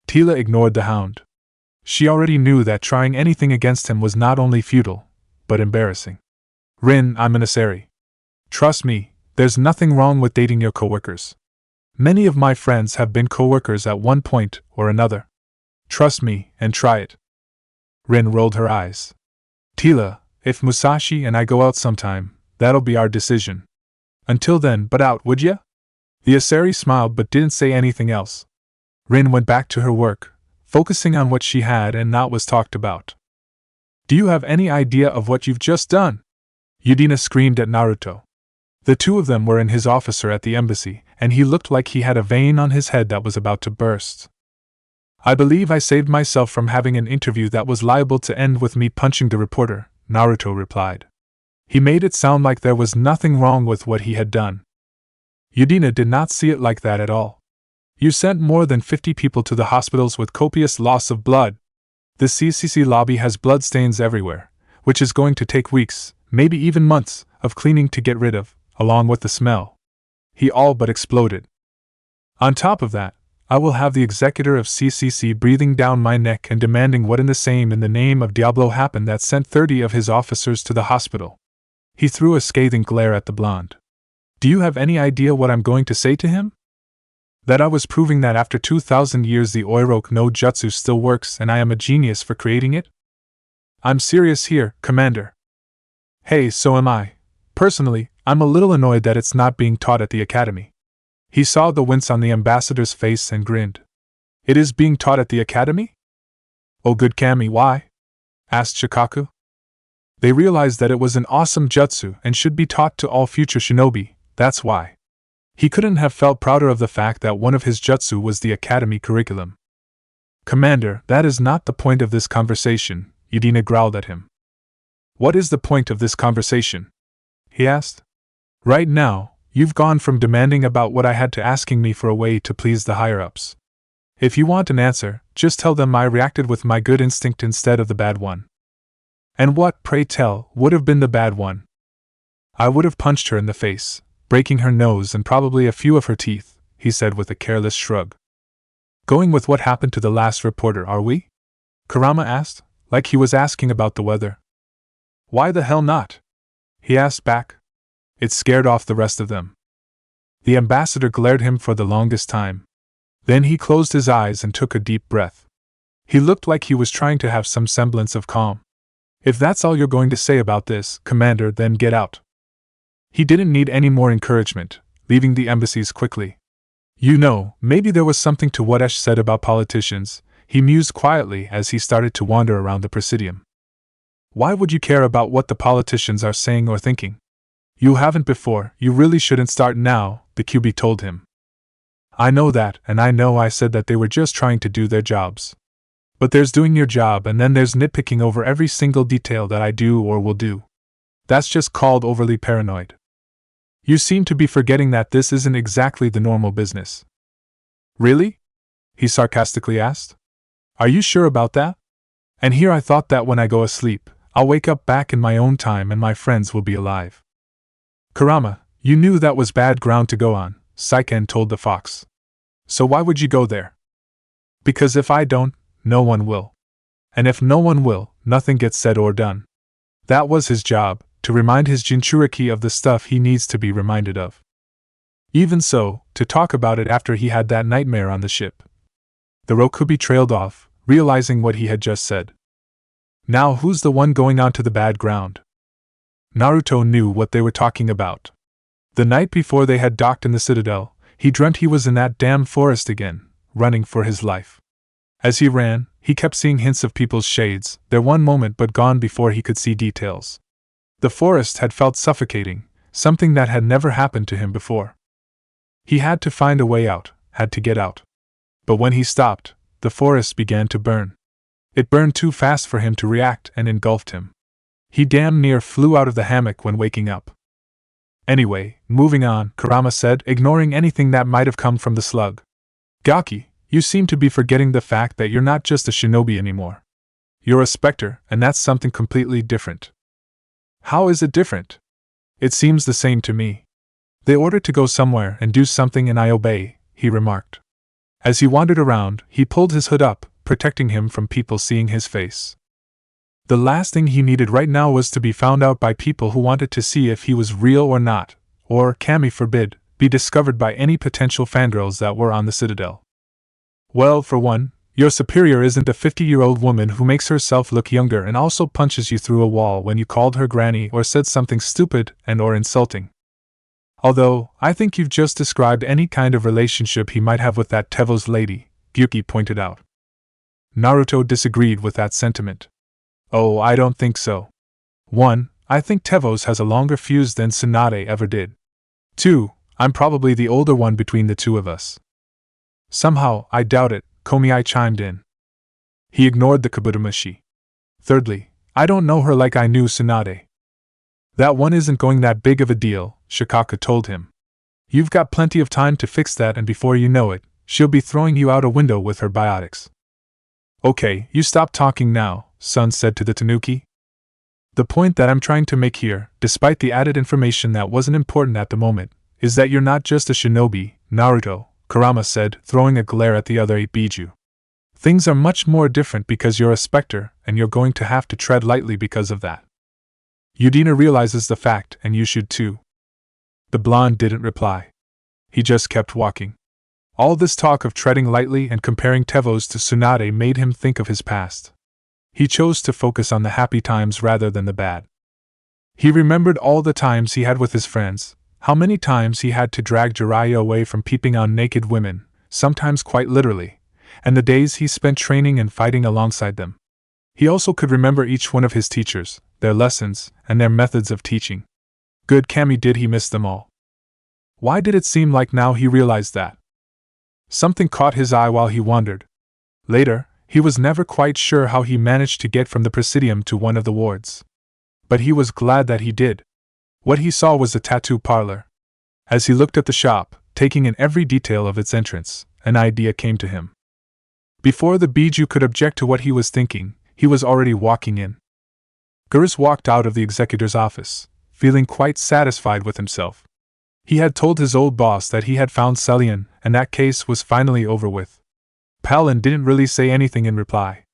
Tila ignored the hound. She already knew that trying anything against him was not only futile, but embarrassing. Rin, I'm an Asari. Trust me, there's nothing wrong with dating your coworkers. Many of my friends have been coworkers at one point or another. Trust me, and try it. Rin rolled her eyes. Tila, if Musashi and I go out sometime, that'll be our decision. Until then, butt out, would ya? The Asari smiled but didn't say anything else. Rin went back to her work, focusing on what she had and not was talked about. Do you have any idea of what you've just done? Yudina screamed at Naruto. The two of them were in his officer at the embassy, and he looked like he had a vein on his head that was about to burst. I believe I saved myself from having an interview that was liable to end with me punching the reporter, Naruto replied. He made it sound like there was nothing wrong with what he had done. Yudina did not see it like that at all. You sent more than 50 people to the hospitals with copious loss of blood. The CCC lobby has bloodstains everywhere, which is going to take weeks, maybe even months, of cleaning to get rid of, along with the smell. He all but exploded. On top of that, I will have the executor of CCC breathing down my neck and demanding what in the name of Diablo happened that sent 30 of his officers to the hospital. He threw a scathing glare at the blonde. Do you have any idea what I'm going to say to him? That I was proving that after 2,000 years the Oiroke no Jutsu still works and I am a genius for creating it? I'm serious here, Commander. Hey, so am I. Personally, I'm a little annoyed that it's not being taught at the academy. He saw the wince on the ambassador's face and grinned. It is being taught at the academy? Oh good Kami, why? Asked Shikaku. They realized that it was an awesome jutsu and should be taught to all future shinobi, that's why. He couldn't have felt prouder of the fact that one of his jutsu was the academy curriculum. Commander, that is not the point of this conversation, Yudina growled at him. What is the point of this conversation? He asked. Right now, you've gone from demanding about what I had to asking me for a way to please the higher-ups. If you want an answer, just tell them I reacted with my good instinct instead of the bad one. And what, pray tell, would have been the bad one? I would have punched her in the face, breaking her nose and probably a few of her teeth, he said with a careless shrug. Going with what happened to the last reporter, are we? Kurama asked, like he was asking about the weather. Why the hell not? He asked back. It scared off the rest of them. The ambassador glared him for the longest time. Then he closed his eyes and took a deep breath. He looked like he was trying to have some semblance of calm. If that's all you're going to say about this, Commander, then get out. He didn't need any more encouragement, leaving the embassies quickly. You know, maybe there was something to what Esh said about politicians, he mused quietly as he started to wander around the Presidium. Why would you care about what the politicians are saying or thinking? You haven't before, you really shouldn't start now, the QB told him. I know that, and I know I said that they were just trying to do their jobs. But there's doing your job and then there's nitpicking over every single detail that I do or will do. That's just called overly paranoid. You seem to be forgetting that this isn't exactly the normal business. Really? He sarcastically asked. Are you sure about that? And here I thought that when I go asleep, I'll wake up back in my own time and my friends will be alive. Kurama, you knew that was bad ground to go on, Saiken told the fox. So why would you go there? Because if I don't, no one will. And if no one will, nothing gets said or done. That was his job, to remind his Jinchuriki of the stuff he needs to be reminded of. Even so, to talk about it after he had that nightmare on the ship. The Rokubi trailed off, realizing what he had just said. Now who's the one going onto the bad ground? Naruto knew what they were talking about. The night before they had docked in the citadel, he dreamt he was in that damn forest again, running for his life. As he ran, he kept seeing hints of people's shades, there one moment but gone before he could see details. The forest had felt suffocating, something that had never happened to him before. He had to find a way out, had to get out. But when he stopped, the forest began to burn. It burned too fast for him to react and engulfed him. He damn near flew out of the hammock when waking up. Anyway, moving on, Kurama said, ignoring anything that might have come from the slug. Gaki, you seem to be forgetting the fact that you're not just a shinobi anymore. You're a specter, and that's something completely different. How is it different? It seems the same to me. They ordered to go somewhere and do something and I obey, he remarked. As he wandered around, he pulled his hood up, protecting him from people seeing his face. The last thing he needed right now was to be found out by people who wanted to see if he was real or not, or, Kami forbid, be discovered by any potential fangirls that were on the citadel. Well, for one, your superior isn't a 50-year-old woman who makes herself look younger and also punches you through a wall when you called her granny or said something stupid and or insulting. Although, I think you've just described any kind of relationship he might have with that Tevo's lady, Gyuki pointed out. Naruto disagreed with that sentiment. Oh, I don't think so. 1. I think Tevos has a longer fuse than Tsunade ever did. 2. I'm probably the older one between the two of us. Somehow, I doubt it, Komiai chimed in. He ignored the kabutomushi. Thirdly, I don't know her like I knew Tsunade. That one isn't going that big of a deal, Shikaka told him. You've got plenty of time to fix that, and before you know it, she'll be throwing you out a window with her biotics. Okay, you stop talking now, Sun said to the Tanuki. The point that I'm trying to make here, despite the added information that wasn't important at the moment, is that you're not just a shinobi, Naruto, Kurama said, throwing a glare at the other 8 Biju. Things are much more different because you're a specter, and you're going to have to tread lightly because of that. Udina realizes the fact, and you should too. The blonde didn't reply. He just kept walking. All this talk of treading lightly and comparing Tevos to Tsunade made him think of his past. He chose to focus on the happy times rather than the bad. He remembered all the times he had with his friends, how many times he had to drag Jiraiya away from peeping on naked women, sometimes quite literally, and the days he spent training and fighting alongside them. He also could remember each one of his teachers, their lessons, and their methods of teaching. Good Kami, did he miss them all? Why did it seem like now he realized that? Something caught his eye while he wandered. Later, he was never quite sure how he managed to get from the Presidium to one of the wards. But he was glad that he did. What he saw was a tattoo parlor. As he looked at the shop, taking in every detail of its entrance, an idea came to him. Before the Biju could object to what he was thinking, he was already walking in. Gurus walked out of the executor's office, feeling quite satisfied with himself. He had told his old boss that he had found Celian, and that case was finally over with. Palin didn't really say anything in reply.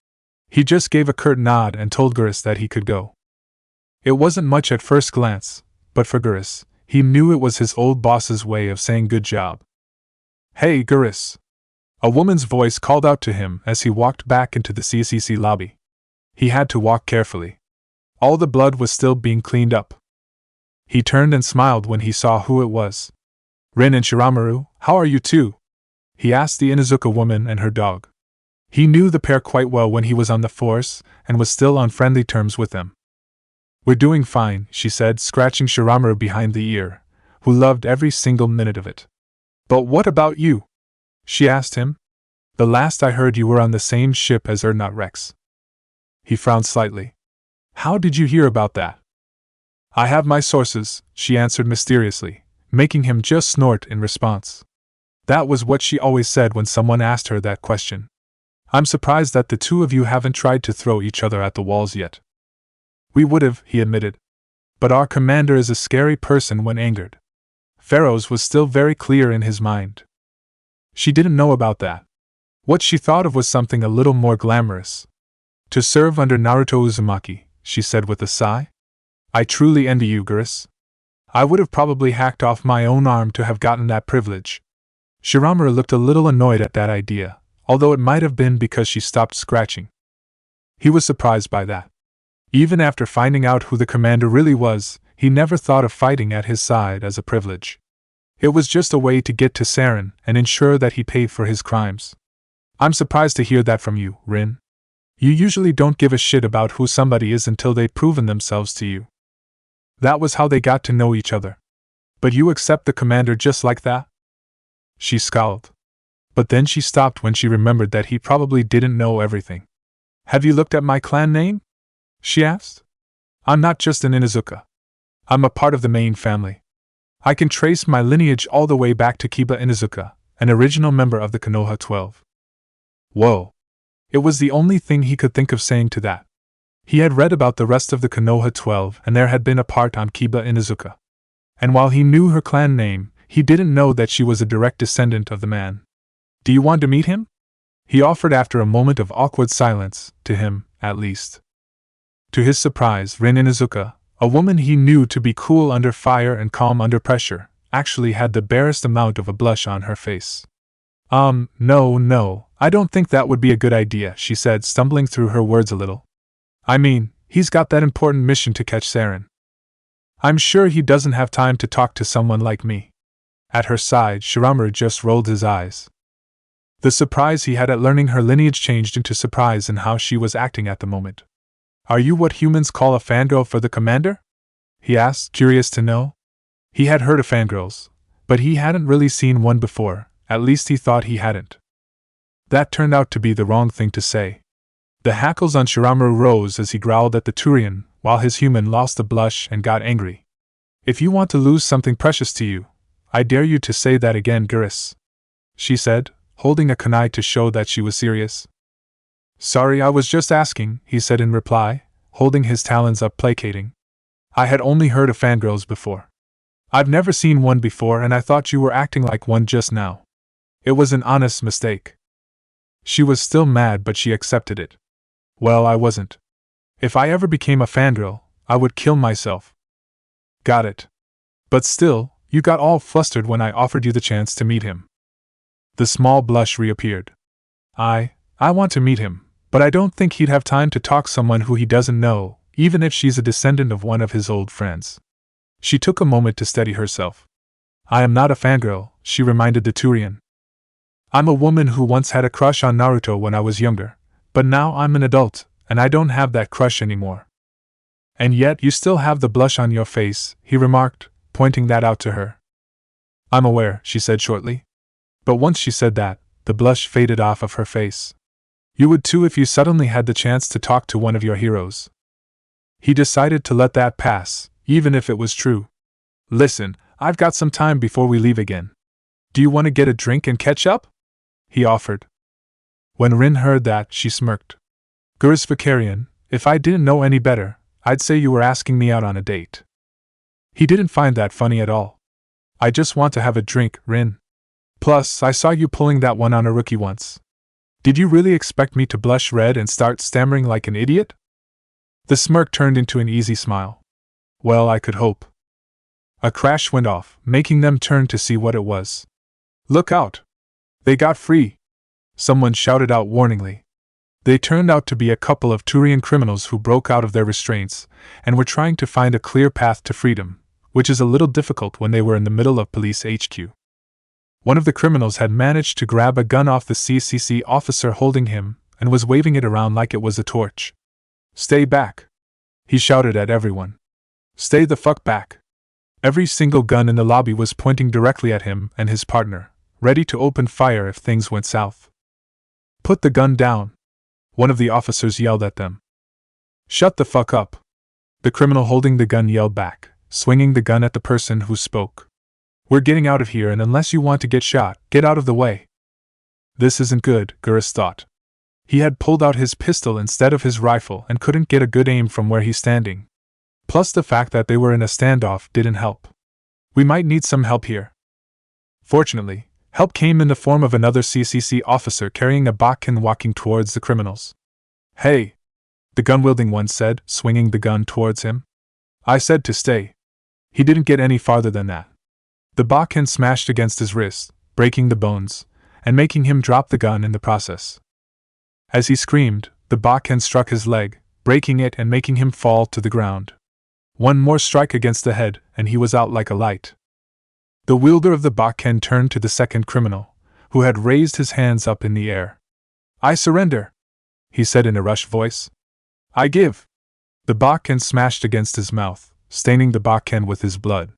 He just gave a curt nod and told Gurus that he could go. It wasn't much at first glance, but for Gurus, he knew it was his old boss's way of saying good job. Hey, Gurus! A woman's voice called out to him as he walked back into the CCC lobby. He had to walk carefully. All the blood was still being cleaned up. He turned and smiled when he saw who it was. Rin and Shiramaru, how are you two? He asked the Inuzuka woman and her dog. He knew the pair quite well when he was on the force, and was still on friendly terms with them. We're doing fine, she said, scratching Shiramaru behind the ear, who loved every single minute of it. But what about you? She asked him. The last I heard you were on the same ship as Erdnot Rex. He frowned slightly. How did you hear about that? I have my sources, she answered mysteriously, making him just snort in response. That was what she always said when someone asked her that question. I'm surprised that the two of you haven't tried to throw each other at the walls yet. We would've, he admitted. But our commander is a scary person when angered. Pharaoh's was still very clear in his mind. She didn't know about that. What she thought of was something a little more glamorous. To serve under Naruto Uzumaki, she said with a sigh. I truly envy you, Gurus. I would have probably hacked off my own arm to have gotten that privilege. Shiramaru looked a little annoyed at that idea, although it might have been because she stopped scratching. He was surprised by that. Even after finding out who the commander really was, he never thought of fighting at his side as a privilege. It was just a way to get to Saren and ensure that he paid for his crimes. I'm surprised to hear that from you, Rin. You usually don't give a shit about who somebody is until they've proven themselves to you. That was how they got to know each other. But you accept the commander just like that? She scowled. But then she stopped when she remembered that he probably didn't know everything. Have you looked at my clan name? She asked. I'm not just an Inuzuka. I'm a part of the main family. I can trace my lineage all the way back to Kiba Inuzuka, an original member of the Konoha 12. Whoa. It was the only thing he could think of saying to that. He had read about the rest of the Konoha 12 and there had been a part on Kiba Inuzuka. And while he knew her clan name, he didn't know that she was a direct descendant of the man. Do you want to meet him? He offered after a moment of awkward silence, to him, at least. To his surprise, Rin Inuzuka, a woman he knew to be cool under fire and calm under pressure, actually had the barest amount of a blush on her face. No, I don't think that would be a good idea, she said, stumbling through her words a little. I mean, he's got that important mission to catch Saren. I'm sure he doesn't have time to talk to someone like me. At her side, Shiramaru just rolled his eyes. The surprise he had at learning her lineage changed into surprise in how she was acting at the moment. Are you what humans call a fangirl for the commander? He asked, curious to know. He had heard of fangirls, but he hadn't really seen one before, at least he thought he hadn't. That turned out to be the wrong thing to say. The hackles on Shiramaru rose as he growled at the Turian, while his human lost the blush and got angry. If you want to lose something precious to you, I dare you to say that again, Gurus, she said, holding a kunai to show that she was serious. Sorry, I was just asking, he said in reply, holding his talons up placating. I had only heard of fangirls before. I've never seen one before and I thought you were acting like one just now. It was an honest mistake. She was still mad, but she accepted it. Well, I wasn't. If I ever became a fangirl, I would kill myself. Got it. But still, you got all flustered when I offered you the chance to meet him. The small blush reappeared. I want to meet him, but I don't think he'd have time to talk someone who he doesn't know, even if she's a descendant of one of his old friends. She took a moment to steady herself. I am not a fangirl, she reminded the Turian. I'm a woman who once had a crush on Naruto when I was younger, but now I'm an adult, and I don't have that crush anymore. And yet you still have the blush on your face, he remarked, pointing that out to her. I'm aware, she said shortly. But once she said that, the blush faded off of her face. You would too if you suddenly had the chance to talk to one of your heroes. He decided to let that pass, even if it was true. Listen, I've got some time before we leave again. Do you want to get a drink and catch up? He offered. When Rin heard that, she smirked. Gurus Vicarian, if I didn't know any better, I'd say you were asking me out on a date. He didn't find that funny at all. I just want to have a drink, Rin. Plus, I saw you pulling that one on a rookie once. Did you really expect me to blush red and start stammering like an idiot? The smirk turned into an easy smile. Well, I could hope. A crash went off, making them turn to see what it was. Look out! They got free! Someone shouted out warningly. They turned out to be a couple of Turian criminals who broke out of their restraints and were trying to find a clear path to freedom, which is a little difficult when they were in the middle of police HQ. One of the criminals had managed to grab a gun off the CCC officer holding him and was waving it around like it was a torch. Stay back! He shouted at everyone. Stay the fuck back! Every single gun in the lobby was pointing directly at him and his partner, ready to open fire if things went south. Put the gun down! One of the officers yelled at them. Shut the fuck up! The criminal holding the gun yelled back, swinging the gun at the person who spoke. We're getting out of here, and unless you want to get shot, get out of the way. This isn't good, Gurus thought. He had pulled out his pistol instead of his rifle and couldn't get a good aim from where he's standing. Plus the fact that they were in a standoff didn't help. We might need some help here. Fortunately, help came in the form of another CCC officer carrying a Bakken walking towards the criminals. Hey! The gun-wielding one said, swinging the gun towards him. I said to stay. He didn't get any farther than that. The Bakken smashed against his wrist, breaking the bones, and making him drop the gun in the process. As he screamed, the Bakken struck his leg, breaking it and making him fall to the ground. One more strike against the head, and he was out like a light. The wielder of the Bakken turned to the second criminal, who had raised his hands up in the air. I surrender, he said in a rushed voice. I give. The Bakken smashed against his mouth, staining the Bakken with his blood.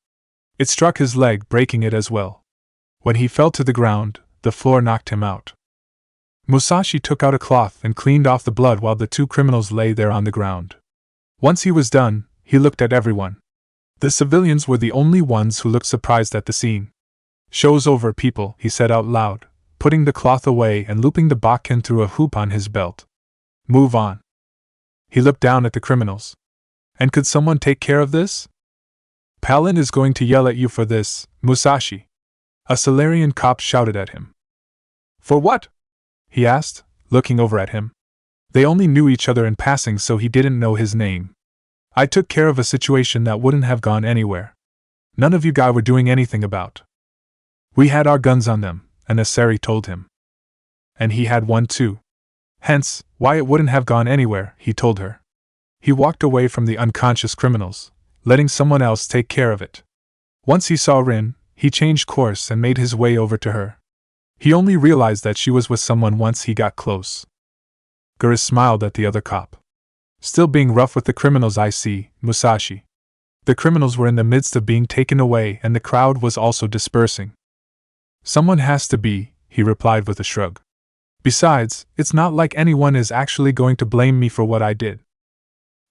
It struck his leg, breaking it as well. When he fell to the ground, the floor knocked him out. Musashi took out a cloth and cleaned off the blood while the two criminals lay there on the ground. Once he was done, he looked at everyone. The civilians were the only ones who looked surprised at the scene. Show's over, people, he said out loud, putting the cloth away and looping the Bakken through a hoop on his belt. Move on. He looked down at the criminals. And could someone take care of this? Palin is going to yell at you for this, Musashi. A Solarian cop shouted at him. For what? He asked, looking over at him. They only knew each other in passing, so he didn't know his name. I took care of a situation that wouldn't have gone anywhere. None of you guys were doing anything about. We had our guns on them, and Asari told him. And he had one too. Hence, why it wouldn't have gone anywhere, he told her. He walked away from the unconscious criminals, letting someone else take care of it. Once he saw Rin, he changed course and made his way over to her. He only realized that she was with someone once he got close. Gurus smiled at the other cop. Still being rough with the criminals, I see, Musashi. The criminals were in the midst of being taken away and the crowd was also dispersing. Someone has to be, he replied with a shrug. Besides, it's not like anyone is actually going to blame me for what I did.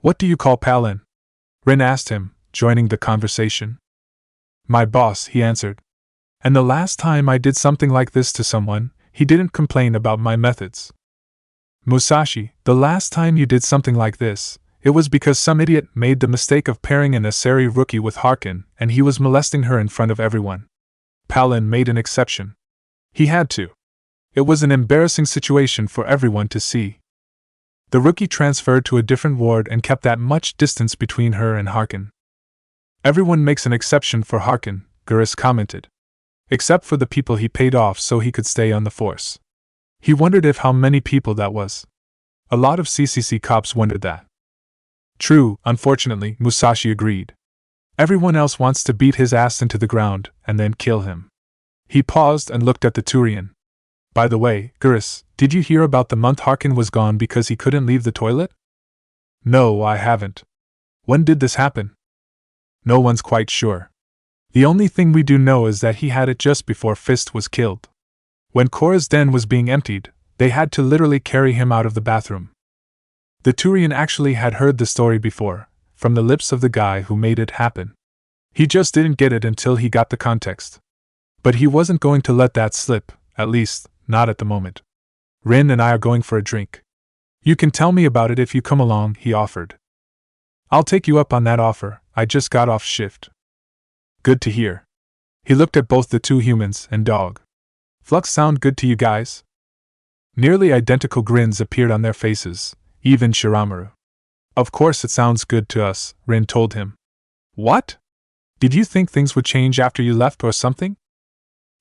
What do you call Palin? Rin asked him, joining the conversation. My boss, he answered. And the last time I did something like this to someone, he didn't complain about my methods. Musashi, the last time you did something like this, it was because some idiot made the mistake of pairing an Asari rookie with Harkin, and he was molesting her in front of everyone. Palin made an exception. He had to. It was an embarrassing situation for everyone to see. The rookie transferred to a different ward and kept that much distance between her and Harkin. Everyone makes an exception for Harkin, Guris commented. Except for the people he paid off so he could stay on the force. He wondered how many people that was. A lot of CCC cops wondered that. True, unfortunately, Musashi agreed. Everyone else wants to beat his ass into the ground and then kill him. He paused and looked at the Turian. By the way, Guris, did you hear about the month Harkin was gone because he couldn't leave the toilet? No, I haven't. When did this happen? No one's quite sure. The only thing we do know is that he had it just before Fist was killed. When Korra's den was being emptied, they had to literally carry him out of the bathroom. The Turian actually had heard the story before, from the lips of the guy who made it happen. He just didn't get it until he got the context. But he wasn't going to let that slip, at least, not at the moment. Rin and I are going for a drink. You can tell me about it if you come along, he offered. I'll take you up on that offer, I just got off shift. Good to hear. He looked at both the two humans and dog. Flux sound good to you guys? Nearly identical grins appeared on their faces, even Shiramaru. Of course it sounds good to us, Rin told him. What? Did you think things would change after you left or something?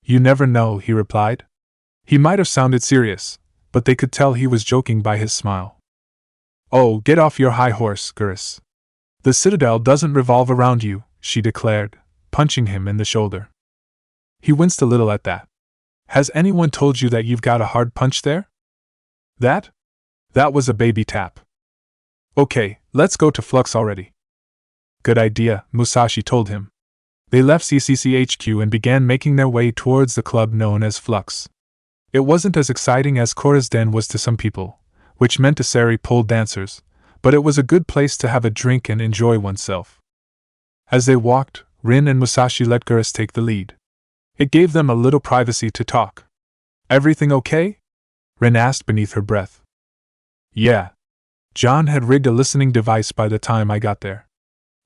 You never know, he replied. He might have sounded serious, but they could tell he was joking by his smile. Oh, get off your high horse, Guris. The Citadel doesn't revolve around you, she declared, punching him in the shoulder. He winced a little at that. Has anyone told you that you've got a hard punch there? That was a baby tap. Okay, let's go to Flux already. Good idea, Musashi told him. They left CCC HQ and began making their way towards the club known as Flux. It wasn't as exciting as Korra's den was to some people, which meant Asari pole dancers, but it was a good place to have a drink and enjoy oneself. As they walked, Rin and Musashi let Guris take the lead. It gave them a little privacy to talk. Everything okay? Rin asked beneath her breath. Yeah. John had rigged a listening device by the time I got there.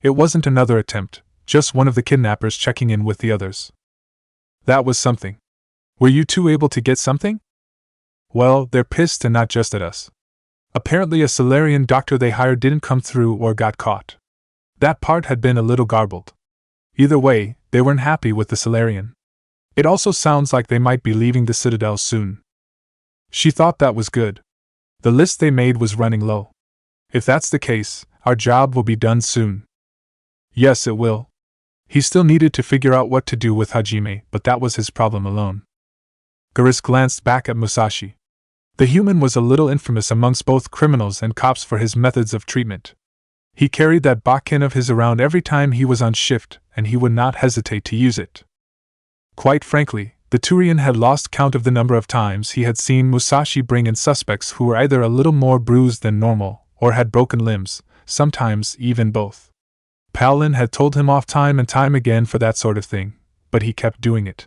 It wasn't another attempt, just one of the kidnappers checking in with the others. That was something. Were you two able to get something? Well, they're pissed and not just at us. Apparently a Solarian doctor they hired didn't come through or got caught. That part had been a little garbled. Either way, they weren't happy with the Solarian. It also sounds like they might be leaving the Citadel soon. She thought that was good. The list they made was running low. If that's the case, our job will be done soon. Yes, it will. He still needed to figure out what to do with Hajime, but that was his problem alone. Guris glanced back at Musashi. The human was a little infamous amongst both criminals and cops for his methods of treatment. He carried that Bakken of his around every time he was on shift, and he would not hesitate to use it. Quite frankly, the Turian had lost count of the number of times he had seen Musashi bring in suspects who were either a little more bruised than normal, or had broken limbs, sometimes even both. Palin had told him off time and time again for that sort of thing, but he kept doing it.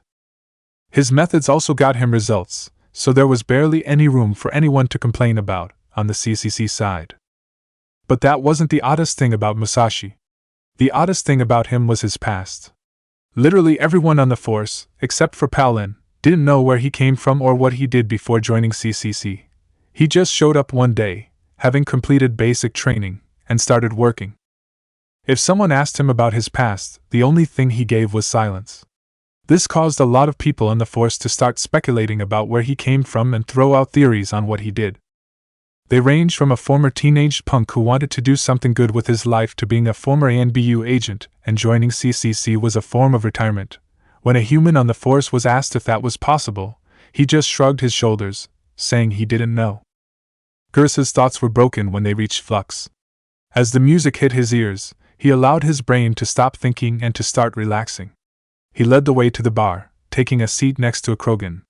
His methods also got him results, so there was barely any room for anyone to complain about, on the CCC side. But that wasn't the oddest thing about Musashi. The oddest thing about him was his past. Literally everyone on the force, except for Palin, didn't know where he came from or what he did before joining CCC. He just showed up one day, having completed basic training, and started working. If someone asked him about his past, the only thing he gave was silence. This caused a lot of people on the force to start speculating about where he came from and throw out theories on what he did. They ranged from a former teenage punk who wanted to do something good with his life to being a former ANBU agent, and joining CCC was a form of retirement. When a human on the force was asked if that was possible, he just shrugged his shoulders, saying he didn't know. Guris's thoughts were broken when they reached Flux. As the music hit his ears, he allowed his brain to stop thinking and to start relaxing. He led the way to the bar, taking a seat next to a Krogan.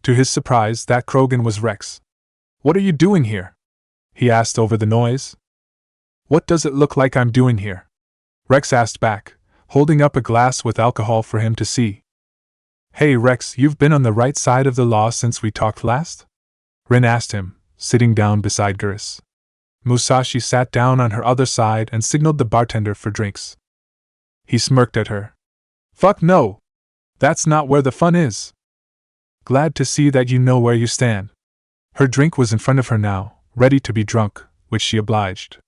To his surprise, that Krogan was Rex. "What are you doing here?" he asked over the noise. "What does it look like I'm doing here?" Rex asked back, holding up a glass with alcohol for him to see. "Hey Rex, you've been on the right side of the law since we talked last?" Rin asked him, sitting down beside Gurus. Musashi sat down on her other side and signaled the bartender for drinks. He smirked at her. "Fuck no! That's not where the fun is." "Glad to see that you know where you stand." Her drink was in front of her now, ready to be drunk, which she obliged.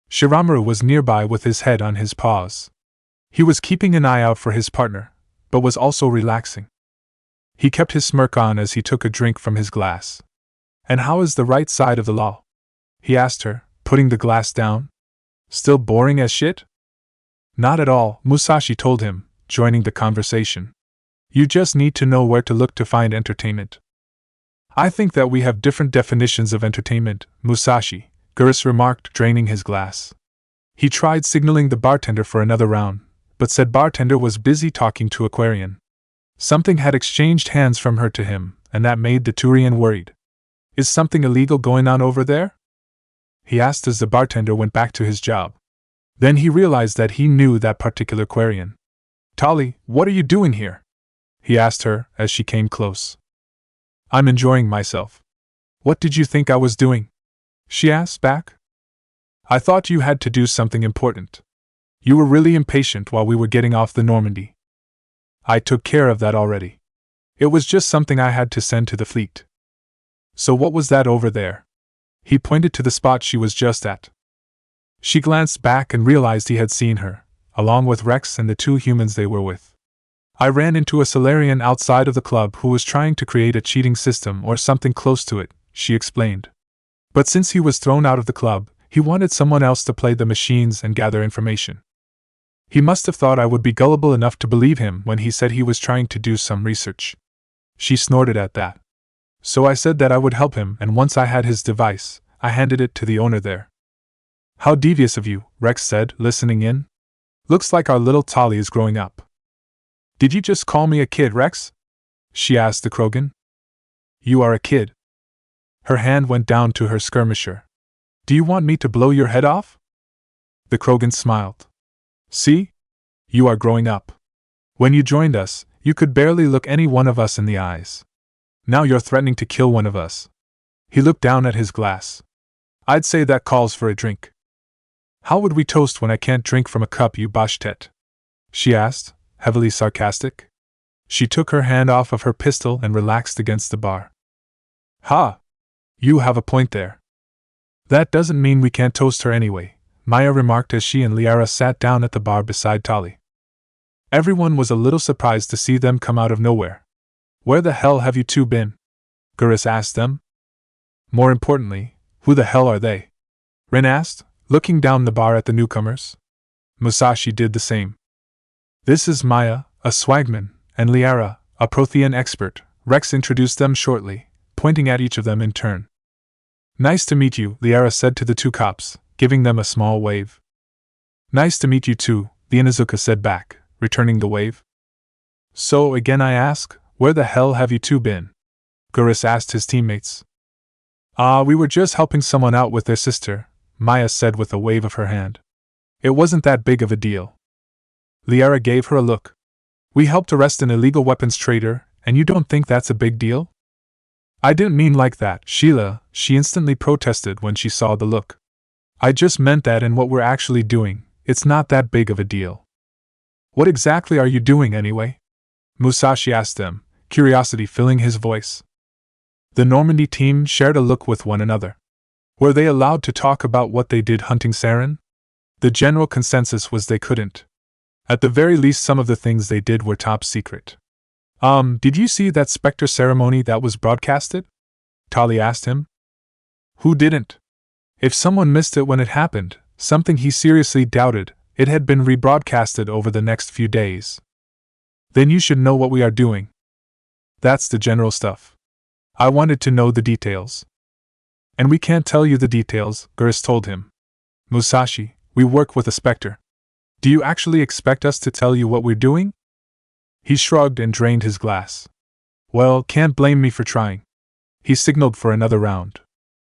Shiramaru was nearby with his head on his paws. He was keeping an eye out for his partner, but was also relaxing. He kept his smirk on as he took a drink from his glass. "And how is the right side of the law?" he asked her, putting the glass down. "Still boring as shit?" "Not at all," Musashi told him, joining the conversation. "You just need to know where to look to find entertainment." "I think that we have different definitions of entertainment, Musashi," Gurus remarked, draining his glass. He tried signaling the bartender for another round, but said bartender was busy talking to Aquarian. Something had exchanged hands from her to him, and that made the Turian worried. "Is something illegal going on over there?" he asked as the bartender went back to his job. Then he realized that he knew that particular Aquarian. "Tali, what are you doing here?" he asked her as she came close. "I'm enjoying myself." "What did you think I was doing?" she asked back. "I thought you had to do something important. You were really impatient while we were getting off the Normandy." "I took care of that already. It was just something I had to send to the fleet." "So what was that over there?" He pointed to the spot she was just at. She glanced back and realized he had seen her, along with Rex and the two humans they were with. "I ran into a Solarian outside of the club who was trying to create a cheating system or something close to it," she explained. "But since he was thrown out of the club, he wanted someone else to play the machines and gather information. He must have thought I would be gullible enough to believe him when he said he was trying to do some research." She snorted at that. "So I said that I would help him, and once I had his device, I handed it to the owner there." "How devious of you," Rex said, listening in. "Looks like our little Tali is growing up." "Did you just call me a kid, Rex?" she asked the Krogan. "You are a kid." Her hand went down to her skirmisher. "Do you want me to blow your head off?" The Krogan smiled. "See? You are growing up. When you joined us, you could barely look any one of us in the eyes. Now you're threatening to kill one of us." He looked down at his glass. "I'd say that calls for a drink." "How would we toast when I can't drink from a cup, you Bashtet?" she asked, heavily sarcastic. She took her hand off of her pistol and relaxed against the bar. "Ha! You have a point there. That doesn't mean we can't toast her anyway," Maya remarked as she and Liara sat down at the bar beside Tali. Everyone was a little surprised to see them come out of nowhere. "Where the hell have you two been?" Gurus asked them. "More importantly, who the hell are they?" Rin asked, looking down the bar at the newcomers. Musashi did the same. "This is Maya, a swagman, and Liara, a Prothean expert," Rex introduced them shortly, pointing at each of them in turn. "Nice to meet you," Liara said to the two cops, giving them a small wave. "Nice to meet you too," the Inuzuka said back, returning the wave. "So again I ask, where the hell have you two been?" Gurus asked his teammates. We were just helping someone out with their sister," Maya said with a wave of her hand. "It wasn't that big of a deal." Liara gave her a look. "We helped arrest an illegal weapons trader, and you don't think that's a big deal?" "I didn't mean like that, Sheila," she instantly protested when she saw the look. "I just meant that in what we're actually doing, it's not that big of a deal." "What exactly are you doing anyway?" Musashi asked them, curiosity filling his voice. The Normandy team shared a look with one another. Were they allowed to talk about what they did hunting Saren? The general consensus was they couldn't. At the very least, some of the things they did were top secret. Did you see that Spectre ceremony that was broadcasted?" Tali asked him. "Who didn't? If someone missed it when it happened, something he seriously doubted, it had been rebroadcasted over the next few days. Then you should know what we are doing. That's the general stuff. I wanted to know the details." "And we can't tell you the details," Gurus told him. Musashi, we work with a specter. Do you actually expect us to tell you what we're doing? He shrugged and drained his glass. Well, can't blame me for trying. He signaled for another round.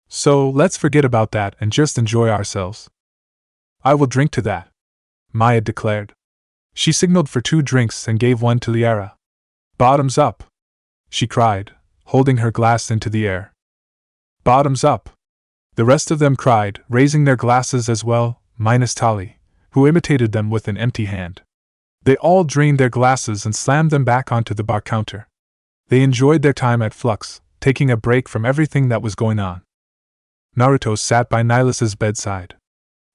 So, let's forget about that and just enjoy ourselves. I will drink to that, Maya declared. She signaled for 2 drinks and gave one to Liara. Bottoms up, she cried, holding her glass into the air. Bottoms up. The rest of them cried, raising their glasses as well, minus Tali, who imitated them with an empty hand. They all drained their glasses and slammed them back onto the bar counter. They enjoyed their time at Flux, taking a break from everything that was going on. Naruto sat by Nihilus's bedside.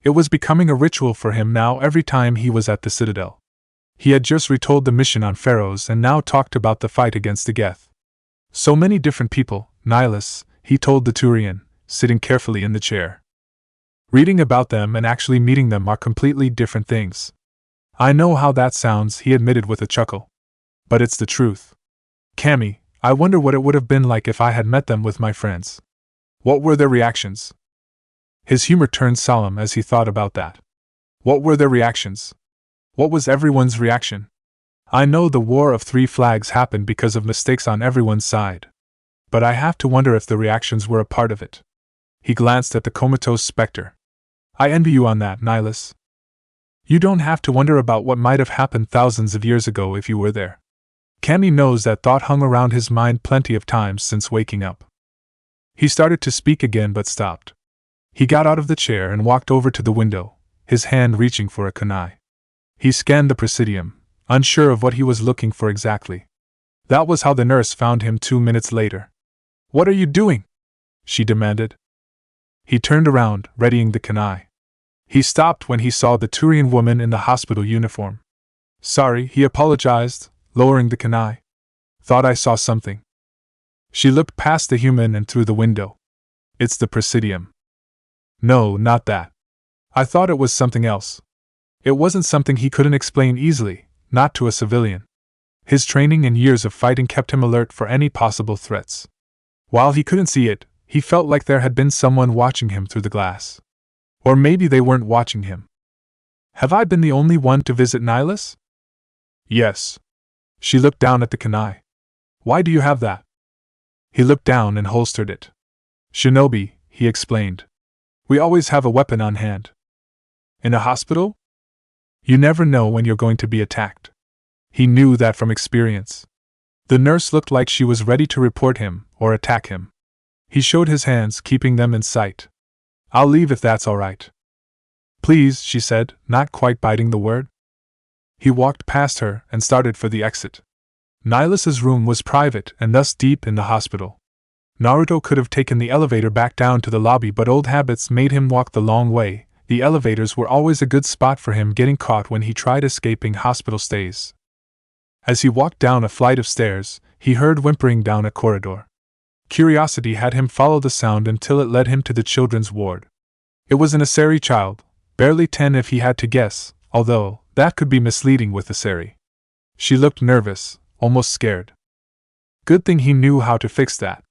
It was becoming a ritual for him now every time he was at the Citadel. He had just retold the mission on Pharaohs and now talked about the fight against the Geth. So many different people, Nihilus, he told the Turian, sitting carefully in the chair. Reading about them and actually meeting them are completely different things. I know how that sounds, he admitted with a chuckle. But it's the truth. Cammy, I wonder what it would have been like if I had met them with my friends. What were their reactions? His humor turned solemn as he thought about that. What were their reactions? What was everyone's reaction? I know the War of 3 Flags happened because of mistakes on everyone's side. But I have to wonder if the reactions were a part of it. He glanced at the comatose specter. I envy you on that, Nihilus. You don't have to wonder about what might have happened thousands of years ago if you were there. Cammy knows that thought hung around his mind plenty of times since waking up. He started to speak again but stopped. He got out of the chair and walked over to the window, his hand reaching for a kunai. He scanned the Presidium, unsure of what he was looking for exactly. That was how the nurse found him 2 minutes later. What are you doing? She demanded. He turned around, readying the kunai. He stopped when he saw the Turian woman in the hospital uniform. Sorry, he apologized, lowering the kunai. Thought I saw something. She looked past the human and through the window. It's the Presidium. No, not that. I thought it was something else. It wasn't something he couldn't explain easily, not to a civilian. His training and years of fighting kept him alert for any possible threats. While he couldn't see it, he felt like there had been someone watching him through the glass. Or maybe they weren't watching him. Have I been the only one to visit Nihilus? Yes. She looked down at the kunai. Why do you have that? He looked down and holstered it. Shinobi, he explained. We always have a weapon on hand. In a hospital? You never know when you're going to be attacked. He knew that from experience. The nurse looked like she was ready to report him or attack him. He showed his hands, keeping them in sight. I'll leave if that's all right. Please, she said, not quite biting the word. He walked past her and started for the exit. Nihilus's room was private and thus deep in the hospital. Naruto could have taken the elevator back down to the lobby, but old habits made him walk the long way. The elevators were always a good spot for him, getting caught when he tried escaping hospital stays. As he walked down a flight of stairs, he heard whimpering down a corridor. Curiosity had him follow the sound until it led him to the children's ward. It was an Asari child, barely 10 if he had to guess, although that could be misleading with Asari. She looked nervous, almost scared. Good thing he knew how to fix that.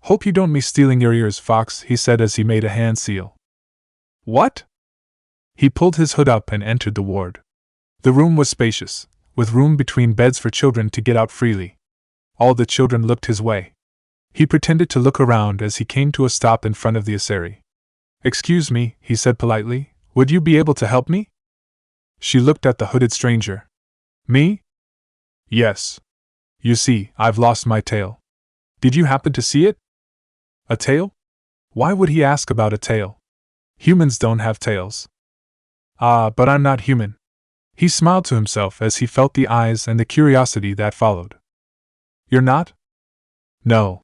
Hope you don't me stealing your ears, Fox, he said as he made a hand seal. What? He pulled his hood up and entered the ward. The room was spacious, with room between beds for children to get out freely. All the children looked his way. He pretended to look around as he came to a stop in front of the Asari. Excuse me, he said politely, would you be able to help me? She looked at the hooded stranger. Me? Yes. You see, I've lost my tail. Did you happen to see it? A tail? Why would he ask about a tail? Humans don't have tails. Ah, but I'm not human. He smiled to himself as he felt the eyes and the curiosity that followed. You're not? No.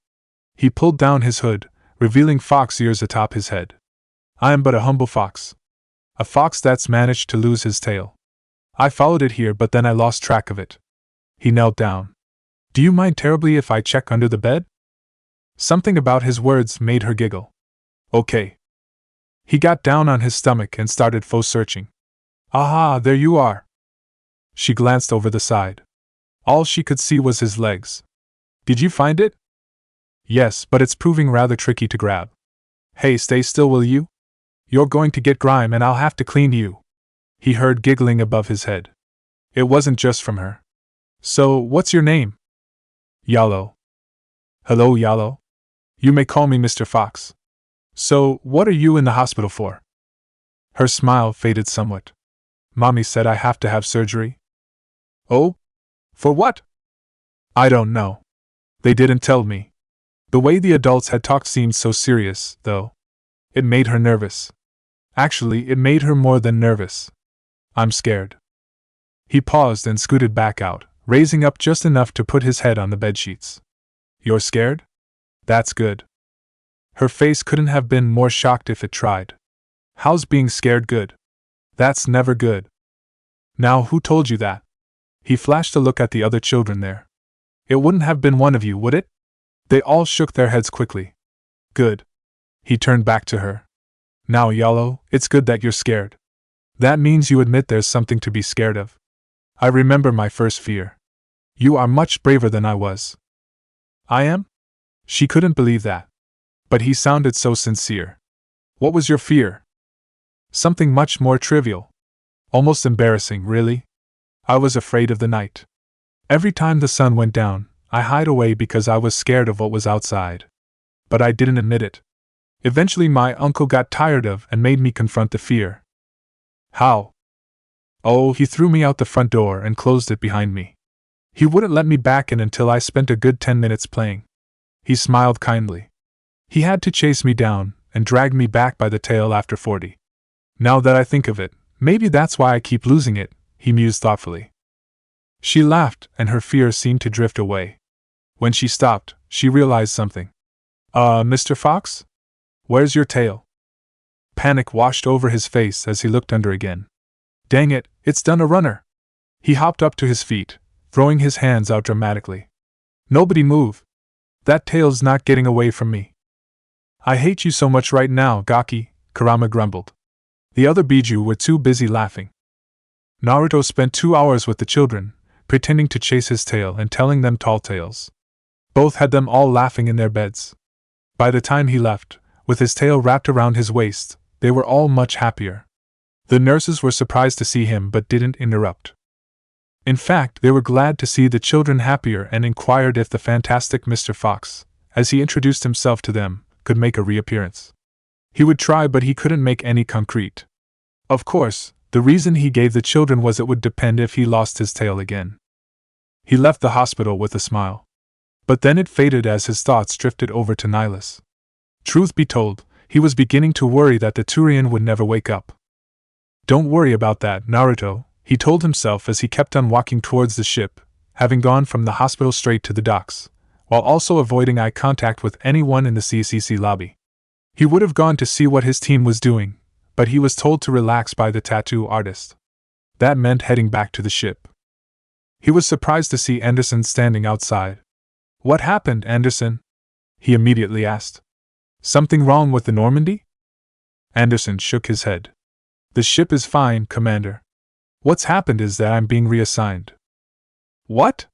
He pulled down his hood, revealing fox ears atop his head. I am but a humble fox. A fox that's managed to lose his tail. I followed it here, but then I lost track of it. He knelt down. Do you mind terribly if I check under the bed? Something about his words made her giggle. Okay. He got down on his stomach and started faux searching. Aha, there you are. She glanced over the side. All she could see was his legs. Did you find it? Yes, but it's proving rather tricky to grab. Hey, stay still, will you? You're going to get grime and I'll have to clean you. He heard giggling above his head. It wasn't just from her. So, what's your name? Yallo. Hello, Yallo. You may call me Mr. Fox. So, what are you in the hospital for? Her smile faded somewhat. Mommy said I have to have surgery. Oh? For what? I don't know. They didn't tell me. The way the adults had talked seemed so serious, though. It made her nervous. Actually, it made her more than nervous. I'm scared. He paused and scooted back out, raising up just enough to put his head on the bedsheets. You're scared? That's good. Her face couldn't have been more shocked if it tried. How's being scared good? That's never good. Now who told you that? He flashed a look at the other children there. It wouldn't have been one of you, would it? They all shook their heads quickly. Good. He turned back to her. Now, Yallo, it's good that you're scared. That means you admit there's something to be scared of. I remember my first fear. You are much braver than I was. I am? She couldn't believe that. But he sounded so sincere. What was your fear? Something much more trivial. Almost embarrassing, really. I was afraid of the night. Every time the sun went down, I hid away because I was scared of what was outside. But I didn't admit it. Eventually my uncle got tired of and made me confront the fear. How? Oh, he threw me out the front door and closed it behind me. He wouldn't let me back in until I spent a good 10 minutes playing. He smiled kindly. He had to chase me down and drag me back by the tail after 40. Now that I think of it, maybe that's why I keep losing it, he mused thoughtfully. She laughed and her fear seemed to drift away. When she stopped, she realized something. Mr. Fox? Where's your tail? Panic washed over his face as he looked under again. Dang it, it's done a runner. He hopped up to his feet, throwing his hands out dramatically. Nobody move. That tail's not getting away from me. I hate you so much right now, Gaki, Kurama grumbled. The other Biju were too busy laughing. Naruto spent 2 hours with the children, pretending to chase his tail and telling them tall tales. Both had them all laughing in their beds. By the time he left, with his tail wrapped around his waist, they were all much happier. The nurses were surprised to see him but didn't interrupt. In fact, they were glad to see the children happier and inquired if the fantastic Mr. Fox, as he introduced himself to them, could make a reappearance. He would try, but he couldn't make any concrete. Of course, the reason he gave the children was it would depend if he lost his tail again. He left the hospital with a smile. But then it faded as his thoughts drifted over to Nihilus. Truth be told, he was beginning to worry that the Turian would never wake up. Don't worry about that, Naruto, he told himself as he kept on walking towards the ship, having gone from the hospital straight to the docks, while also avoiding eye contact with anyone in the CCC lobby. He would have gone to see what his team was doing, but he was told to relax by the tattoo artist. That meant heading back to the ship. He was surprised to see Anderson standing outside. What happened, Anderson? He immediately asked. Something wrong with the Normandy? Anderson shook his head. The ship is fine, Commander. What's happened is that I'm being reassigned. What?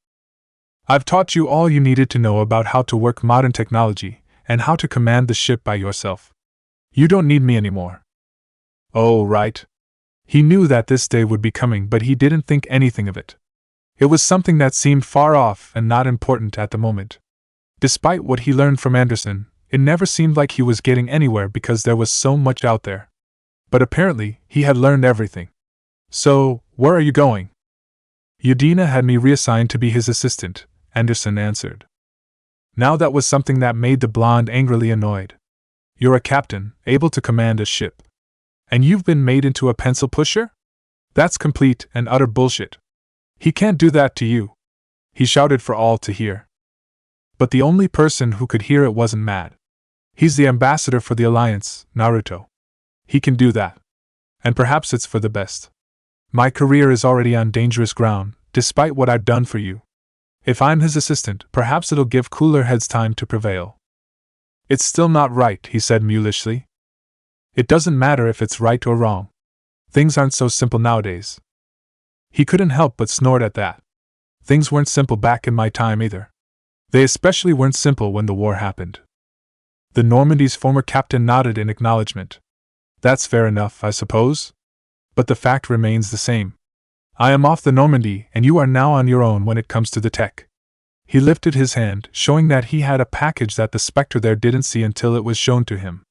I've taught you all you needed to know about how to work modern technology, and how to command the ship by yourself. You don't need me anymore. Oh, right. He knew that this day would be coming, but he didn't think anything of it. It was something that seemed far off and not important at the moment. Despite what he learned from Anderson, it never seemed like he was getting anywhere because there was so much out there. But apparently, he had learned everything. So, where are you going? Udina had me reassigned to be his assistant, Anderson answered. Now that was something that made the blonde angrily annoyed. You're a captain, able to command a ship. And you've been made into a pencil pusher? That's complete and utter bullshit. He can't do that to you. He shouted for all to hear. But the only person who could hear it wasn't mad. He's the ambassador for the Alliance, Naruto. He can do that. And perhaps it's for the best. My career is already on dangerous ground, despite what I've done for you. If I'm his assistant, perhaps it'll give cooler heads time to prevail. It's still not right, he said mulishly. It doesn't matter if it's right or wrong. Things aren't so simple nowadays. He couldn't help but snort at that. Things weren't simple back in my time either. They especially weren't simple when the war happened. The Normandy's former captain nodded in acknowledgement. That's fair enough, I suppose. But the fact remains the same. I am off the Normandy, and you are now on your own when it comes to the tech. He lifted his hand, showing that he had a package that the Spectre there didn't see until it was shown to him.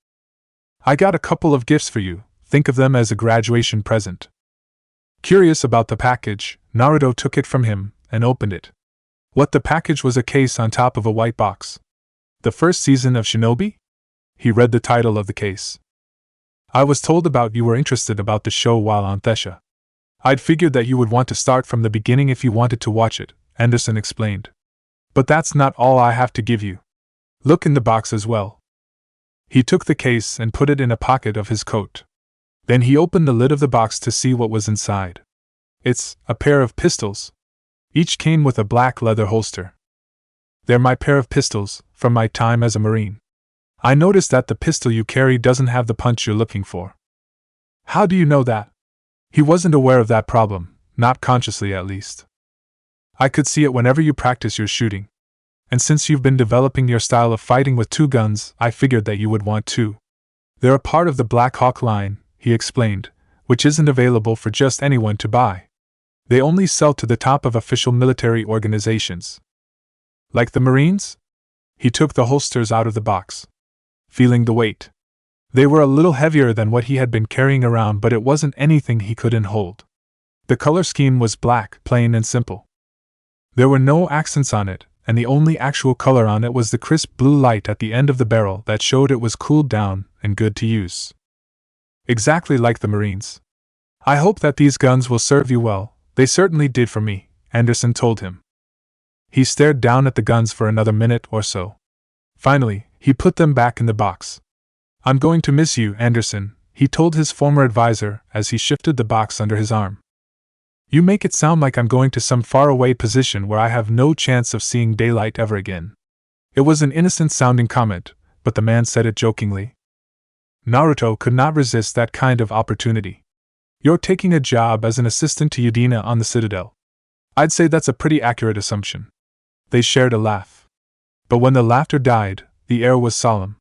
I got a couple of gifts for you, think of them as a graduation present. Curious about the package, Naruto took it from him and opened it. What the package was a case on top of a white box. The first season of Shinobi? He read the title of the case. I was told about you were interested about the show while on Thesha. I'd figured that you would want to start from the beginning if you wanted to watch it, Anderson explained. But that's not all I have to give you. Look in the box as well. He took the case and put it in a pocket of his coat. Then he opened the lid of the box to see what was inside. It's a pair of pistols. Each came with a black leather holster. They're my pair of pistols, from my time as a Marine. I noticed that the pistol you carry doesn't have the punch you're looking for. How do you know that? He wasn't aware of that problem, not consciously at least. I could see it whenever you practice your shooting. And since you've been developing your style of fighting with 2 guns, I figured that you would want 2. They're a part of the Black Hawk line, he explained, which isn't available for just anyone to buy. They only sell to the top of official military organizations. Like the Marines? He took the holsters out of the box. Feeling the weight. They were a little heavier than what he had been carrying around, but it wasn't anything he couldn't hold. The color scheme was black, plain and simple. There were no accents on it, and the only actual color on it was the crisp blue light at the end of the barrel that showed it was cooled down and good to use. Exactly like the Marines. I hope that these guns will serve you well. They certainly did for me, Anderson told him. He stared down at the guns for another minute or so. Finally, he put them back in the box. I'm going to miss you, Anderson, he told his former advisor as he shifted the box under his arm. You make it sound like I'm going to some faraway position where I have no chance of seeing daylight ever again. It was an innocent-sounding comment, but the man said it jokingly. Naruto could not resist that kind of opportunity. You're taking a job as an assistant to Udina on the Citadel. I'd say that's a pretty accurate assumption. They shared a laugh. But when the laughter died, the air was solemn.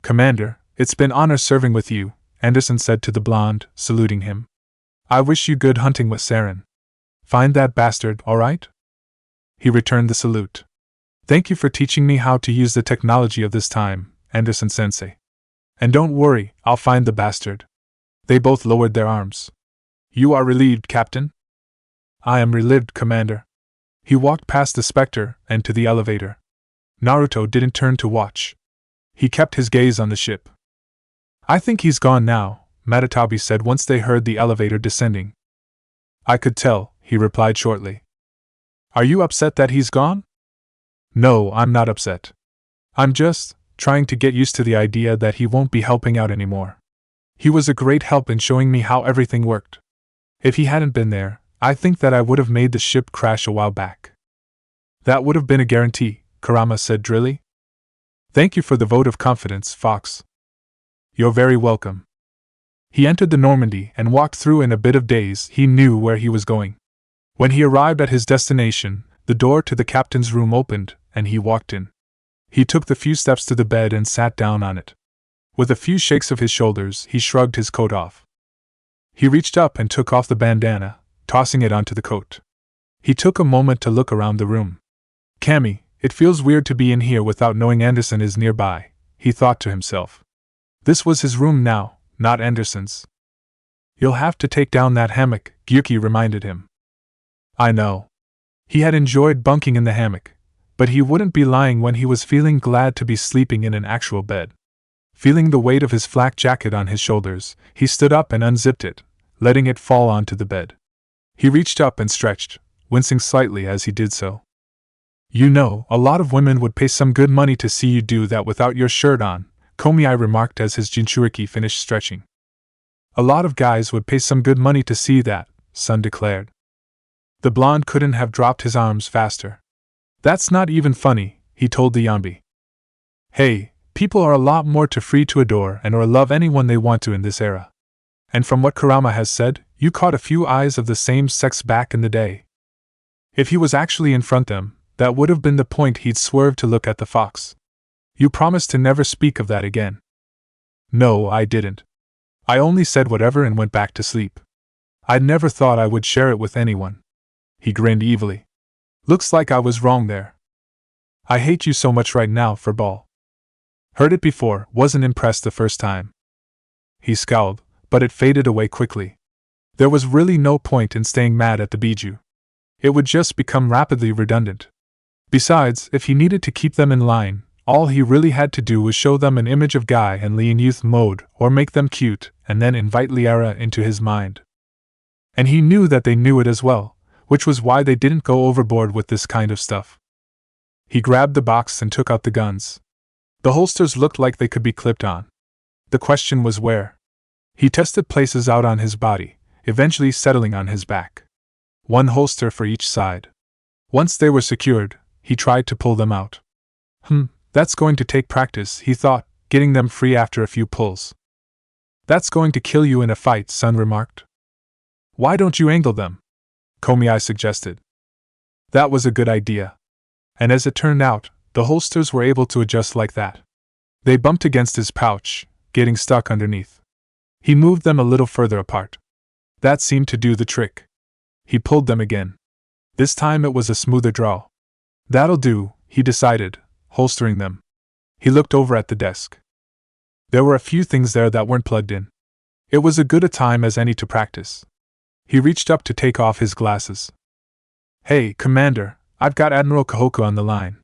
Commander, it's been honor serving with you, Anderson said to the blonde, saluting him. I wish you good hunting with Saren. Find that bastard, all right? He returned the salute. Thank you for teaching me how to use the technology of this time, Anderson-sensei. And don't worry, I'll find the bastard. They both lowered their arms. You are relieved, Captain? I am relieved, Commander. He walked past the Spectre and to the elevator. Naruto didn't turn to watch. He kept his gaze on the ship. I think he's gone now, Matatabi said once they heard the elevator descending. I could tell, he replied shortly. Are you upset that he's gone? No, I'm not upset. I'm just trying to get used to the idea that he won't be helping out anymore. He was a great help in showing me how everything worked. If he hadn't been there, I think that I would have made the ship crash a while back. That would have been a guarantee, Kurama said drily. Thank you for the vote of confidence, Fox. You're very welcome. He entered the Normandy and walked through in a bit of daze. He knew where he was going. When he arrived at his destination, the door to the captain's room opened, and he walked in. He took the few steps to the bed and sat down on it. With a few shakes of his shoulders, he shrugged his coat off. He reached up and took off the bandana, tossing it onto the coat. He took a moment to look around the room. Cammy, it feels weird to be in here without knowing Anderson is nearby, he thought to himself. This was his room now, not Anderson's. You'll have to take down that hammock, Gyuki reminded him. I know. He had enjoyed bunking in the hammock, but he wouldn't be lying when he was feeling glad to be sleeping in an actual bed. Feeling the weight of his flak jacket on his shoulders, he stood up and unzipped it, letting it fall onto the bed. He reached up and stretched, wincing slightly as he did so. You know, a lot of women would pay some good money to see you do that without your shirt on, Komiai remarked as his Jinchuriki finished stretching. A lot of guys would pay some good money to see that, Sun declared. The blonde couldn't have dropped his arms faster. That's not even funny, he told the Yambi. Hey, people are a lot more too free to adore and or love anyone they want to in this era. And from what Kurama has said, you caught a few eyes of the same sex back in the day. If he was actually in front of them, that would have been the point. He'd swerved to look at the fox. You promised to never speak of that again. No, I didn't. I only said whatever and went back to sleep. I'd never thought I would share it with anyone. He grinned evilly. Looks like I was wrong there. I hate you so much right now, furball. Heard it before, wasn't impressed the first time. He scowled, but it faded away quickly. There was really no point in staying mad at the Biju. It would just become rapidly redundant. Besides, if he needed to keep them in line, all he really had to do was show them an image of Guy and Lee in youth mode, or make them cute, and then invite Liara into his mind. And he knew that they knew it as well, which was why they didn't go overboard with this kind of stuff. He grabbed the box and took out the guns. The holsters looked like they could be clipped on. The question was where. He tested places out on his body, eventually settling on his back. One holster for each side. Once they were secured, he tried to pull them out. That's going to take practice, he thought, getting them free after a few pulls. That's going to kill you in a fight, Sun remarked. Why don't you angle them? Komiai suggested. That was a good idea. And as it turned out, the holsters were able to adjust like that. They bumped against his pouch, getting stuck underneath. He moved them a little further apart. That seemed to do the trick. He pulled them again. This time it was a smoother draw. That'll do, he decided, holstering them. He looked over at the desk. There were a few things there that weren't plugged in. It was as good a time as any to practice. He reached up to take off his glasses. Hey, Commander, I've got Admiral Kahoku on the line.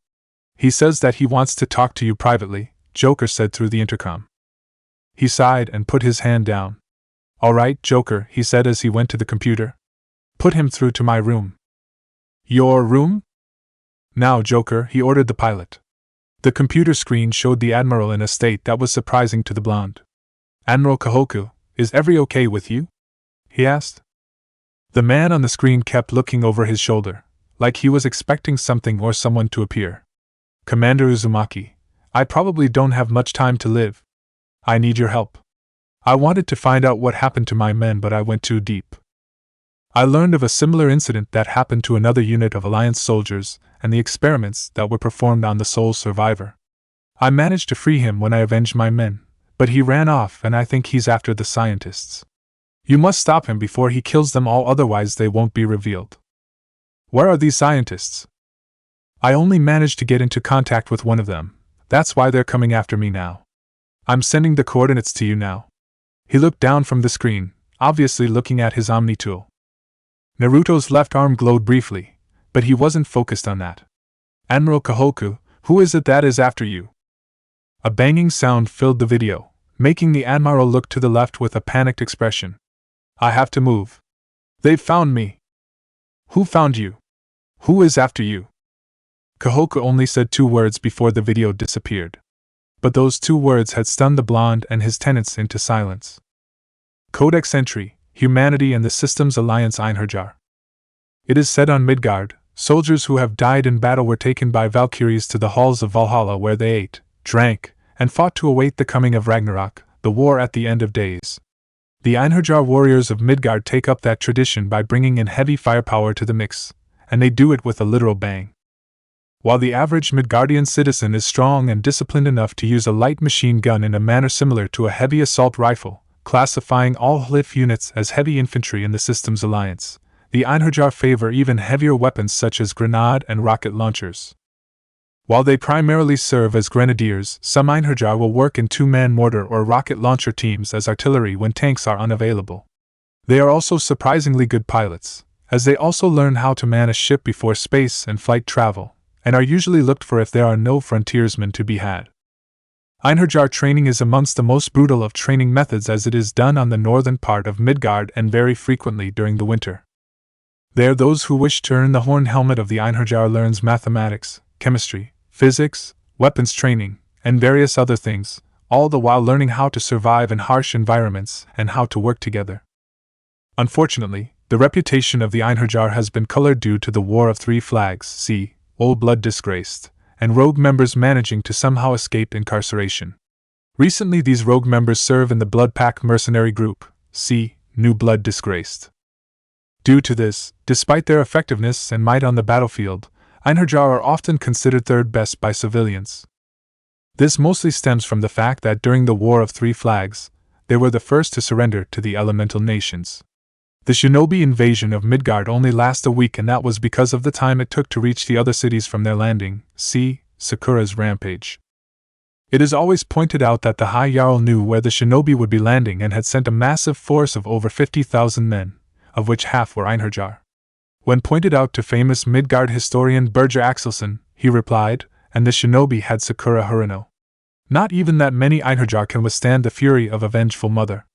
He says that he wants to talk to you privately, Joker said through the intercom. He sighed and put his hand down. All right, Joker, he said as he went to the computer. Put him through to my room. Your room? Now, Joker, he ordered the pilot. The computer screen showed the Admiral in a state that was surprising to the blonde. Admiral Kahoku, is every okay with you? He asked. The man on the screen kept looking over his shoulder, like he was expecting something or someone to appear. Commander Uzumaki, I probably don't have much time to live. I need your help. I wanted to find out what happened to my men, but I went too deep. I learned of a similar incident that happened to another unit of Alliance soldiers, and the experiments that were performed on the sole survivor. I managed to free him when I avenged my men, but he ran off and I think he's after the scientists. You must stop him before he kills them all, otherwise they won't be revealed. Where are these scientists? I only managed to get into contact with one of them. That's why they're coming after me now. I'm sending the coordinates to you now. He looked down from the screen, obviously looking at his Omni tool. Naruto's left arm glowed briefly, but he wasn't focused on that. Admiral Kahoku, who is it that is after you? A banging sound filled the video, making the Admiral look to the left with a panicked expression. I have to move. They've found me. Who found you? Who is after you? Kahoku only said 2 words before the video disappeared. But those 2 words had stunned the blonde and his tenants into silence. Codex entry, Humanity and the Systems Alliance Einherjar. It is said on Midgard, soldiers who have died in battle were taken by Valkyries to the halls of Valhalla where they ate, drank, and fought to await the coming of Ragnarok, the war at the end of days. The Einherjar warriors of Midgard take up that tradition by bringing in heavy firepower to the mix, and they do it with a literal bang. While the average Midgardian citizen is strong and disciplined enough to use a light machine gun in a manner similar to a heavy assault rifle, classifying all HLIF units as heavy infantry in the Systems Alliance, the Einherjar favor even heavier weapons such as grenade and rocket launchers. While they primarily serve as grenadiers, some Einherjar will work in 2-man mortar or rocket launcher teams as artillery when tanks are unavailable. They are also surprisingly good pilots, as they also learn how to man a ship before space and flight travel, and are usually looked for if there are no frontiersmen to be had. Einherjar training is amongst the most brutal of training methods as it is done on the northern part of Midgard and very frequently during the winter. There those who wish to earn the horn helmet of the Einherjar learns mathematics, chemistry, physics, weapons training, and various other things, all the while learning how to survive in harsh environments and how to work together. Unfortunately, the reputation of the Einherjar has been colored due to the War of 3 Flags, see, Old Blood disgraced, and rogue members managing to somehow escape incarceration. Recently these rogue members serve in the Blood Pack mercenary group, see, New Blood disgraced. Due to this, despite their effectiveness and might on the battlefield, Einherjar are often considered third best by civilians. This mostly stems from the fact that during the War of 3 Flags, They were the first to surrender to the elemental nations. The shinobi invasion of Midgard only lasted a week, and that was because of the time it took to reach the other cities from their landing. See Sakura's Rampage. It is always pointed out that the High Jarl knew where the shinobi would be landing and had sent a massive force of over 50,000 men, of which half were Einherjar. When pointed out to famous Midgard historian Birger Axelsson, he replied, "And the shinobi had Sakura Harino. Not even that many Einherjar can withstand the fury of a vengeful mother."